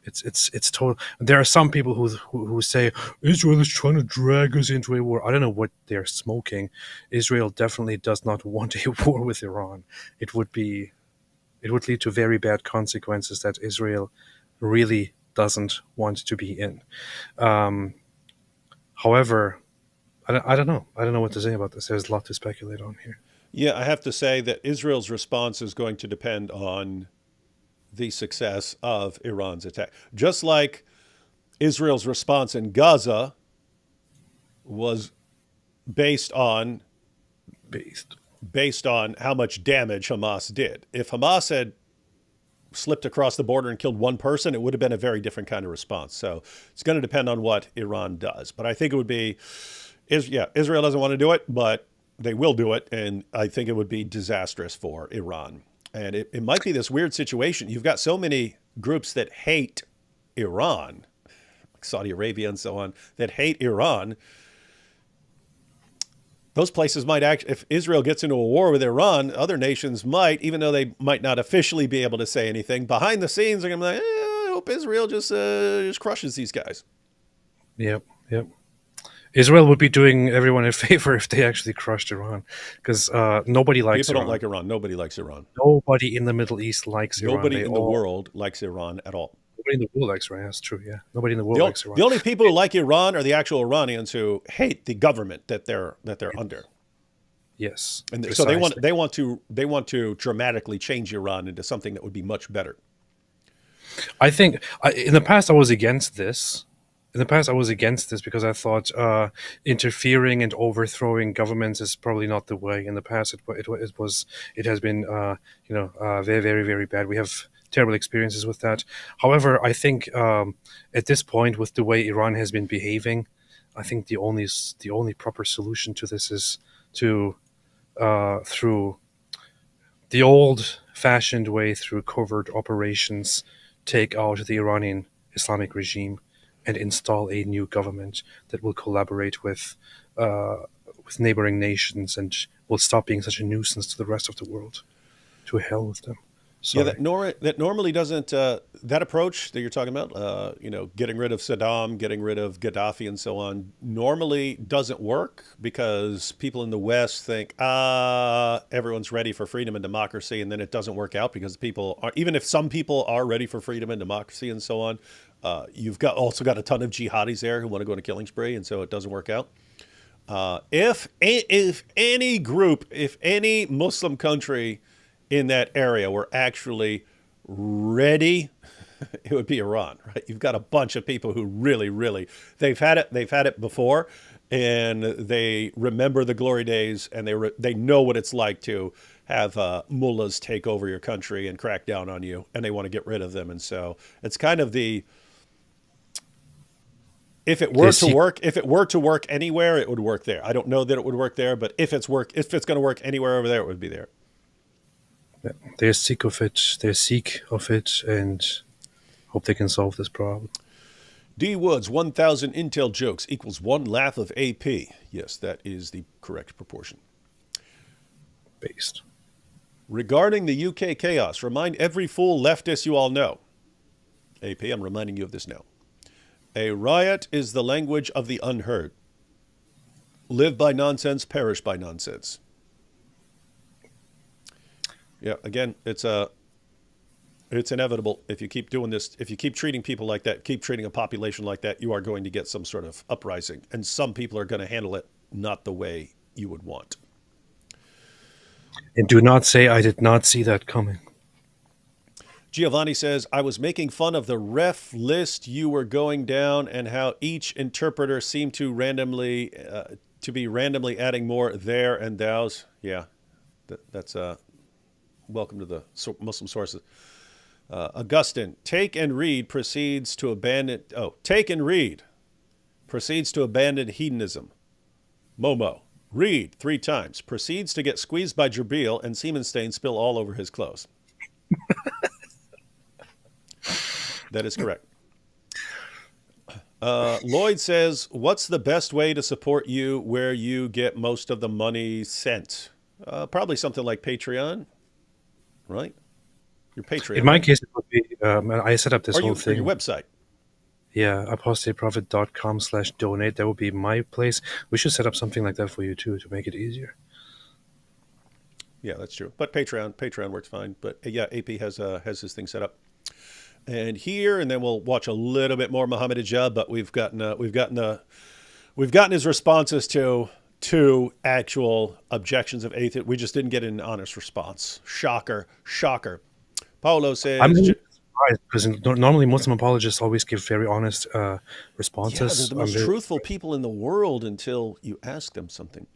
[SPEAKER 2] It's total. There are some people who say Israel is trying to drag us into a war. I don't know what they're smoking. Israel definitely does not want a war with Iran. It would lead to very bad consequences that Israel really doesn't want to be in. However, I don't know. I don't know what to say about this. There's a lot to speculate on here.
[SPEAKER 1] Yeah, I have to say that Israel's response is going to depend on the success of Iran's attack. Just like Israel's response in Gaza was based on how much damage Hamas did. If Hamas had slipped across the border and killed one person, it would have been a very different kind of response. So it's going to depend on what Iran does. But I think it would be, Israel doesn't want to do it, but they will do it. And I think it would be disastrous for Iran. And it might be this weird situation. You've got so many groups that hate Iran, like Saudi Arabia and so on, that hate Iran. Those places might actually, if Israel gets into a war with Iran, other nations might, even though they might not officially be able to say anything, behind the scenes they're going to be like, I hope Israel just crushes these guys.
[SPEAKER 2] Yep. Israel would be doing everyone a favor if they actually crushed Iran, because nobody likes
[SPEAKER 1] People
[SPEAKER 2] Iran.
[SPEAKER 1] don't like Iran. Nobody likes Iran.
[SPEAKER 2] Nobody in the Middle East likes Iran.
[SPEAKER 1] Nobody in the world likes Iran at all.
[SPEAKER 2] Nobody in the world likes Iran. That's true. Yeah, nobody in the world likes Iran.
[SPEAKER 1] The only people who like Iran are the actual Iranians who hate the government that they're under.
[SPEAKER 2] Yes,
[SPEAKER 1] and
[SPEAKER 2] precisely.
[SPEAKER 1] so they want to dramatically change Iran into something that would be much better.
[SPEAKER 2] I think in the past I was against this. Because I thought interfering and overthrowing governments is probably not the way. In the past, it has been very, very, very bad. We have terrible experiences with that. However, I think at this point, with the way Iran has been behaving, I think the only proper solution to this is to through the old-fashioned way, through covert operations, take out the Iranian Islamic regime and install a new government that will collaborate with neighboring nations and will stop being such a nuisance to the rest of the world. To hell with them. Sorry.
[SPEAKER 1] Yeah, that normally doesn't, that approach that you're talking about, getting rid of Saddam, getting rid of Gaddafi and so on, normally doesn't work because people in the West think, everyone's ready for freedom and democracy, and then it doesn't work out because people are, even if some people are ready for freedom and democracy and so on, you've also got a ton of jihadis there who want to go on a killing spree, and so it doesn't work out. If any Muslim country in that area were actually ready, it would be Iran, right? You've got a bunch of people who really, they've had it before, and they remember the glory days, and they know what it's like to have mullahs take over your country and crack down on you, and they want to get rid of them. And so it's kind of if it were to work anywhere, it would work there. I don't know that it would work there, but if it's going to work anywhere over there, it would be there.
[SPEAKER 2] Yeah, they're sick of it, and hope they can solve this problem.
[SPEAKER 1] D. Woods, 1,000 Intel jokes equals one laugh of AP. Yes, that is the correct proportion.
[SPEAKER 2] Based.
[SPEAKER 1] Regarding the UK chaos, remind every fool leftist you all know. AP, I'm reminding you of this now. A riot is the language of the unheard. Live by nonsense, perish by nonsense. Yeah, again, it's inevitable. If you keep doing this, if you keep treating people like that, keep treating a population like that, you are going to get some sort of uprising. And some people are going to handle it not the way you would want.
[SPEAKER 2] And do not say, I did not see that coming.
[SPEAKER 1] Giovanni says, I was making fun of the ref list you were going down and how each interpreter seemed to be randomly adding more there and thous. Yeah, that's welcome to the Muslim sources. Augustine, take and read proceeds to abandon hedonism. Momo, read 3 times, proceeds to get squeezed by Jabril and semen stains spill all over his clothes. That is correct. Lloyd says, what's the best way to support you where you get most of the money sent? Probably something like Patreon, right? Your Patreon.
[SPEAKER 2] In my
[SPEAKER 1] right?
[SPEAKER 2] case, it would be I set up this
[SPEAKER 1] or
[SPEAKER 2] whole
[SPEAKER 1] your
[SPEAKER 2] thing.
[SPEAKER 1] website.
[SPEAKER 2] Yeah, apostateprofit.com/donate. That would be my place. We should set up something like that for you too to make it easier.
[SPEAKER 1] Yeah, that's true. But Patreon works fine. But yeah, AP has his thing set up. And here, and then we'll watch a little bit more Mohammed Hijab. But we've gotten his responses to two actual objections of atheism. We just didn't get an honest response. Shocker. Paulo says,
[SPEAKER 2] I'm surprised because normally Muslim apologists always give very honest
[SPEAKER 1] yeah,
[SPEAKER 2] responses.
[SPEAKER 1] they're the most truthful people in the world until you ask them something.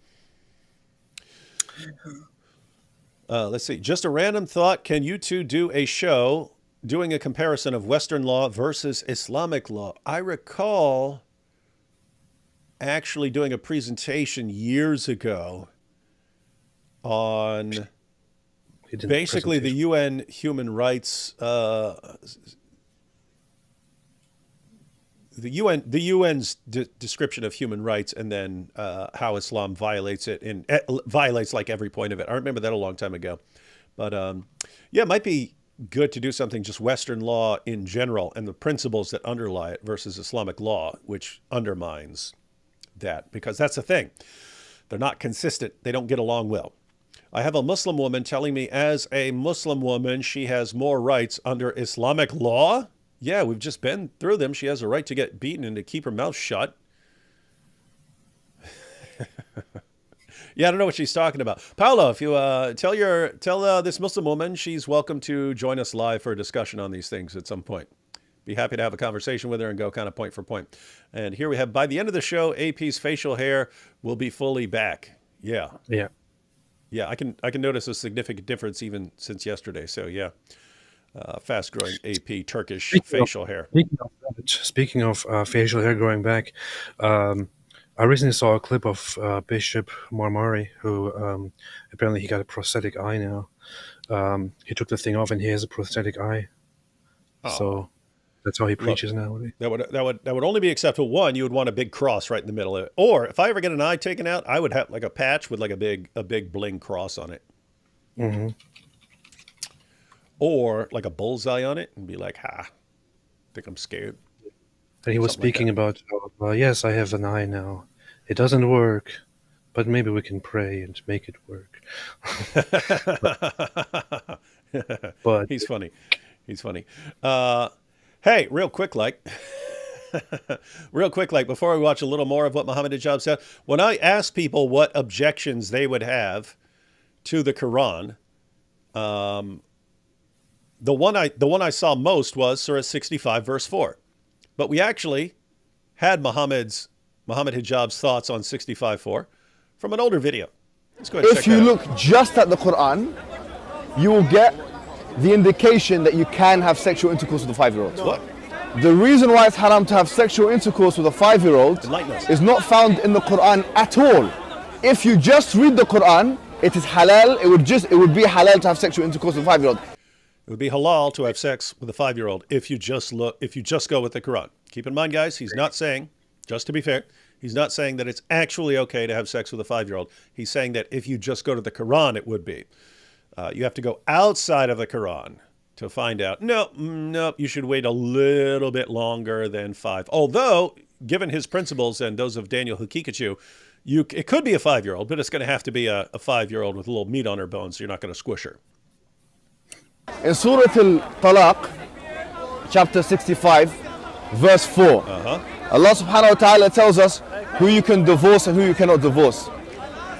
[SPEAKER 1] Let's see. Just a random thought. Can you two do a show doing a comparison of Western law versus Islamic law? I recall actually doing a presentation years ago on basically the UN human rights, the UN's description of human rights, and then how Islam violates it, and violates like every point of it. I remember that a long time ago, but yeah, it might be good to do something just Western law in general and the principles that underlie it versus Islamic law, which undermines that, because that's the thing. They're not consistent. They don't get along well. I have a Muslim woman telling me as a Muslim woman, she has more rights under Islamic law. Yeah, we've just been through them. She has a right to get beaten and to keep her mouth shut. Yeah, I don't know what she's talking about. Paolo, if you tell this Muslim woman she's welcome to join us live for a discussion on these things at some point. Be happy to have a conversation with her and go kind of point for point. And here we have, by the end of the show, AP's facial hair will be fully back. Yeah.
[SPEAKER 2] Yeah.
[SPEAKER 1] Yeah, I can notice a significant difference even since yesterday. So yeah, fast-growing AP Turkish facial hair.
[SPEAKER 2] Speaking of facial hair growing back, I recently saw a clip of Bishop Marmari, who apparently he got a prosthetic eye now. He took the thing off and he has a prosthetic eye.
[SPEAKER 1] Oh.
[SPEAKER 2] So that's how he preaches now.
[SPEAKER 1] That would only be acceptable. One, you would want a big cross right in the middle of it. Or if I ever get an eye taken out, I would have like a patch with like a big bling cross on it.
[SPEAKER 2] Mm-hmm.
[SPEAKER 1] Or like a bullseye on it and be like, ha, think I'm scared.
[SPEAKER 2] And he was speaking about, yes, I have an eye now. It doesn't work, but maybe we can pray and make it work. but
[SPEAKER 1] He's funny. Hey, real quick, before we watch a little more of what Mohammed Hijab said, when I asked people what objections they would have to the Quran, the one I saw most was Surah 65, verse 4. But we actually had Mohammed Hijab's thoughts on 65:4 from an older video. Let's go ahead and check
[SPEAKER 6] If you
[SPEAKER 1] that
[SPEAKER 6] look
[SPEAKER 1] out.
[SPEAKER 6] just at the Quran, you will get the indication that you can have sexual intercourse with a 5-year-old.
[SPEAKER 1] What?
[SPEAKER 6] The reason why it's haram to have sexual intercourse with a 5-year-old
[SPEAKER 1] Enlighten us.
[SPEAKER 6] is not found in the Quran at all. If you just read the Quran, it is halal. It would be halal to have sexual intercourse with a 5-year-old.
[SPEAKER 1] It would be halal to have sex with a 5-year-old if you just go with the Quran. Keep in mind, guys, he's not saying, just to be fair, he's not saying that it's actually okay to have sex with a 5-year-old. He's saying that if you just go to the Quran, it would be. You have to go outside of the Quran to find out. No, you should wait a little bit longer than 5. Although, given his principles and those of Daniel Hukikachu, it could be a 5-year-old, but it's going to have to be a 5-year-old with a little meat on her bones, so you're not going to squish her.
[SPEAKER 6] In Surah Al-Talaq, chapter 65, verse 4, Allah subhanahu wa ta'ala tells us who you can divorce and who you cannot divorce.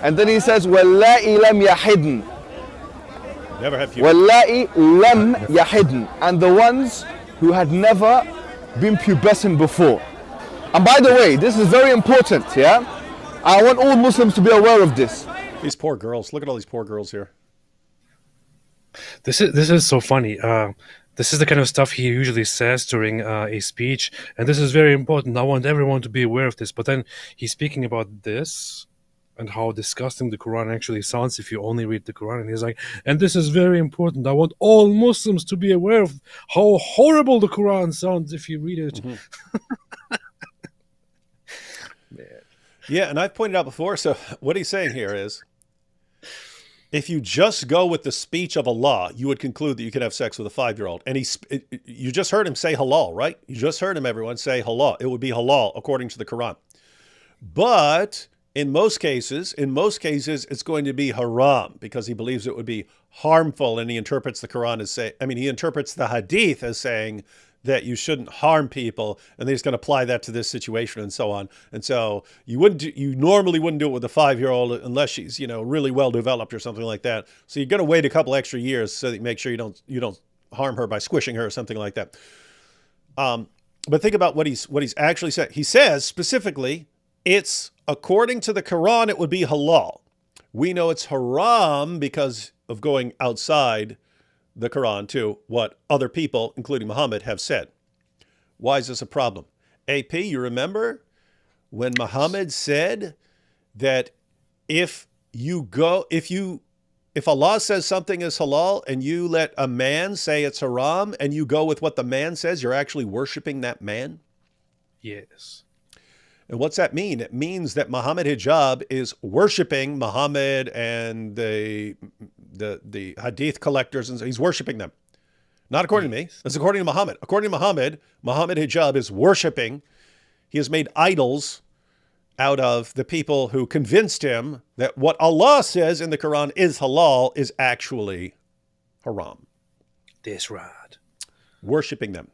[SPEAKER 6] And then he says, وَاللَّائِ لَمْ يَحِدْنَ.
[SPEAKER 1] Never have puberty.
[SPEAKER 6] وَاللَّائِ لَمْ يَحِدْنَ. And the ones who had never been pubescent before. And by the way, this is very important, yeah? I want all Muslims to be aware of this.
[SPEAKER 1] These poor girls. Look at all these poor girls here.
[SPEAKER 2] This is so funny. This is the kind of stuff he usually says during a speech, and this is very important. I want everyone to be aware of this. But then he's speaking about this and how disgusting the Quran actually sounds if you only read the Quran. And he's like, and this is very important. I want all Muslims to be aware of how horrible the Quran sounds if you read it.
[SPEAKER 1] Mm-hmm. Yeah, and I've pointed out before, so what he's saying here is, If you just go with the speech of Allah, you would conclude that you could have sex with a 5-year-old. And you just heard him say halal, right? You just heard him, everyone, say halal. It would be halal according to the Quran. But in most cases, it's going to be haram because he believes it would be harmful, and he interprets the Quran as he interprets the Hadith as saying that you shouldn't harm people, and he's going to apply that to this situation and so on. And so you normally wouldn't do it with a 5-year-old unless she's, really well developed or something like that. So you're going to wait a couple extra years so that you make sure you don't harm her by squishing her or something like that. But think about what he's actually said. He says specifically, it's according to the Quran, it would be halal. We know it's haram because of going outside the Quran to what other people, including Muhammad, have said. Why is this a problem? AP, you remember when Muhammad said that if Allah says something is halal and you let a man say it's haram and you go with what the man says, you're actually worshiping that man?
[SPEAKER 2] Yes.
[SPEAKER 1] And what's that mean? It means that Mohammed Hijab is worshiping Muhammad and the Hadith collectors, and he's worshiping them. Not according to me. It's according to Muhammad. According to Muhammad, Mohammed Hijab is worshiping. He has made idols out of the people who convinced him that what Allah says in the Quran is halal is actually haram.
[SPEAKER 2] That's right.
[SPEAKER 1] Worshiping them.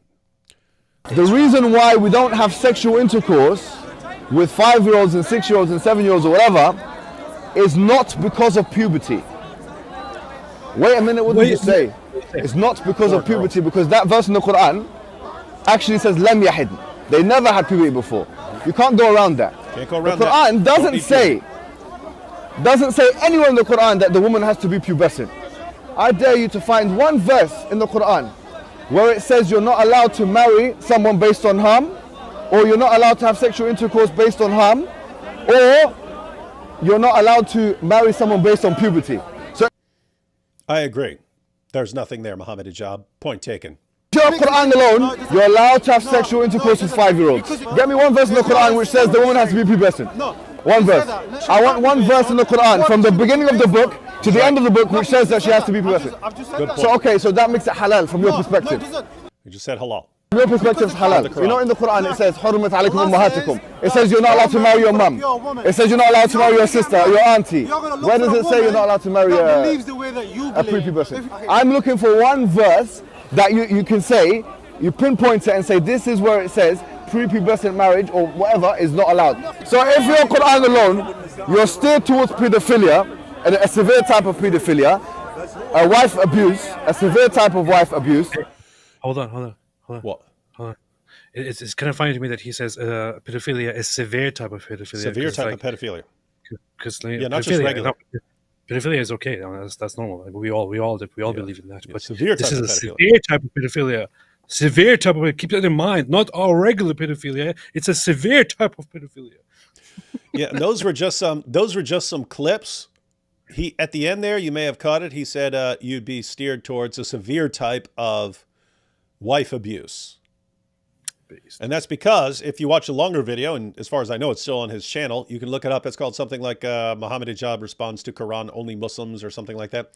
[SPEAKER 6] The reason why we don't have sexual intercourse with 5-year-olds and 6-year-olds and 7-year-olds or whatever is not because of puberty. Wait a minute, what did you say? It's not because of puberty, because that verse in the Quran actually says lam yahid. They never had puberty before. You can't go around that.
[SPEAKER 1] Can't go around
[SPEAKER 6] the Quran doesn't say anywhere in the Quran that the woman has to be pubescent. I dare you to find one verse in the Quran where it says you're not allowed to marry someone based on harm, or you're not allowed to have sexual intercourse based on harm, or you're not allowed to marry someone based on puberty. So
[SPEAKER 1] I agree. There's nothing there, Mohammed Hijab. Point taken.
[SPEAKER 6] your Quran alone, you're allowed to have sexual intercourse with 5-year-olds. Get me one verse in the Quran which says the woman has to be pubescent. One verse. I want one verse in the Quran from the beginning of the book to the end of the book which says that she has to be pubescent. So okay, so that makes it halal from your perspective.
[SPEAKER 1] You just said halal.
[SPEAKER 6] From your perspective, it's halal. You know, in the Quran it says حُرِّمَتْ عَلَيْكُمْ أُمَّهَاتِكُمْ. It says you're not allowed to marry your mum. It says you're not allowed to marry your sister or your auntie. Where does it say you're not allowed to marry a prepubescent? I'm looking for one verse that you can say, you pinpoint it and say this is where it says prepubescent marriage or whatever is not allowed. So if your Quran alone, you're steered towards pedophilia, and a severe type of pedophilia, a wife abuse, a severe type of wife abuse.
[SPEAKER 2] Hold on.
[SPEAKER 1] What?
[SPEAKER 2] Hold on. It's kind of funny to me that he says pedophilia is severe type of pedophilia.
[SPEAKER 1] Severe type of pedophilia.
[SPEAKER 2] Because
[SPEAKER 1] not just regular.
[SPEAKER 2] Pedophilia is okay. That's normal. We all believe in that. But
[SPEAKER 1] severe
[SPEAKER 2] this
[SPEAKER 1] type
[SPEAKER 2] is
[SPEAKER 1] of
[SPEAKER 2] a
[SPEAKER 1] pedophilia.
[SPEAKER 2] severe type of pedophilia. Severe type of. Keep that in mind. Not all regular pedophilia. It's a severe type of pedophilia.
[SPEAKER 1] Yeah, and those were just some clips. He at the end there, you may have caught it. He said you'd be steered towards a severe type of wife abuse. And that's because if you watch a longer video, and as far as I know, it's still on his channel, you can look it up. It's called something like Mohammed Hijab responds to Quran only Muslims or something like that.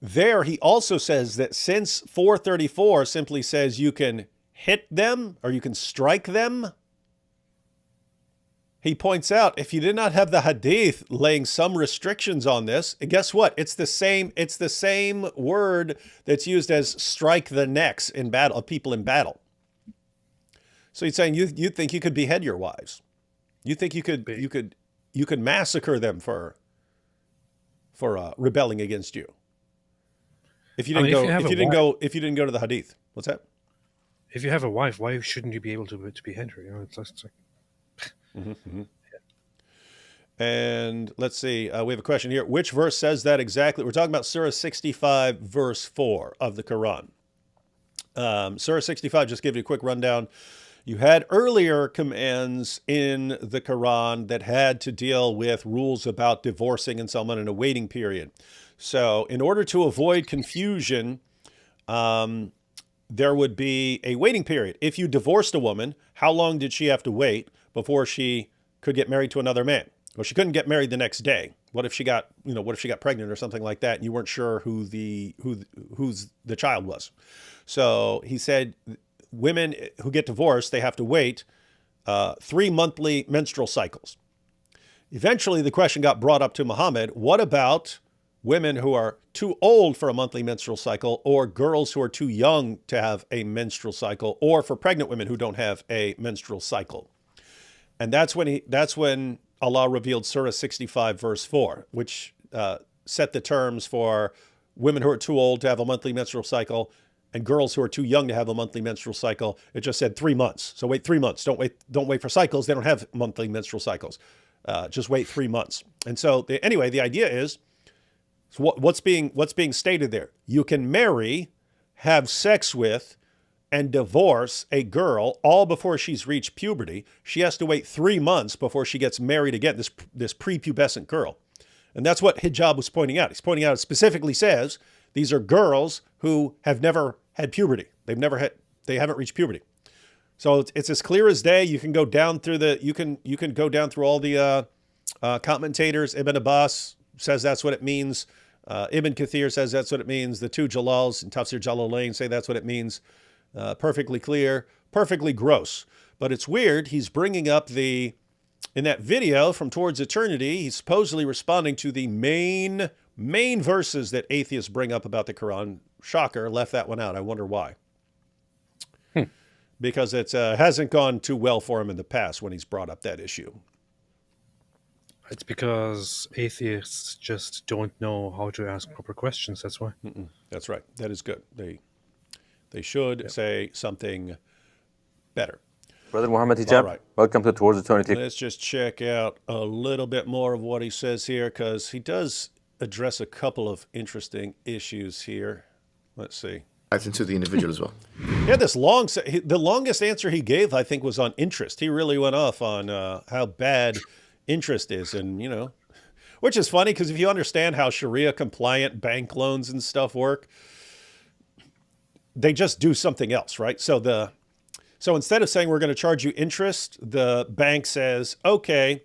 [SPEAKER 1] There, he also says that since 434 simply says you can hit them or you can strike them, he points out if you did not have the hadith laying some restrictions on this, guess what? It's the same word that's used as strike the necks in battle of people in battle. So he's saying you think you could behead your wives. You think you could massacre them for rebelling against you. If you didn't go to the hadith. What's that?
[SPEAKER 2] If you have a wife, why shouldn't you be able to behead her? You know, it's like
[SPEAKER 1] Mm-hmm. And let's see, we have a question here. Which verse says that exactly? We're talking about Surah 65, verse 4 of the Quran. Surah 65, just give you a quick rundown. You had earlier commands in the Quran that had to deal with rules about divorcing and someone in a waiting period. So in order to avoid confusion, there would be a waiting period. If you divorced a woman, how long did she have to wait before she could get married to another man? Well, she couldn't get married the next day. What if she got, what if she got pregnant or something like that, and you weren't sure who's the child was? So he said, women who get divorced, they have to wait 3 monthly menstrual cycles. Eventually, the question got brought up to Mohammed: what about women who are too old for a monthly menstrual cycle, or girls who are too young to have a menstrual cycle, or for pregnant women who don't have a menstrual cycle? And that's when Allah revealed Surah 65, verse 4, which set the terms for women who are too old to have a monthly menstrual cycle and girls who are too young to have a monthly menstrual cycle. It just said 3 months. So wait 3 months. Don't wait for cycles. They don't have monthly menstrual cycles. Just wait 3 months. And so anyway, the idea is, what's being stated there? You can marry, have sex with, and divorce a girl all before she's reached puberty. She has to wait 3 months before she gets married again, this prepubescent girl. And that's what Hijab was pointing out. He's pointing out, it specifically says, these are girls who have never had puberty. They haven't reached puberty. So it's as clear as day. You can go down through all the commentators. Ibn Abbas says that's what it means. Ibn Kathir says that's what it means. The two Jalals in Tafsir Jalalain say that's what it means. Perfectly clear, perfectly gross. But it's weird. He's bringing up in that video from Towards Eternity, he's supposedly responding to the main verses that atheists bring up about the Quran. Shocker, left that one out. I wonder why. Because it hasn't gone too well for him in the past when he's brought up that issue.
[SPEAKER 2] It's because atheists just don't know how to ask proper questions. That's why.
[SPEAKER 1] That's right. That is good. They should say something better.
[SPEAKER 3] Brother Mohammed Hijab,
[SPEAKER 1] All right.
[SPEAKER 3] welcome to Towards Eternity.
[SPEAKER 1] Let's just check out a little bit more of what he says here, because he does address a couple of interesting issues here. Let's see.
[SPEAKER 5] Into the individual as well.
[SPEAKER 1] Yeah, the longest answer he gave, I think, was on interest. He really went off on how bad interest is, and which is funny, because if you understand how Sharia compliant bank loans and stuff work, they just do something else, right? So instead of saying we're going to charge you interest, the bank says, okay,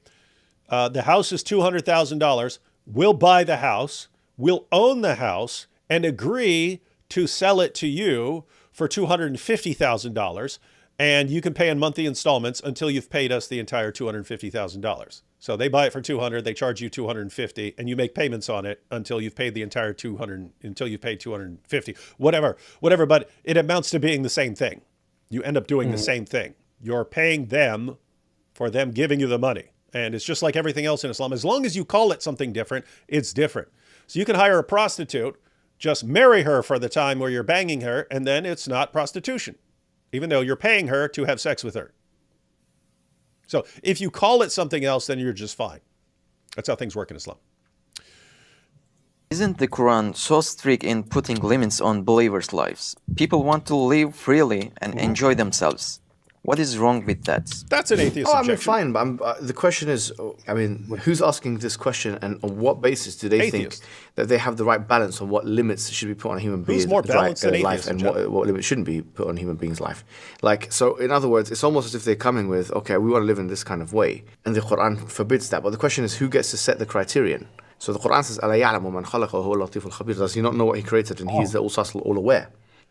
[SPEAKER 1] the house is $200,000. We'll buy the house, we'll own the house, and agree to sell it to you for $250,000, and you can pay in monthly installments until you've paid us the entire $250,000. So they buy it for $200,000, they charge you $250,000, and you make payments on it until you've paid the entire $200,000, until you've paid $250,000, whatever. But it amounts to being the same thing. You end up doing the same thing. You're paying them for them giving you the money, and it's just like everything else in Islam. As long as you call it something different, it's different. So you can hire a prostitute. Just marry her for the time where you're banging her, and then it's not prostitution, even though you're paying her to have sex with her. So if you call it something else, then you're just fine. That's how things work in Islam.
[SPEAKER 4] Isn't the Quran so strict in putting limits on believers' lives? People want to live freely and enjoy themselves. What is wrong with that?
[SPEAKER 1] That's an atheist
[SPEAKER 5] Oh, I
[SPEAKER 1] objection.
[SPEAKER 5] mean, fine, but the question is, who's asking this question, and on what basis do they
[SPEAKER 1] Atheist.
[SPEAKER 5] think that they have the right balance on what limits should be put on a human being's
[SPEAKER 1] more balanced than
[SPEAKER 5] life,
[SPEAKER 1] atheists,
[SPEAKER 5] and
[SPEAKER 1] Hijab?
[SPEAKER 5] what limits shouldn't be put on a human being's life? So in other words, it's almost as if they're coming with, okay, we want to live in this kind of way, and the Quran forbids that. But the question is, who gets to set the criterion? So the Quran says, أَلَا يَعْلَمُ مَنْ خَلَقَ وَهُوَ اللَّطِيفُ الْخَبِيرُ. Does he not know what he created, and he is the all aware?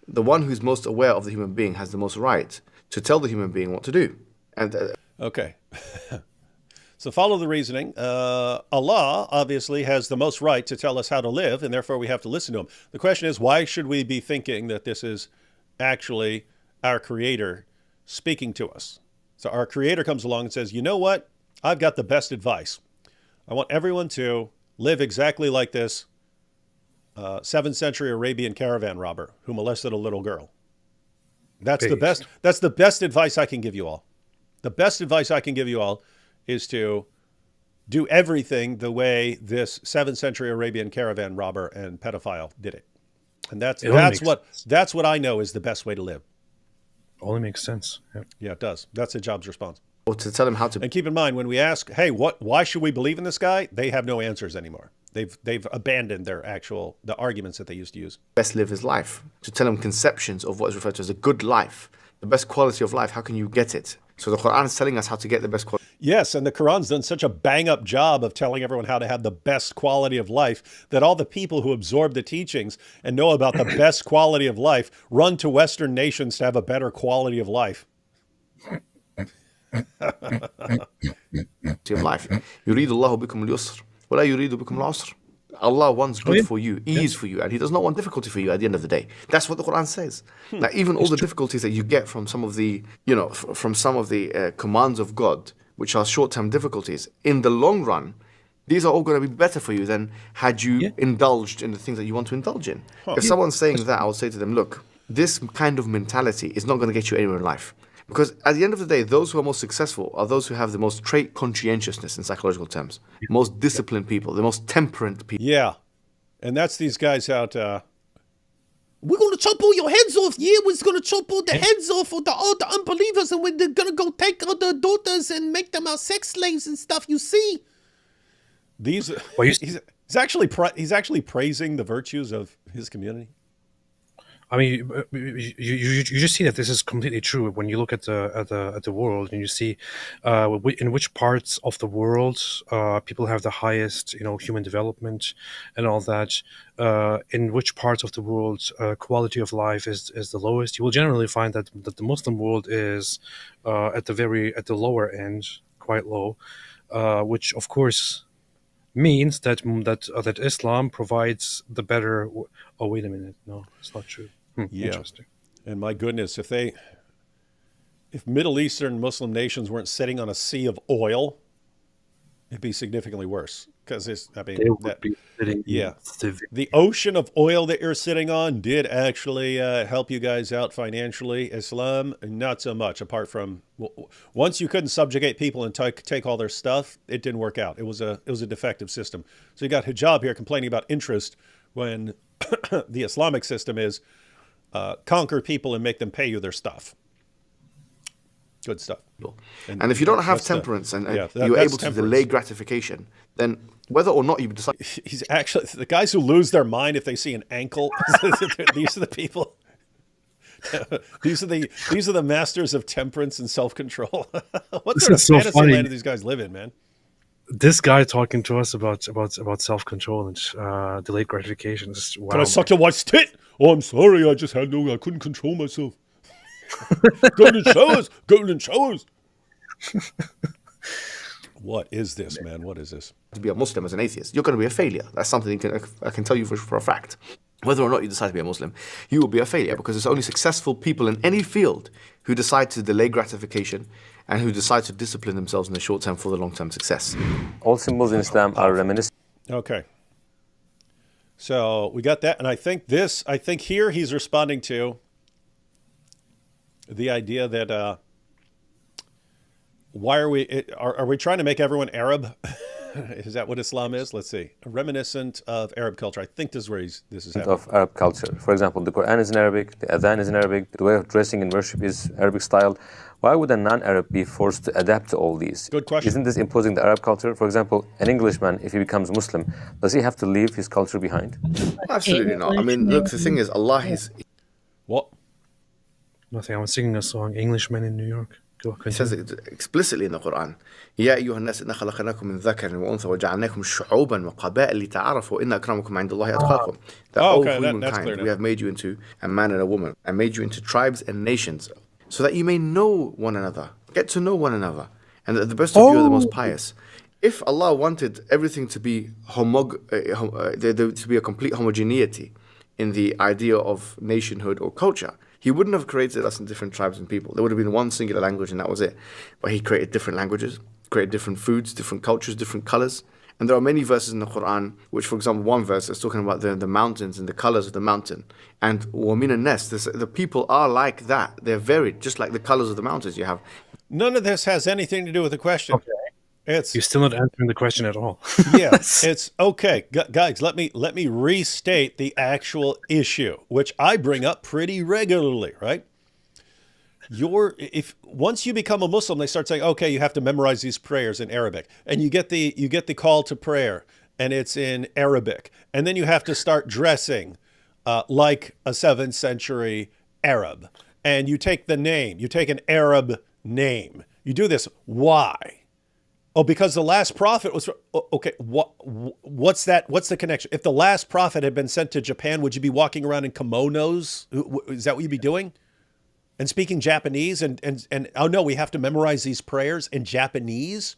[SPEAKER 5] The one who's most aware of the human being has the most right to tell the human being what to do. And
[SPEAKER 1] Okay. So follow the reasoning. Allah obviously has the most right to tell us how to live, and therefore we have to listen to him. The question is, why should we be thinking that this is actually our Creator speaking to us? So our Creator comes along and says, you know what? I've got the best advice. I want everyone to live exactly like this 7th century Arabian caravan robber who molested a little girl. That's the best. That's the best advice I can give you all. The best advice I can give you all is to do everything the way this 7th century Arabian caravan robber and pedophile did it. And that's what I know is the best way to live.
[SPEAKER 2] Only makes sense. Yeah.
[SPEAKER 1] Yeah, it does. That's Hijab's response.
[SPEAKER 5] or to tell him how to.
[SPEAKER 1] And keep in mind, when we ask, hey, why should we believe in this guy? They have no answers anymore. They've abandoned the arguments that they used to use.
[SPEAKER 5] Best live his life, to tell him conceptions of what is referred to as a good life, the best quality of life. How can you get it? So the Quran is telling us how to get the best quality.
[SPEAKER 1] Yes, and the Quran's done such a bang-up job of telling everyone how to have the best quality of life that all the people who absorb the teachings and know about the best quality of life run to Western nations to have a better quality of life.
[SPEAKER 5] Of life. يريد الله بكم اليسر ولا يريد بكم العسر. Allah wants good for you, ease for you, and He does not want difficulty for you at the end of the day. That's what the Quran says. Like even all the difficulties that you get from some of the, from some of the commands of God, which are short-term difficulties, in the long run, these are all going to be better for you than had you indulged in the things that you want to indulge in. If someone's saying that, I would say to them, look, this kind of mentality is not going to get you anywhere in life. Because at the end of the day, those who are most successful are those who have the most trait conscientiousness in psychological terms, most disciplined people, the most temperate people.
[SPEAKER 1] Yeah, and that's these guys out. We're going to chop all your heads off. Yeah, we're going to chop all the heads off of all the unbelievers, and we're going to go take all the daughters and make them our sex slaves and stuff. You see, he's actually praising the virtues of his community.
[SPEAKER 2] I mean, you just see that this is completely true when you look at the world, and you see in which parts of the world people have the highest, human development and all that. In which parts of the world quality of life is the lowest. You will generally find that the Muslim world is at the lower end, quite low, which of course means that Islam provides the better. Oh, wait a minute, no, it's not true.
[SPEAKER 1] Yeah.
[SPEAKER 2] Interesting.
[SPEAKER 1] And my goodness, if Middle Eastern Muslim nations weren't sitting on a sea of oil, it'd be significantly worse. Because the ocean of oil that you're sitting on did actually help you guys out financially. Islam, not so much. Apart from once you couldn't subjugate people and take all their stuff, it didn't work out. It was a defective system. So you got Hijab here complaining about interest when the Islamic system is conquer people and make them pay you their stuff. Good stuff.
[SPEAKER 5] And if you don't have temperance and you're able to delay gratification, then whether or not you decide...
[SPEAKER 1] He's actually... The guys who lose their mind if they see an ankle, these are the people... These are the masters of temperance and self-control. What sort of fantasy land do these guys live in, man?
[SPEAKER 2] This guy talking to us about self-control and delayed gratification. Wow.
[SPEAKER 1] Can I suck your wife's tit? Oh, I'm sorry. I couldn't control myself. Golden showers. What is this, man? What is this?
[SPEAKER 5] To be a Muslim as an atheist, you're going to be a failure. That's something I can tell you for a fact. Whether or not you decide to be a Muslim, you will be a failure because it's only successful people in any field who decide to delay gratification and who decide to discipline themselves in the short term for the long term success.
[SPEAKER 3] All symbols in Islam are reminiscent.
[SPEAKER 1] Okay. So we got that. And I think here he's responding to the idea that why are we trying to make everyone Arab? Is that what Islam is? Let's see. Reminiscent of Arab culture. I think this is where this is happening.
[SPEAKER 3] Of Arab culture. For example, the Quran is in Arabic, the Adhan is in Arabic, the way of dressing in worship is Arabic style. Why would a non-Arab be forced to adapt to all these?
[SPEAKER 1] Good question.
[SPEAKER 3] Isn't this imposing the Arab culture? For example, an Englishman, if he becomes Muslim, does he have to leave his culture behind?
[SPEAKER 5] Absolutely not. I mean, look, the thing is, Allah is...
[SPEAKER 1] What?
[SPEAKER 2] Nothing. I was singing a song, Englishman in New York.
[SPEAKER 5] It says it explicitly in the Quran. يا أيها الناس إنا خلقناكم من ذكر وأنثى وجعلناكم شعوبا وقبائل لتعارفوا إن أكرمكم عند الله أتقاكم. That all humankind, we have made you into a man and a woman and made you into tribes and nations so that you may know one another, get to know one another, and that the best of you are the most pious. If Allah wanted everything to be to be a complete homogeneity in the idea of nationhood or culture, He wouldn't have created us in different tribes and people. There would have been one singular language and that was it. But He created different languages, created different foods, different cultures, different colors. And there are many verses in the Quran, which, for example, one verse is talking about the mountains and the colors of the mountain. And وَمِنَ النَّاسِ, the people are like that. They're varied, just like the colors of the mountains you have.
[SPEAKER 1] None of this has anything to do with the question.
[SPEAKER 2] Okay. You're still not answering the question at all.
[SPEAKER 1] Yeah, it's okay. Guys, let me restate the actual issue, which I bring up pretty regularly, right? Once you become a Muslim, they start saying, okay, you have to memorize these prayers in Arabic, and you get the call to prayer, and it's in Arabic, and then you have to start dressing like a 7th century Arab, and you take an Arab name. You do this. Why? Oh, because the last prophet was okay. What's that? What's the connection? If the last prophet had been sent to Japan, would you be walking around in kimonos? Is that what you'd be doing? And speaking Japanese? And oh no, we have to memorize these prayers in Japanese.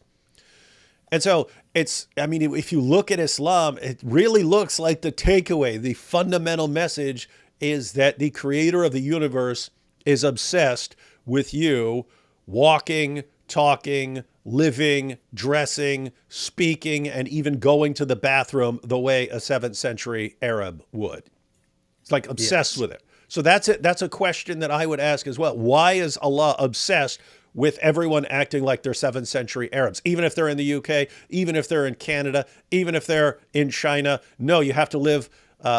[SPEAKER 1] And so it's. I mean, if you look at Islam, it really looks like the takeaway, the fundamental message is that the creator of the universe is obsessed with you walking, talking, living, dressing, speaking, and even going to the bathroom the way a 7th century Arab would. It's like obsessed with it. So that's it. That's a question that I would ask as well. Why is Allah obsessed with everyone acting like they're 7th century Arabs? Even if they're in the UK, even if they're in Canada, even if they're in China. No, you have to live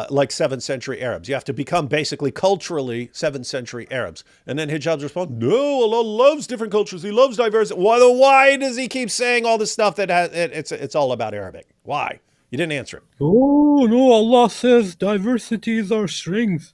[SPEAKER 1] like 7th century Arabs. You have to become basically culturally 7th century Arabs. And then Hijab's response, no, Allah loves different cultures. He loves diversity. Why does he keep saying all this stuff that it's all about Arabic? Why? You didn't answer it.
[SPEAKER 2] Oh, no, Allah says diversity is our strength.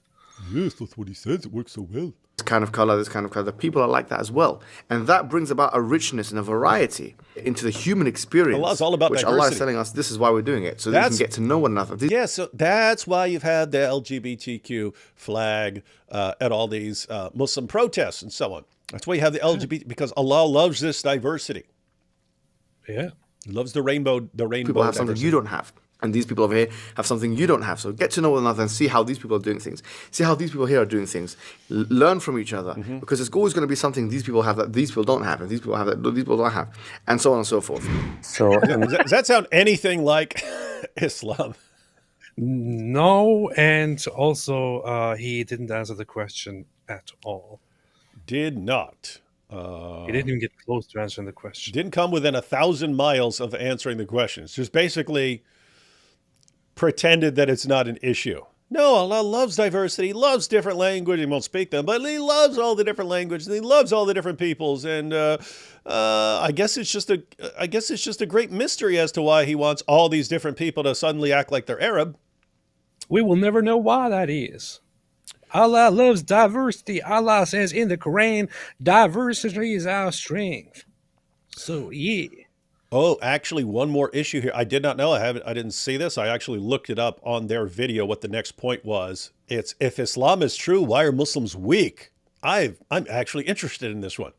[SPEAKER 1] Yes, that's what he says. It works so well.
[SPEAKER 5] This kind of color, this kind of color. The people are like that as well. And that brings about a richness and a variety into the human experience.
[SPEAKER 1] Allah's all about
[SPEAKER 5] which
[SPEAKER 1] diversity.
[SPEAKER 5] Allah is telling us this is why we're doing it. So that we can get to know one another.
[SPEAKER 1] Yeah, so that's why you've had the LGBTQ flag at all these Muslim protests and so on. That's why you have the LGBT, because Allah loves this diversity.
[SPEAKER 2] Yeah.
[SPEAKER 1] He loves the rainbow
[SPEAKER 5] People have something
[SPEAKER 1] diversity.
[SPEAKER 5] you don't have. And these people over here have something you don't have. So get to know one another and see how these people are doing things. See how these people here are doing things. Learn from each other. Because there's always going to be something these people have that these people don't have. And these people have that these people don't have. And so on and so forth.
[SPEAKER 3] So
[SPEAKER 1] Does that sound anything like Islam?
[SPEAKER 2] No, and also he didn't answer the question at all.
[SPEAKER 1] Did not.
[SPEAKER 2] He didn't even get close to answering the question.
[SPEAKER 1] Didn't come within 1,000 miles of answering the questions. Just basically pretended that it's not an issue. No, Allah loves diversity. He loves different languages. He won't speak them, but he loves all the different languages. And he loves all the different peoples. And I guess it's just a great mystery as to why he wants all these different people to suddenly act like they're Arab.
[SPEAKER 2] We will never know why that is. Allah loves diversity. Allah says in the Quran, diversity is our strength. So, yeah.
[SPEAKER 1] Oh, actually, one more issue here. I did not know. I didn't see this. I actually looked it up on their video. What the next point was? It's if Islam is true, why are Muslims weak? I'm actually interested in this one.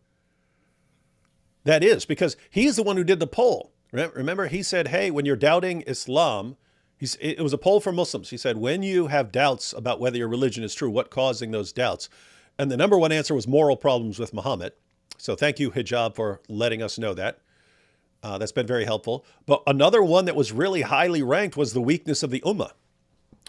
[SPEAKER 1] That is because he's the one who did the poll. Remember, he said, "Hey, when you're doubting Islam." It was a poll for Muslims. He said, when you have doubts about whether your religion is true, what's causing those doubts? And the number one answer was moral problems with Muhammad. So thank you, Hijab, for letting us know that. That's been very helpful. But another one that was really highly ranked was the weakness of the Ummah.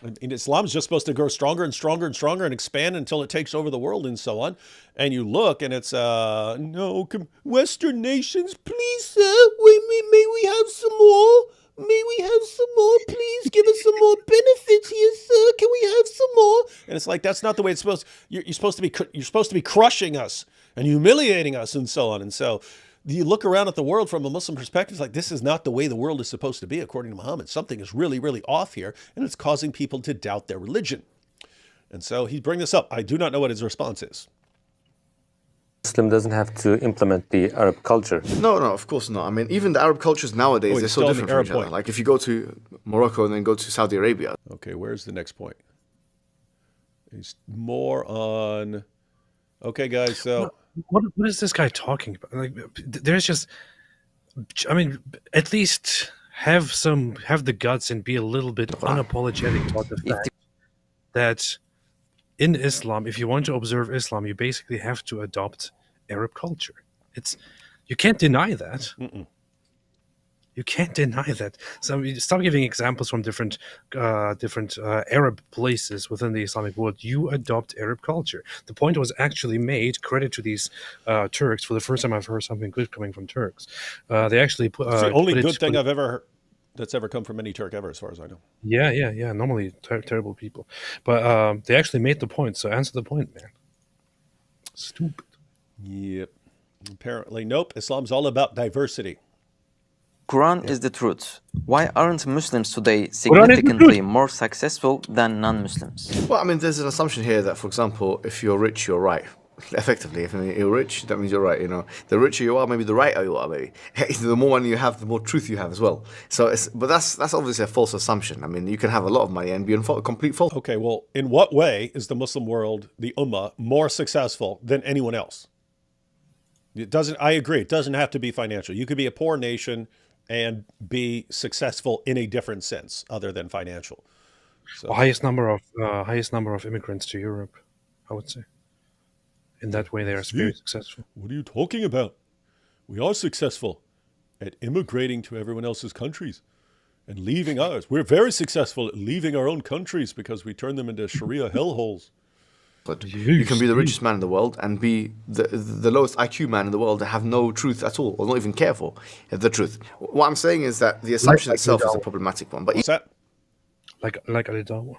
[SPEAKER 1] And Islam is just supposed to grow stronger and stronger and stronger and expand until it takes over the world and so on. And you look and it's, no, Western nations, please, sir, may we have some more? May we have some more? Please give us some more benefits here, sir. Can we have some more? And it's like, that's not the way it's supposed. You're supposed to be crushing us and humiliating us and so on. And so you look around at the world from a Muslim perspective, it's like, this is not the way the world is supposed to be, according to Muhammad. Something is really, really off here, and it's causing people to doubt their religion. And so he brings this up. I do not know what his response is.
[SPEAKER 3] Muslim doesn't have to implement the Arab culture.
[SPEAKER 5] No, of course not. I mean, even the Arab cultures nowadays, they're so different from each other. Like if you go to Morocco and then go to Saudi Arabia.
[SPEAKER 1] Okay, where's the next point? He's more on... Okay, guys, so...
[SPEAKER 2] What is this guy talking about? Like, there's just... I mean, at least have the guts and be a little bit unapologetic about the fact that in Islam, if you want to observe Islam, you basically have to adopt Arab culture. You can't deny that.
[SPEAKER 1] Mm-mm.
[SPEAKER 2] You can't deny that. So stop giving examples from different Arab places within the Islamic world. You adopt Arab culture. The point was actually made. Credit to these Turks. For the first time, I've heard something good coming from Turks. They actually put.
[SPEAKER 1] It's the only good thing I've ever heard that's ever come from any Turk ever, as far as I know.
[SPEAKER 2] Yeah. Normally terrible people, but they actually made the point. So answer the point, man. Stupid.
[SPEAKER 1] Yep. Apparently, nope. Islam's all about diversity.
[SPEAKER 4] Quran is the truth. Why aren't Muslims today significantly more successful than non-Muslims?
[SPEAKER 5] Well, I mean, there's an assumption here that, for example, if you're rich, you're right. Effectively, if you're rich, that means you're right. The richer you are, maybe the righter you are. Maybe the more money you have, the more truth you have as well. So, but that's obviously a false assumption. I mean, you can have a lot of money and be in complete false.
[SPEAKER 1] Okay, well, in what way is the Muslim world, the Ummah, more successful than anyone else? It doesn't. I agree. It doesn't have to be financial. You could be a poor nation and be successful in a different sense other than financial. So,
[SPEAKER 2] highest number of immigrants to Europe, I would say. In that way, they are very successful.
[SPEAKER 1] what are you talking about? We are successful at immigrating to everyone else's countries and leaving ours. We're very successful at leaving our own countries because we turn them into Sharia hellholes.
[SPEAKER 5] But you can be the richest man in the world and be the lowest IQ man in the world and have no truth at all, or not even care for the truth. What I'm saying is that the assumption itself is a problematic one. But
[SPEAKER 1] What's that?
[SPEAKER 2] Like Ali Dawah.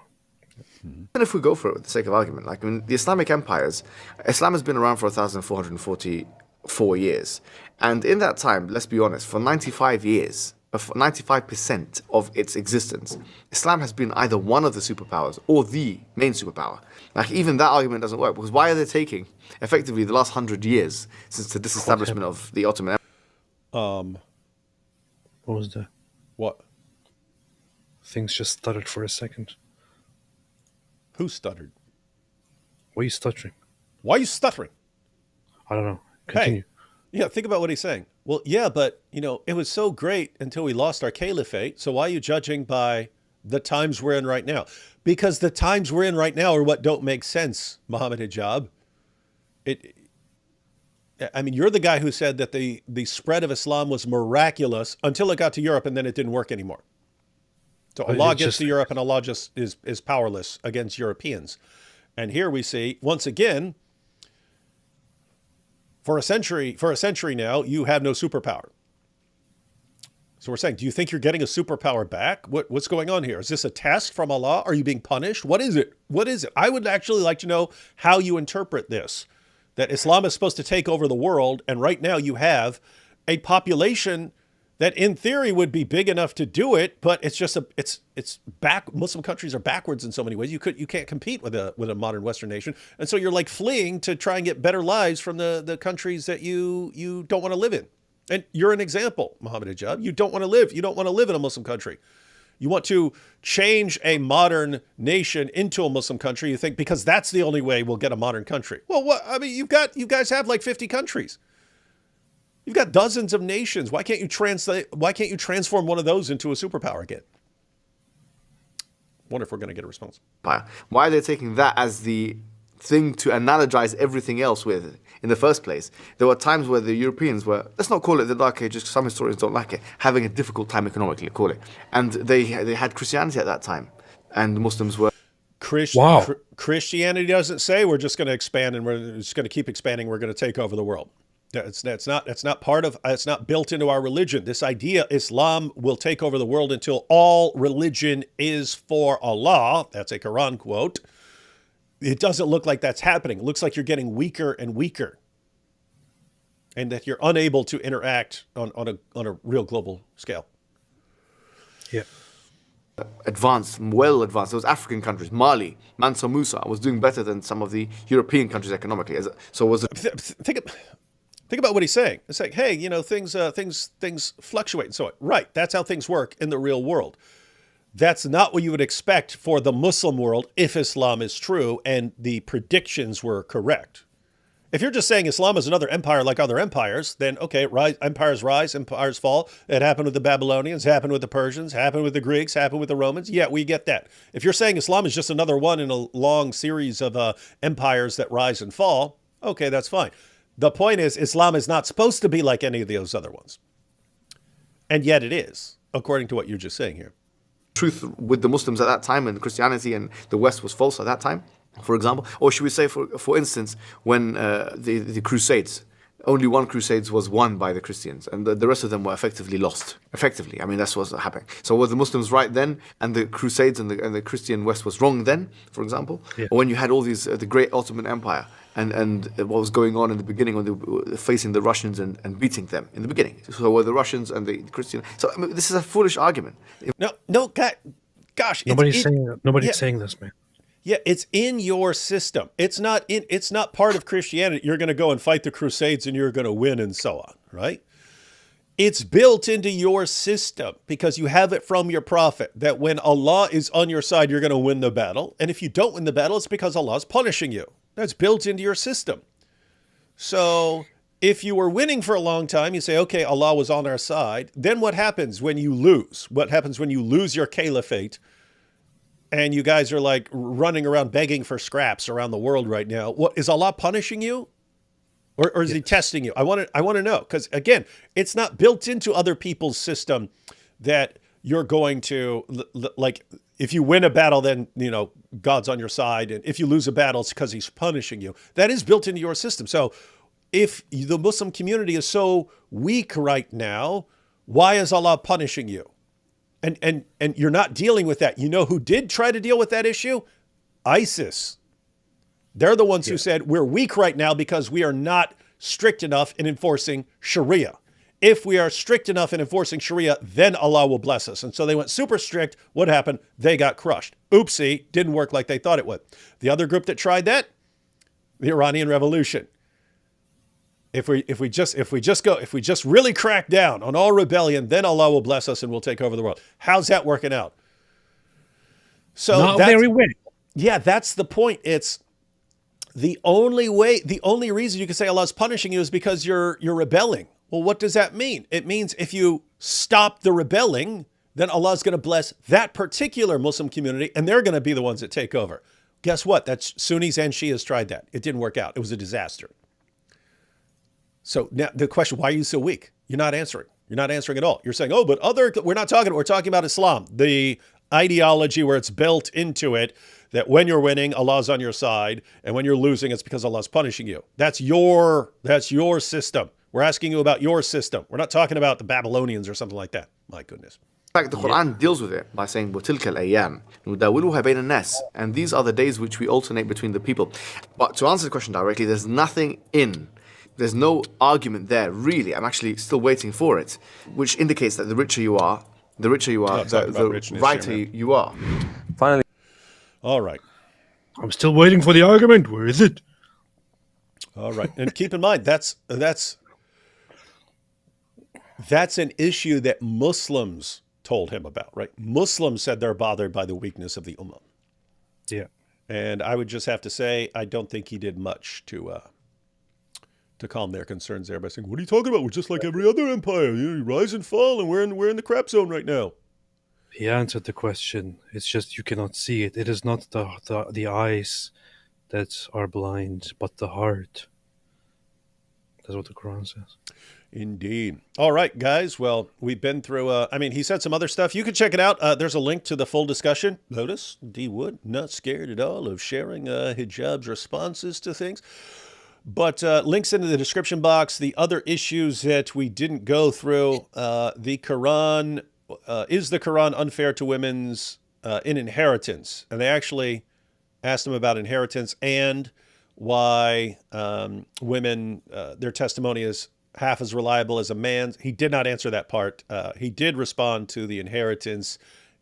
[SPEAKER 5] even if we go for it for the sake of argument, like the Islamic empires, Islam has been around for 1,444 years. And in that time, let's be honest, for 95 years, 95% of its existence, Islam has been either one of the superpowers or the main superpower. Like even that argument doesn't work, because why are they taking effectively the last 100 years since the disestablishment of the Ottoman Empire?
[SPEAKER 2] What was that?
[SPEAKER 1] What?
[SPEAKER 2] Things just stuttered for a second.
[SPEAKER 1] Who stuttered?
[SPEAKER 2] Why are you stuttering?
[SPEAKER 1] Why are you stuttering?
[SPEAKER 2] I don't know. Continue.
[SPEAKER 1] Hey, yeah, think about what he's saying. Well, yeah, but, it was so great until we lost our caliphate. So why are you judging by the times we're in right now? Because the times we're in right now are what don't make sense, Mohammed Hijab. You're the guy who said that the spread of Islam was miraculous until it got to Europe and then it didn't work anymore. So Allah gets to Europe and Allah just is powerless against Europeans. And here we see, once again, for a century now, you have no superpower. So we're saying, do you think you're getting a superpower back? What's going on here? Is this a test from Allah? Are you being punished? What is it? What is it? I would actually like to know how you interpret this, that Islam is supposed to take over the world, and right now you have a population that in theory would be big enough to do it, but it's just it's back. Muslim countries are backwards in so many ways. You can't compete with a modern Western nation, and so you're like fleeing to try and get better lives from the countries that you don't want to live in. And you're an example, Mohammed Hijab. You don't want to live in a Muslim country. You want to change a modern nation into a Muslim country. You think because that's the only way we'll get a modern country. Well, you guys have like 50 countries. You've got dozens of nations. Why can't you transform one of those into a superpower again? Wonder if we're going to get a response.
[SPEAKER 5] Why are they taking that as the thing to analogize everything else with in the first place? There were times where the Europeans were, let's not call it the Dark Ages, some historians don't like it, having a difficult time economically, call it. And they had Christianity at that time. And the Muslims were...
[SPEAKER 1] Christianity doesn't say we're just going to expand and we're just going to keep expanding. We're going to take over the world. It's not built into our religion. This idea Islam will take over the world until all religion is for Allah. That's a Quran quote. It doesn't look like that's happening. It looks like you're getting weaker and weaker, and that you're unable to interact on a real global scale.
[SPEAKER 2] Yeah.
[SPEAKER 5] Well advanced. Those African countries, Mali, Mansa Musa was doing better than some of the European countries economically.
[SPEAKER 1] Think about what he's saying. It's like, hey, things fluctuate and so on. Right, that's how things work in the real world. That's not what you would expect for the Muslim world if Islam is true and the predictions were correct. If you're just saying Islam is another empire like other empires, then okay, empires rise, empires fall. It happened with the Babylonians, happened with the Persians, happened with the Greeks, happened with the Romans. Yeah, we get that. If you're saying Islam is just another one in a long series of empires that rise and fall, okay, that's fine. The point is, Islam is not supposed to be like any of those other ones. And yet it is, according to what you're just saying here.
[SPEAKER 5] Truth with the Muslims at that time, and Christianity and the West was false at that time, for example. Or should we say, for instance, when the Crusades, only one Crusade was won by the Christians, and the rest of them were effectively lost. Effectively, that's what's happening. So were the Muslims right then, and the Crusades and the Christian West was wrong then, for example? Yeah. Or when you had all these, the great Ottoman Empire, and what was going on in the beginning when they were facing the Russians and beating them in the beginning. So were the Russians and the Christian. So this is a foolish argument.
[SPEAKER 1] No, gosh.
[SPEAKER 2] Nobody's saying this, man.
[SPEAKER 1] Yeah, it's in your system. It's not part of Christianity. You're going to go and fight the Crusades and you're going to win and so on, right? It's built into your system because you have it from your prophet that when Allah is on your side, you're going to win the battle. And if you don't win the battle, it's because Allah is punishing you. That's built into your system. So if you were winning for a long time, you say, okay, Allah was on our side. Then what happens when you lose? What happens when you lose your caliphate? And you guys are like running around begging for scraps around the world right now. What is Allah punishing you, or is He testing you? I want to know, because again, it's not built into other people's system that you're going to like. If you win a battle, then God's on your side, and if you lose a battle, it's because He's punishing you. That is built into your system. So, if the Muslim community is so weak right now, why is Allah punishing you? And you're not dealing with that. You know who did try to deal with that issue? ISIS. They're the ones who said, we're weak right now because we are not strict enough in enforcing Sharia. If we are strict enough in enforcing Sharia, then Allah will bless us. And so they went super strict. What happened? They got crushed. Oopsie, didn't work like they thought it would. The other group that tried that, the Iranian Revolution. If we just really crack down on all rebellion, then Allah will bless us and we'll take over the world. How's that working out? So
[SPEAKER 2] Not very well.
[SPEAKER 1] Yeah, that's the point. It's the only reason you can say Allah's punishing you is because you're rebelling. Well, what does that mean? It means if you stop the rebelling, then Allah's going to bless that particular Muslim community and they're going to be the ones that take over. Guess what? That's Sunnis and Shias tried that. It didn't work out. It was a disaster. So now the question, why are you so weak? You're not answering. You're not answering at all. You're saying, we're talking about Islam, the ideology where it's built into it that when you're winning, Allah's on your side, and when you're losing, it's because Allah's punishing you. That's your system. We're asking you about your system. We're not talking about the Babylonians or something like that. My goodness.
[SPEAKER 5] In fact, the Quran deals with it by saying, وَتِلْكَ الْأَيَّامِ نُدَاوِلُهَا بَيْنَ النَّاسِ, and these are the days which we alternate between the people. But to answer the question directly, there's no argument there, really. I'm actually still waiting for it, which indicates that the richer you are, the righter you are.
[SPEAKER 3] Finally,
[SPEAKER 1] all right.
[SPEAKER 2] I'm still waiting for the argument. Where is it?
[SPEAKER 1] All right. And keep in mind, that's an issue that Muslims told him about, right? Muslims said they're bothered by the weakness of the Ummah.
[SPEAKER 2] Yeah.
[SPEAKER 1] And I would just have to say, I don't think he did much to calm their concerns there by saying, what are you talking about? We're just like every other empire. You rise and fall, and we're in the crap zone right now.
[SPEAKER 2] He answered the question. It's just you cannot see it. It is not the eyes that are blind, but the heart. That's what the Quran says.
[SPEAKER 1] Indeed. All right, guys. Well, we've been through, he said some other stuff. You can check it out. There's a link to the full discussion. Notice, D. Wood, not scared at all of sharing Hijab's responses to things. But links into the description box. The other issues that we didn't go through, the Quran, is the Quran unfair to women's in inheritance? And they actually asked him about inheritance and why women, their testimony is half as reliable as a man's. He did not answer that part. He did respond to the inheritance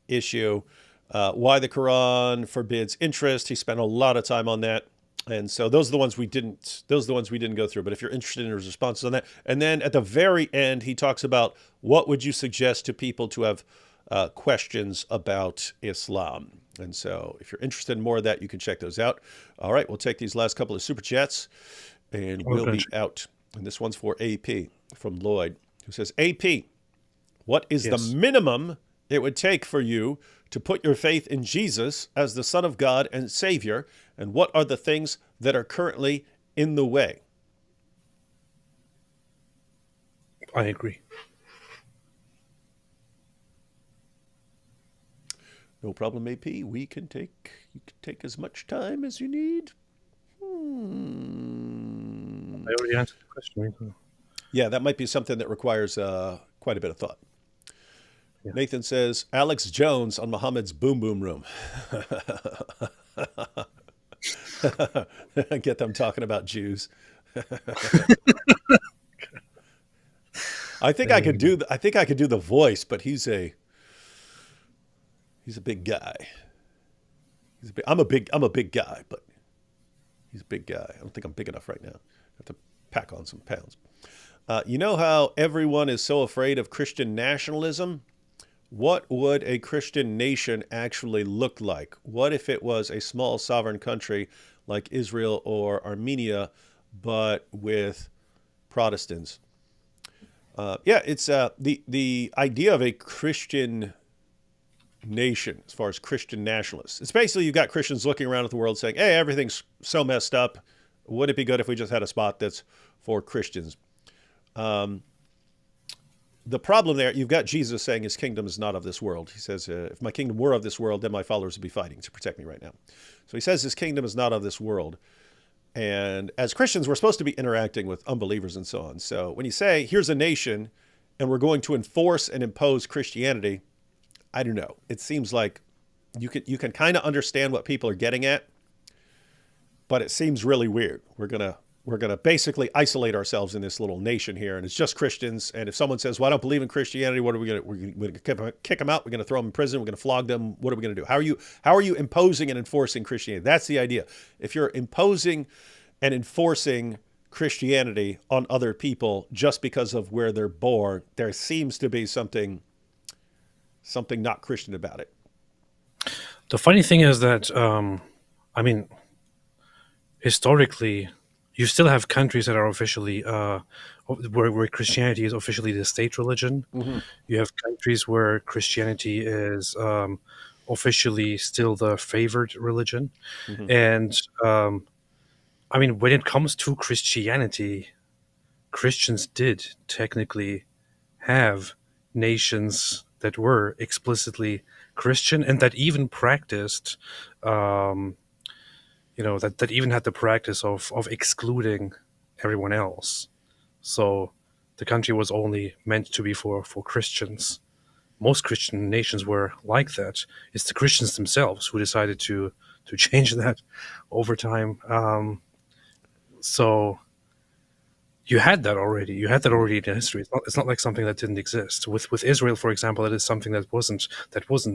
[SPEAKER 1] issue, why the Quran forbids interest. He spent a lot of time on that. And so those are the ones we didn't go through. But if you're interested in his responses on that, and then at the very end, he talks about what would you suggest to people to have questions about Islam. And so if you're interested in more of that, you can check those out. All right, we'll take these last couple of super chats and we'll be out. And this one's for AP from Lloyd, who says, AP, what is the minimum it would take for you to put your faith in Jesus as the Son of God and Savior? And what are the things that are currently in the way?
[SPEAKER 2] I agree.
[SPEAKER 1] No problem, AP. You can take as much time as you need.
[SPEAKER 2] I already answered the question.
[SPEAKER 1] Yeah, that might be something that requires quite a bit of thought. Yeah. Nathan says, Alex Jones on Mohammed's Boom Boom Room. Get them talking about Jews. I think I could do the voice, but he's a big guy. I'm a big guy, but he's a big guy. I don't think I'm big enough right now. I have to pack on some pounds. You know how everyone is so afraid of Christian nationalism? What would a Christian nation actually look like? What if it was a small sovereign country like Israel or Armenia, but with Protestants? It's the idea of a Christian nation as far as Christian nationalists. It's basically you've got Christians looking around at the world saying, hey, everything's so messed up. Would it be good if we just had a spot that's for Christians? The problem there, you've got Jesus saying his kingdom is not of this world. He says, if my kingdom were of this world, then my followers would be fighting to protect me right now. So he says his kingdom is not of this world. And as Christians, we're supposed to be interacting with unbelievers and so on. So when you say, here's a nation, and we're going to enforce and impose Christianity, I don't know. It seems like you can kind of understand what people are getting at, but it seems really weird. We're gonna basically isolate ourselves in this little nation here, and it's just Christians. And if someone says, "Well, I don't believe in Christianity," what are we gonna? We're gonna kick them out. We're gonna throw them in prison. We're gonna flog them. What are we gonna do? How are you imposing and enforcing Christianity? That's the idea. If you're imposing and enforcing Christianity on other people just because of where they're born, there seems to be something not Christian about it.
[SPEAKER 2] The funny thing is that, historically, you still have countries that are officially, where Christianity is officially the state religion.
[SPEAKER 1] Mm-hmm.
[SPEAKER 2] You have countries where Christianity is officially still the favored religion.
[SPEAKER 1] Mm-hmm.
[SPEAKER 2] And, when it comes to Christianity, Christians did technically have nations that were explicitly Christian and that even practiced, that even had the practice of excluding everyone else. So the country was only meant to be for Christians. Most Christian nations were like that. It's the Christians themselves who decided to change that over time. So you had that already. You had that already in history. It's not like something that didn't exist. With Israel, for example, it is something that wasn't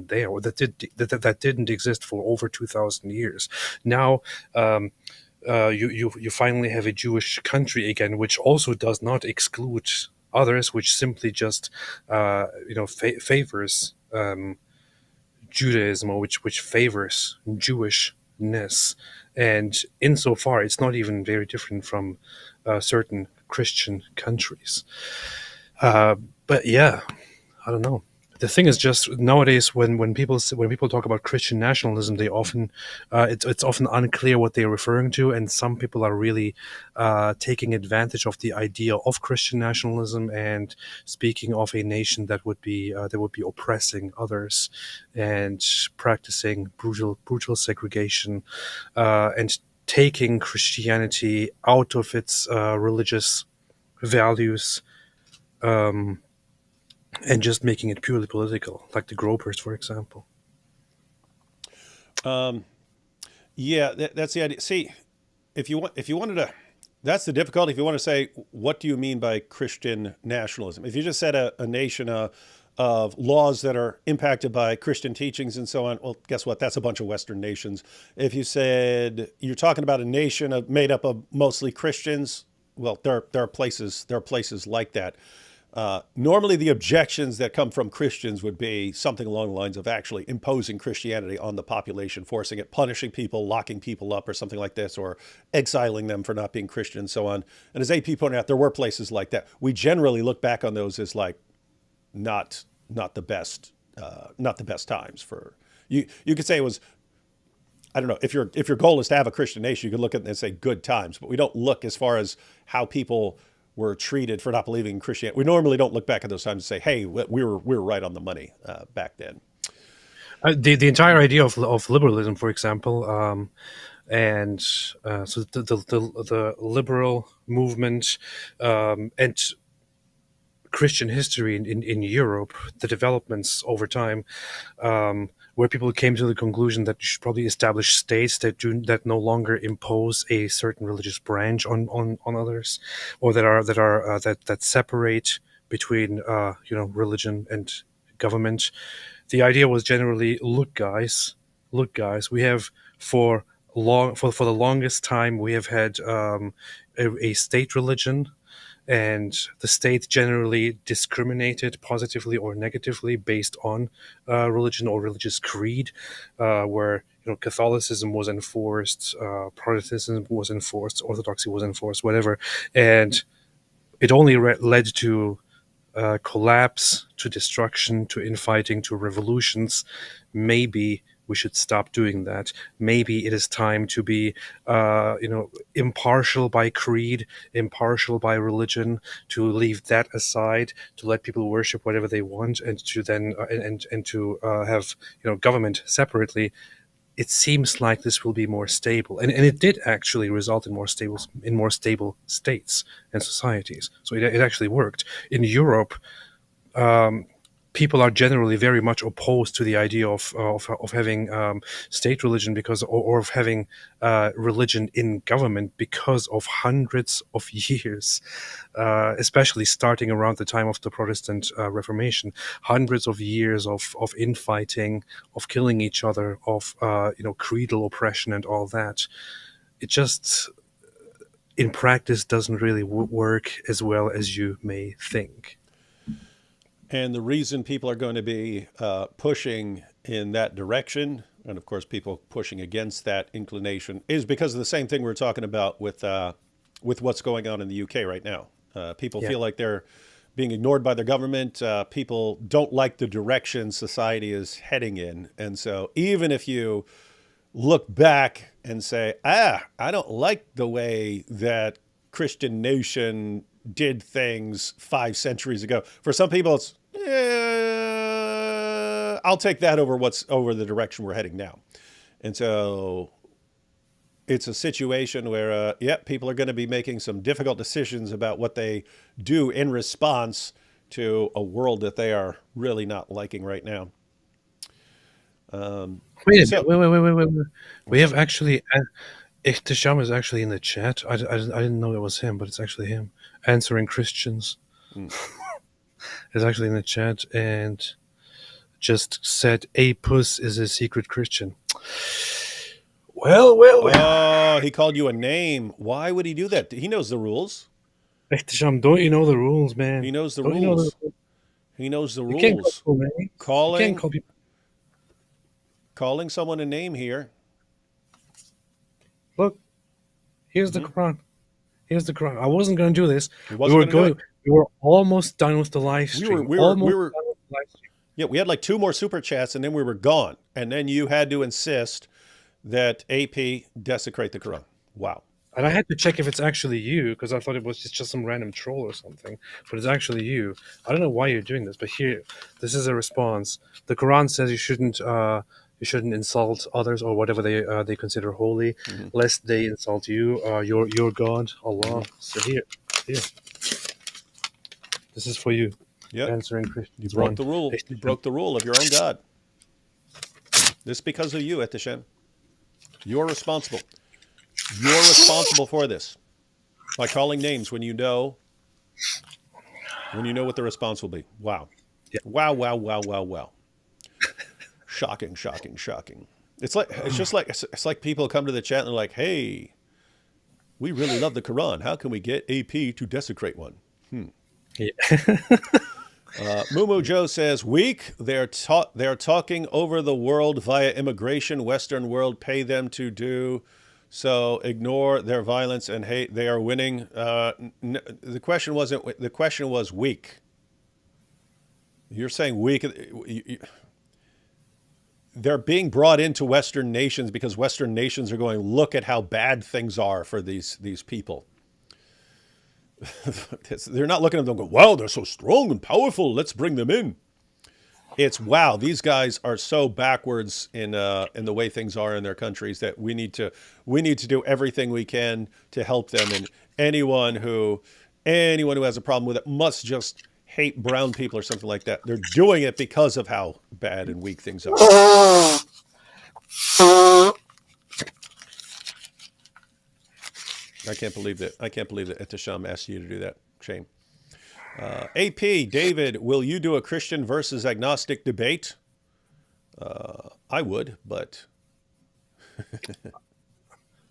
[SPEAKER 2] there, or that didn't exist for over 2,000 years. Now, you finally have a Jewish country again, which also does not exclude others, which simply just favors Judaism, or which favors Jewishness. And insofar, it's not even very different from certain Christian countries. But yeah, I don't know. The thing is just nowadays when people talk about Christian nationalism, they often it's often unclear what they're referring to, and some people are really taking advantage of the idea of Christian nationalism and speaking of a nation that would be oppressing others and practicing brutal segregation and taking Christianity out of its religious values. And just making it purely political, like the Gropers, for example.
[SPEAKER 1] Yeah, that's the idea. See, if you wanted to, that's the difficulty. If you want to say, what do you mean by Christian nationalism? If you just said a nation of laws that are impacted by Christian teachings and so on, well, guess what? That's a bunch of Western nations. If you said you're talking about a nation made up of mostly Christians, well, there are places like that. Normally the objections that come from Christians would be something along the lines of actually imposing Christianity on the population, forcing it, punishing people, locking people up or something like this, or exiling them for not being Christian and so on. And as AP pointed out, there were places like that. We generally look back on those as like not the best times for you. You could say it was, I don't know, if your goal is to have a Christian nation, you could look at it and say good times, but we don't look as far as how people were treated for not believing in Christianity. We normally don't look back at those times and say, hey, we were right on the money back then.
[SPEAKER 2] The entire idea of liberalism, for example, and so the liberal movement and Christian history in Europe, the developments over time, where people came to the conclusion that you should probably establish states that no longer impose a certain religious branch on others, or that separate between religion and government. The idea was generally, look, guys, look, guys, we have for the longest time we have had a state religion, and the state generally discriminated positively or negatively based on religion or religious creed, where Catholicism was enforced, Protestantism was enforced, Orthodoxy was enforced, whatever, and it only led to collapse, to destruction, to infighting, to revolutions. Maybe we should stop doing that. Maybe it is time to be, impartial by creed, impartial by religion, to leave that aside, to let people worship whatever they want, and to then and to have government separately. It seems like this will be more stable, and it did actually result in more stable states and societies. So it actually worked in Europe. People are generally very much opposed to the idea of having state religion or of having religion in government because of hundreds of years, especially starting around the time of the Protestant Reformation, hundreds of years of infighting, of killing each other, of creedal oppression and all that. It just in practice doesn't really work as well as you may think.
[SPEAKER 1] And the reason people are going to be pushing in that direction, and of course people pushing against that inclination, is because of the same thing we're talking about with what's going on in the UK right now. People feel like they're being ignored by their government. People don't like the direction society is heading in. And so even if you look back and say, I don't like the way that Christian nation did things 5 centuries ago. For some people, it's, I'll take that over the direction we're heading now. And so it's a situation where, people are going to be making some difficult decisions about what they do in response to a world that they are really not liking right now.
[SPEAKER 2] Wait. We have actually, Ihtisham is actually in the chat. I didn't know it was him, but it's actually him answering Christians. Is actually in the chat and just said a puss is a secret Christian. Well.
[SPEAKER 1] Oh, he called you a name. Why would he do that? He knows the rules.
[SPEAKER 2] Ihtisham, don't you know the rules, man?
[SPEAKER 1] He knows the
[SPEAKER 2] Don't
[SPEAKER 1] rules.
[SPEAKER 2] You know the rules?
[SPEAKER 1] He knows the
[SPEAKER 2] You
[SPEAKER 1] rules.
[SPEAKER 2] can't call names. You can't call people.
[SPEAKER 1] Calling someone a name here.
[SPEAKER 2] Look, here's the Quran. Here's the Quran. I wasn't going to do this.
[SPEAKER 1] He wasn't gonna do it.
[SPEAKER 2] We were almost done with the live stream.
[SPEAKER 1] We were. Yeah, we had like 2 more super chats, and then we were gone. And then you had to insist that AP desecrate the Quran. Wow.
[SPEAKER 2] And I had to check if it's actually you, because I thought it was just some random troll or something. But it's actually you. I don't know why you're doing this, but here, this is a response. The Quran says you shouldn't insult others or whatever they consider holy, lest they insult you, your God, Allah. So here, this is for you.
[SPEAKER 1] Yep.
[SPEAKER 2] Answering Christians.
[SPEAKER 1] You broke the rule. You broke the rule of your own God. This is because of you, Etishem. You're responsible. You're responsible for this by calling names when you know what the response will be. Wow.
[SPEAKER 2] Yeah.
[SPEAKER 1] Wow. Shocking. It's like people come to the chat and they're like, "Hey, we really love the Quran. How can we get AP to desecrate one?"
[SPEAKER 2] Yeah.
[SPEAKER 1] Mumu Joe says, "Weak. They're talking over the world via immigration. Western world pay them to do so. Ignore their violence and hate. They are winning." The question wasn't. The question was weak. You're saying weak. They're being brought into Western nations because Western nations are going, look at how bad things are for these people. They're not looking at them going, wow, they're so strong and powerful. Let's bring them in. It's, wow, these guys are so backwards in the way things are in their countries that we need to do everything we can to help them. And anyone who has a problem with it must just hate brown people or something like that. They're doing it because of how bad and weak things are. I can't believe that Etisham asked you to do that. Shame. AP, David, will you do a Christian versus agnostic debate? I would, but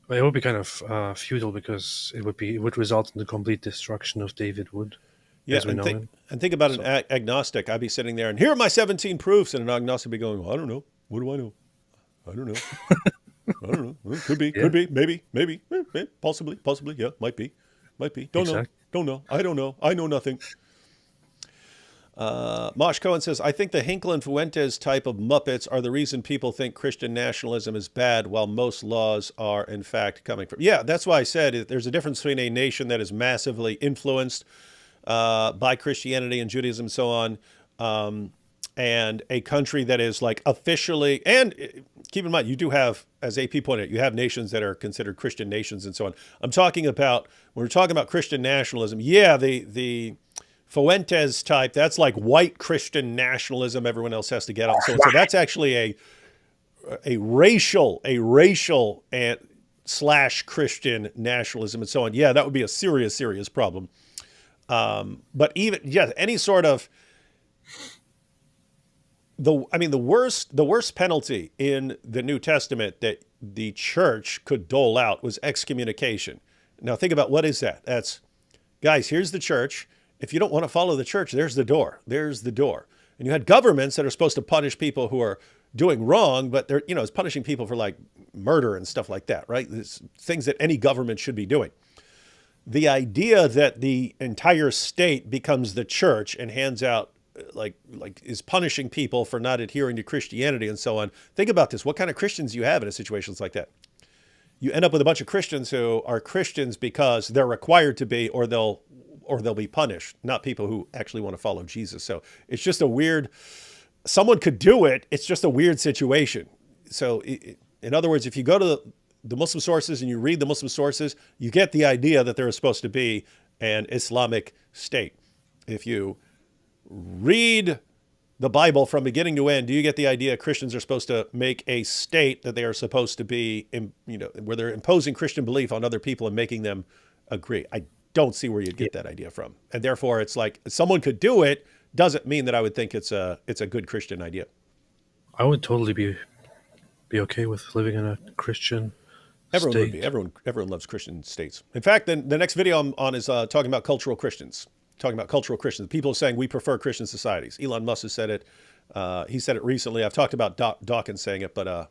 [SPEAKER 2] Well, it would be kind of futile because it would result in the complete destruction of David Wood,
[SPEAKER 1] Yeah,
[SPEAKER 2] as we know him.
[SPEAKER 1] and think about
[SPEAKER 2] So-
[SPEAKER 1] an agnostic. I'd be sitting there, and here are my 17 proofs, and an agnostic would be going, well, I don't know. What do I know? I don't know. I don't know. Well, could be, maybe, possibly, yeah, might be. Don't know,
[SPEAKER 2] Exact.
[SPEAKER 1] don't know. I don't know. I know nothing. Mosh Cohen says, I think the Hinkle and Fuentes type of Muppets are the reason people think Christian nationalism is bad, while most laws are, in fact, coming from. Yeah, that's why I said there's a difference between a nation that is massively influenced by Christianity and Judaism and so on, and a country that is like officially, and keep in mind, you do have, as AP pointed out, you have nations that are considered Christian nations and so on. I'm talking about, when we're talking about Christian nationalism, yeah, the Fuentes type, that's like white Christian nationalism. Everyone else has to get on. So that's actually a racial and / Christian nationalism and so on. Yeah, that would be a serious problem. But even, yeah, any sort of, the worst penalty in the New Testament that the church could dole out was excommunication. Now think about, what is that? That's, guys, here's the church. If you don't want to follow the church, there's the door. There's the door. And you had governments that are supposed to punish people who are doing wrong, but they're, it's punishing people for like murder and stuff like that, right? It's things that any government should be doing. The idea that the entire state becomes the church and hands out, like is punishing people for not adhering to Christianity and so on. Think about this. What kind of Christians you have in a situation like that? You end up with a bunch of Christians who are Christians because they're required to be, or they'll be punished, not people who actually want to follow Jesus. So it's just a weird, someone could do it. It's just a weird situation. So in other words, if you go to the Muslim sources and you read the Muslim sources, you get the idea that there is supposed to be an Islamic state. If you read the Bible from beginning to end, do you get the idea Christians are supposed to make a state that they are supposed to be, where they're imposing Christian belief on other people and making them agree? I don't see where you'd get that idea from. And therefore, it's like, someone could do it, doesn't mean that I would think it's a good Christian idea.
[SPEAKER 2] I would totally be okay with living in a Christian
[SPEAKER 1] Everyone
[SPEAKER 2] state.
[SPEAKER 1] would be. Everyone loves Christian states. In fact, then the next video I'm on is talking about cultural Christians. People saying we prefer Christian societies. Elon Musk has said it. He said it recently. I've talked about Dawkins saying it, but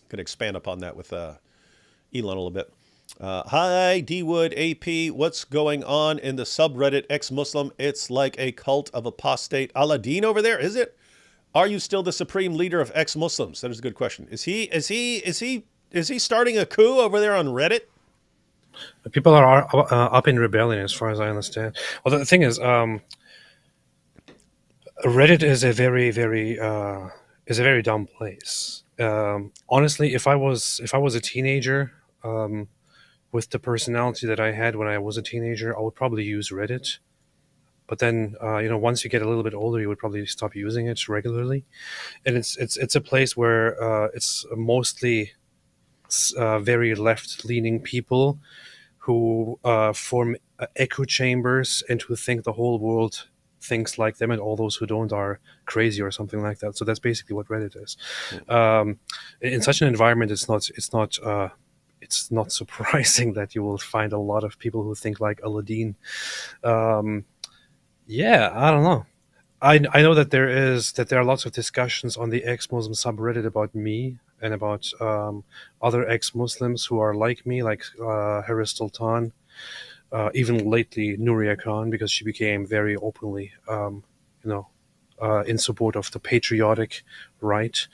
[SPEAKER 1] could expand upon that with Elon a little bit. Hi, D-Wood, AP. What's going on in the subreddit ex-Muslim? It's like a cult of apostate Aladdin over there, is it? Are you still the supreme leader of ex-Muslims? That is a good question. Is he starting a coup over there on Reddit?
[SPEAKER 2] People are up in rebellion, as far as I understand. Well, the thing is, Reddit is a very dumb place. Honestly, if I was a teenager, with the personality that I had when I was a teenager, I would probably use Reddit. But then, once you get a little bit older, you would probably stop using it regularly. And it's a place where it's mostly very left-leaning people who form echo chambers and who think the whole world thinks like them, and all those who don't are crazy or something like that. So that's basically what Reddit is. In such an environment, it's not surprising that you will find a lot of people who think like Aladdin. Yeah, I don't know. I know that there are lots of discussions on the ex-Muslim subreddit about me and about other ex-Muslims who are like me, like Harris Sultan, even lately Nuria Khan, because she became very openly, in support of the patriotic right.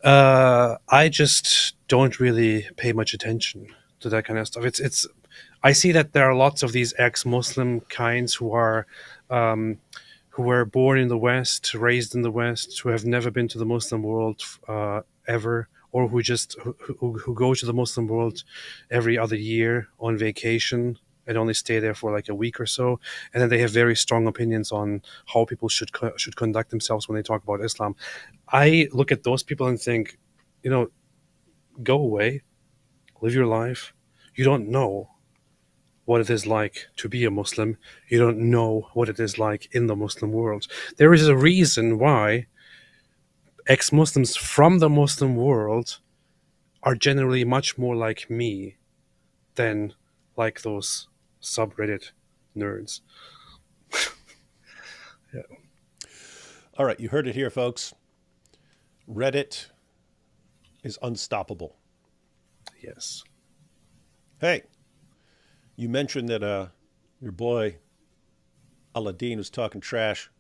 [SPEAKER 2] I just don't really pay much attention to that kind of stuff. I see that there are lots of these ex-Muslim kinds who were born in the West, raised in the West, who have never been to the Muslim world ever, or who go to the Muslim world every other year on vacation and only stay there for like a week or so, and then they have very strong opinions on how people should conduct themselves when they talk about Islam. I look at those people and think, go away, live your life. You don't know what it is like to be a Muslim. You don't know what it is like in the Muslim world. There is a reason why ex-Muslims from the Muslim world are generally much more like me than like those subreddit nerds.
[SPEAKER 1] All right, you heard it here, folks. Reddit is unstoppable.
[SPEAKER 2] Yes.
[SPEAKER 1] Hey, you mentioned that your boy Aladdin was talking trash.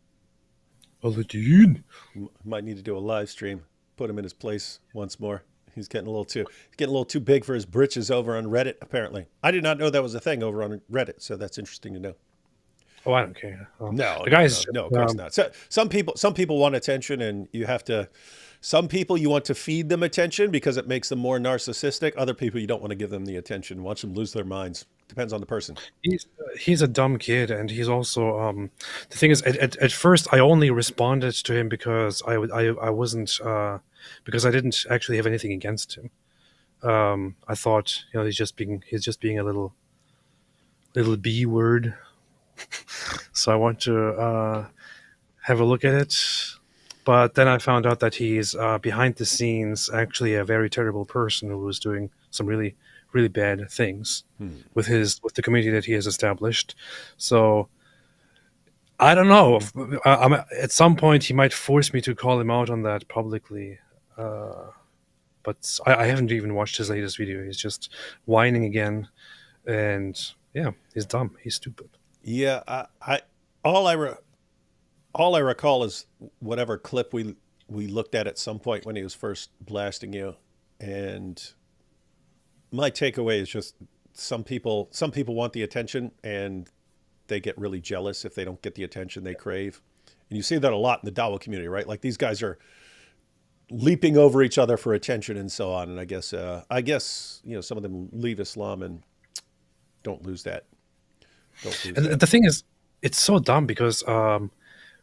[SPEAKER 2] Aladdin.
[SPEAKER 1] Might need to do a live stream. Put him in his place once more. He's getting a little too big for his britches over on Reddit. Apparently, I did not know that was a thing over on Reddit. So that's interesting to know.
[SPEAKER 2] Oh, I don't care.
[SPEAKER 1] No,
[SPEAKER 2] the guy's
[SPEAKER 1] no, of course not. So some people want attention, and you have to. Some people you want to feed them attention because it makes them more narcissistic. Other people you don't want to give them the attention. Watch them lose their minds. Depends on the person.
[SPEAKER 2] He's a dumb kid, and he's also the thing is at first I only responded to him because I wasn't because I didn't actually have anything against him. I thought he's just being a little B word. So I want to have a look at it. But then I found out that he's behind the scenes actually a very terrible person who was doing some really, really bad things with the community that he has established. So I don't know. At some point, he might force me to call him out on that publicly. But I haven't even watched his latest video. He's just whining again, and yeah, he's dumb. He's stupid.
[SPEAKER 1] Yeah, all I recall is whatever clip we looked at some point when he was first blasting you, and my takeaway is just some people want the attention and they get really jealous if they don't get the attention they crave, and you see that a lot in the Dawa community, right? Like these guys are leaping over each other for attention and so on. And I guess some of them leave Islam and don't lose that.
[SPEAKER 2] And the thing is, it's so dumb because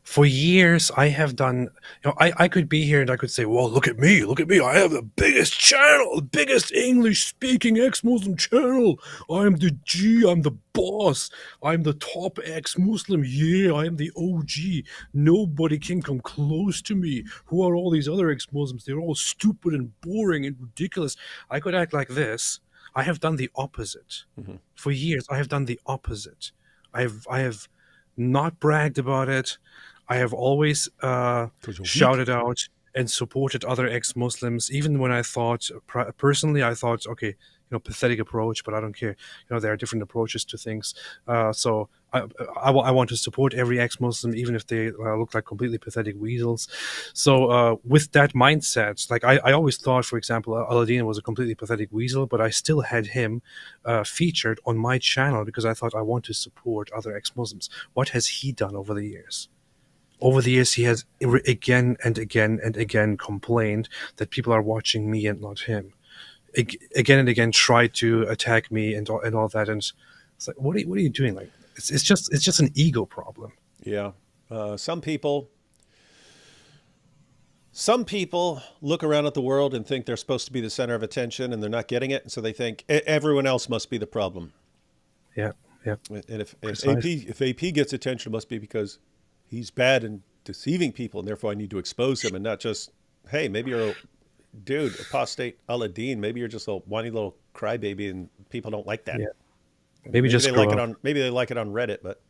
[SPEAKER 2] for years I have done, I could be here and I could say, well, look at me, I have the biggest channel, the biggest English-speaking ex-Muslim channel. I'm the G, I'm the boss, I'm the top ex-Muslim, yeah, I am the OG. Nobody can come close to me. Who are all these other ex-Muslims? They're all stupid and boring and ridiculous. I could act like this. I have done the opposite. Mm-hmm. For years, I have done the opposite. I have not bragged about it. I have always shouted out and supported other ex-Muslims, even when I thought, personally, I thought, okay, pathetic approach, but I don't care. There are different approaches to things. So I want to support every ex-Muslim, even if they look like completely pathetic weasels. So with that mindset, like I always thought, for example, Aladdin was a completely pathetic weasel, but I still had him featured on my channel because I thought I want to support other ex-Muslims. What has he done over the years? Over the years, he has again and again and again complained that people are watching me and not him. Again and again tried to attack me and all that, and it's like, what are you doing? Like, it's just an ego problem.
[SPEAKER 1] Yeah, some people look around at the world and think they're supposed to be the center of attention, and they're not getting it, and so they think everyone else must be the problem.
[SPEAKER 2] Yeah.
[SPEAKER 1] And if AP gets attention, it must be because he's bad and deceiving people, and therefore I need to expose him, and not just, hey, maybe you're dude, apostate Aladdin, maybe you're just a whiny little crybaby and people don't like that.
[SPEAKER 2] Yeah. Maybe just
[SPEAKER 1] they like it on Reddit, but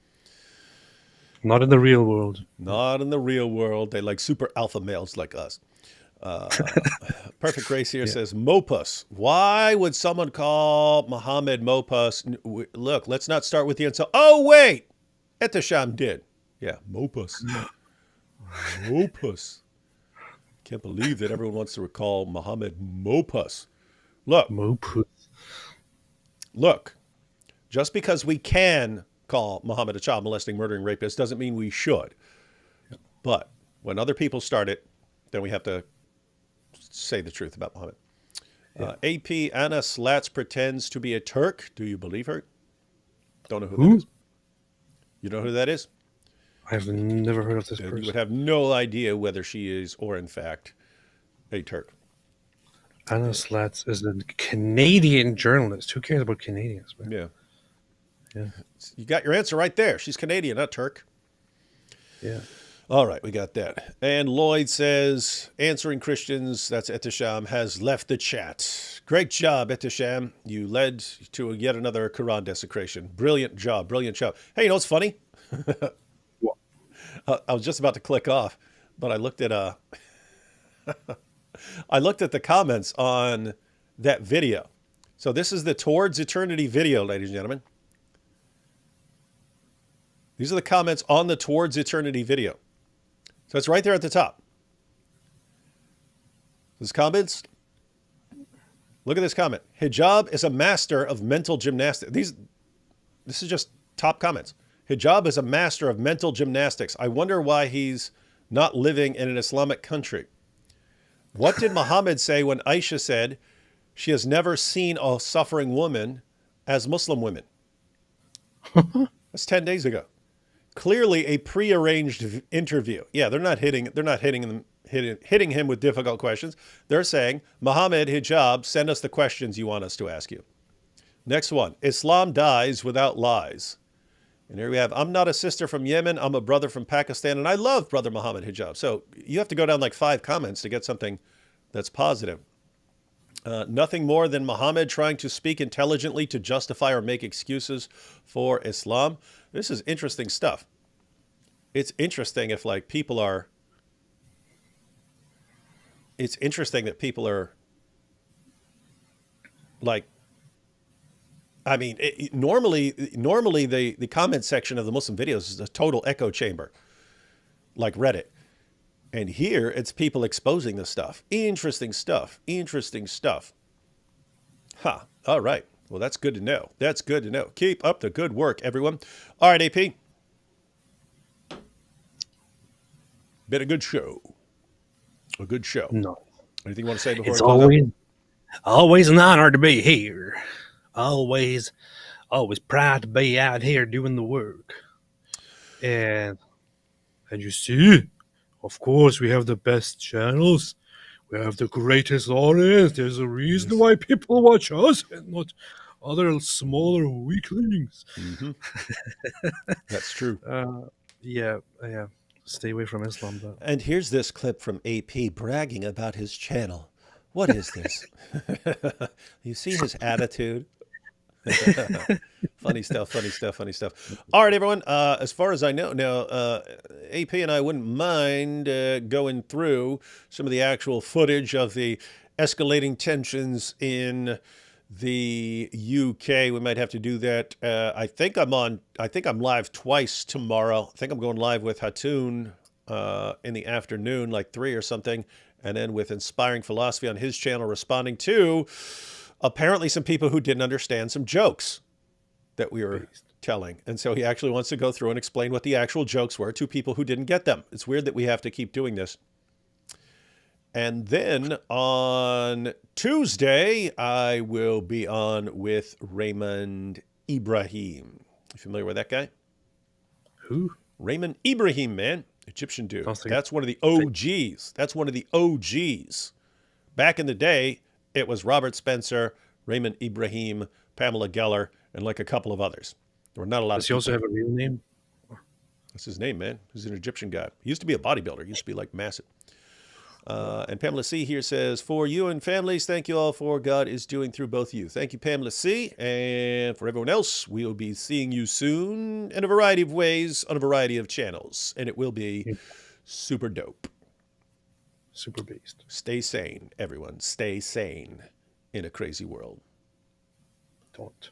[SPEAKER 2] not in the real world.
[SPEAKER 1] Not in the real world. They like super alpha males like us. Perfect Grace here says, Mopus. Why would someone call Mohammed Mopus? Look, let's not start with the insult. Oh, wait. Etisham did. Yeah, Mopus. Mopus. Can't believe that everyone wants to recall Mohammed Mopus. Look, just because we can call Mohammed a child molesting, murdering rapist doesn't mean we should. But when other people start it, then we have to say the truth about Mohammed. AP Anna Slats pretends to be a Turk. Do you believe her? Don't know who that is. You know who that is?
[SPEAKER 2] I've never heard of this person.
[SPEAKER 1] You would have no idea whether she is or, in fact, a Turk.
[SPEAKER 2] Anna Slats is a Canadian journalist. Who cares about Canadians, man?
[SPEAKER 1] Yeah. You got your answer right there. She's Canadian, not Turk.
[SPEAKER 2] Yeah.
[SPEAKER 1] All right, we got that. And Lloyd says, answering Christians, that's Etisham, has left the chat. Great job, Etisham. You led to yet another Quran desecration. Brilliant job, brilliant job. Hey, you know what's funny?
[SPEAKER 2] What?
[SPEAKER 1] I was just about to click off, but I looked at I looked at the comments on that video. So this is the Towards Eternity video, ladies and gentlemen. These are the comments on the Towards Eternity video. So it's right there at the top. These comments. Look at this comment. Hijab is a master of mental gymnastics. This is just top comments. Hijab is a master of mental gymnastics. I wonder why he's not living in an Islamic country. What did Muhammad say when Aisha said she has never seen a suffering woman as Muslim women? That's 10 days ago. Clearly a prearranged interview. Yeah, they're not hitting him with difficult questions. They're saying, Muhammad, hijab, send us the questions you want us to ask you. Next one. Islam dies without lies. And here we have, I'm not a sister from Yemen. I'm a brother from Pakistan. And I love Brother Muhammad Hijab. So you have to go down like 5 comments to get something that's positive. Nothing more than Muhammad trying to speak intelligently to justify or make excuses for Islam. This is interesting stuff. It's interesting if like people are, it's interesting that people are like, I mean, normally the comment section of the Muslim videos is a total echo chamber, like Reddit. And here it's people exposing this stuff. Interesting stuff. Interesting stuff. Huh. All right. Well, that's good to know. That's good to know. Keep up the good work, everyone. All right, AP. Been a good show. A good show.
[SPEAKER 2] No.
[SPEAKER 1] Anything you want to say before
[SPEAKER 2] It's
[SPEAKER 1] I close up?
[SPEAKER 2] always an honor to be here. Always proud to be out here doing the work. And you see, of course, we have the best channels. We have the greatest audience. There's a reason why people watch us and not other smaller weaklings.
[SPEAKER 1] Mm-hmm. That's true.
[SPEAKER 2] Yeah. Stay away from Islam, though.
[SPEAKER 1] And here's this clip from AP bragging about his channel. What is this? You see his attitude? Funny stuff. All right, everyone. As far as I know now, AP and I wouldn't mind going through some of the actual footage of the escalating tensions in the UK. We might have to do that. I think I'm live twice tomorrow. I think I'm going live with Hatun in the afternoon, like 3 or something, and then with Inspiring Philosophy on his channel, responding to apparently some people who didn't understand some jokes that we were telling. And so he actually wants to go through and explain what the actual jokes were to people who didn't get them. It's weird that we have to keep doing this. And then on Tuesday, I will be on with Raymond Ibrahim. You familiar with that guy?
[SPEAKER 2] Who?
[SPEAKER 1] Raymond Ibrahim, man. Egyptian dude.
[SPEAKER 2] Sounds like
[SPEAKER 1] That's one of the OGs. That's one of the OGs. Back in the day, it was Robert Spencer, Raymond Ibrahim, Pamela Geller, and like a couple of others. There were not a lot of
[SPEAKER 2] Does he also have a real name?
[SPEAKER 1] That's his name, man. He's an Egyptian guy. He used to be a bodybuilder. He used to be like massive. And Pamela C. here says, for you and families, thank you all for God is doing through both of you. Thank you, Pamela C. And for everyone else, we'll be seeing you soon in a variety of ways on a variety of channels. And it will be super dope.
[SPEAKER 2] Super beast.
[SPEAKER 1] Stay sane, everyone. Stay sane in a crazy world.
[SPEAKER 2] Don't.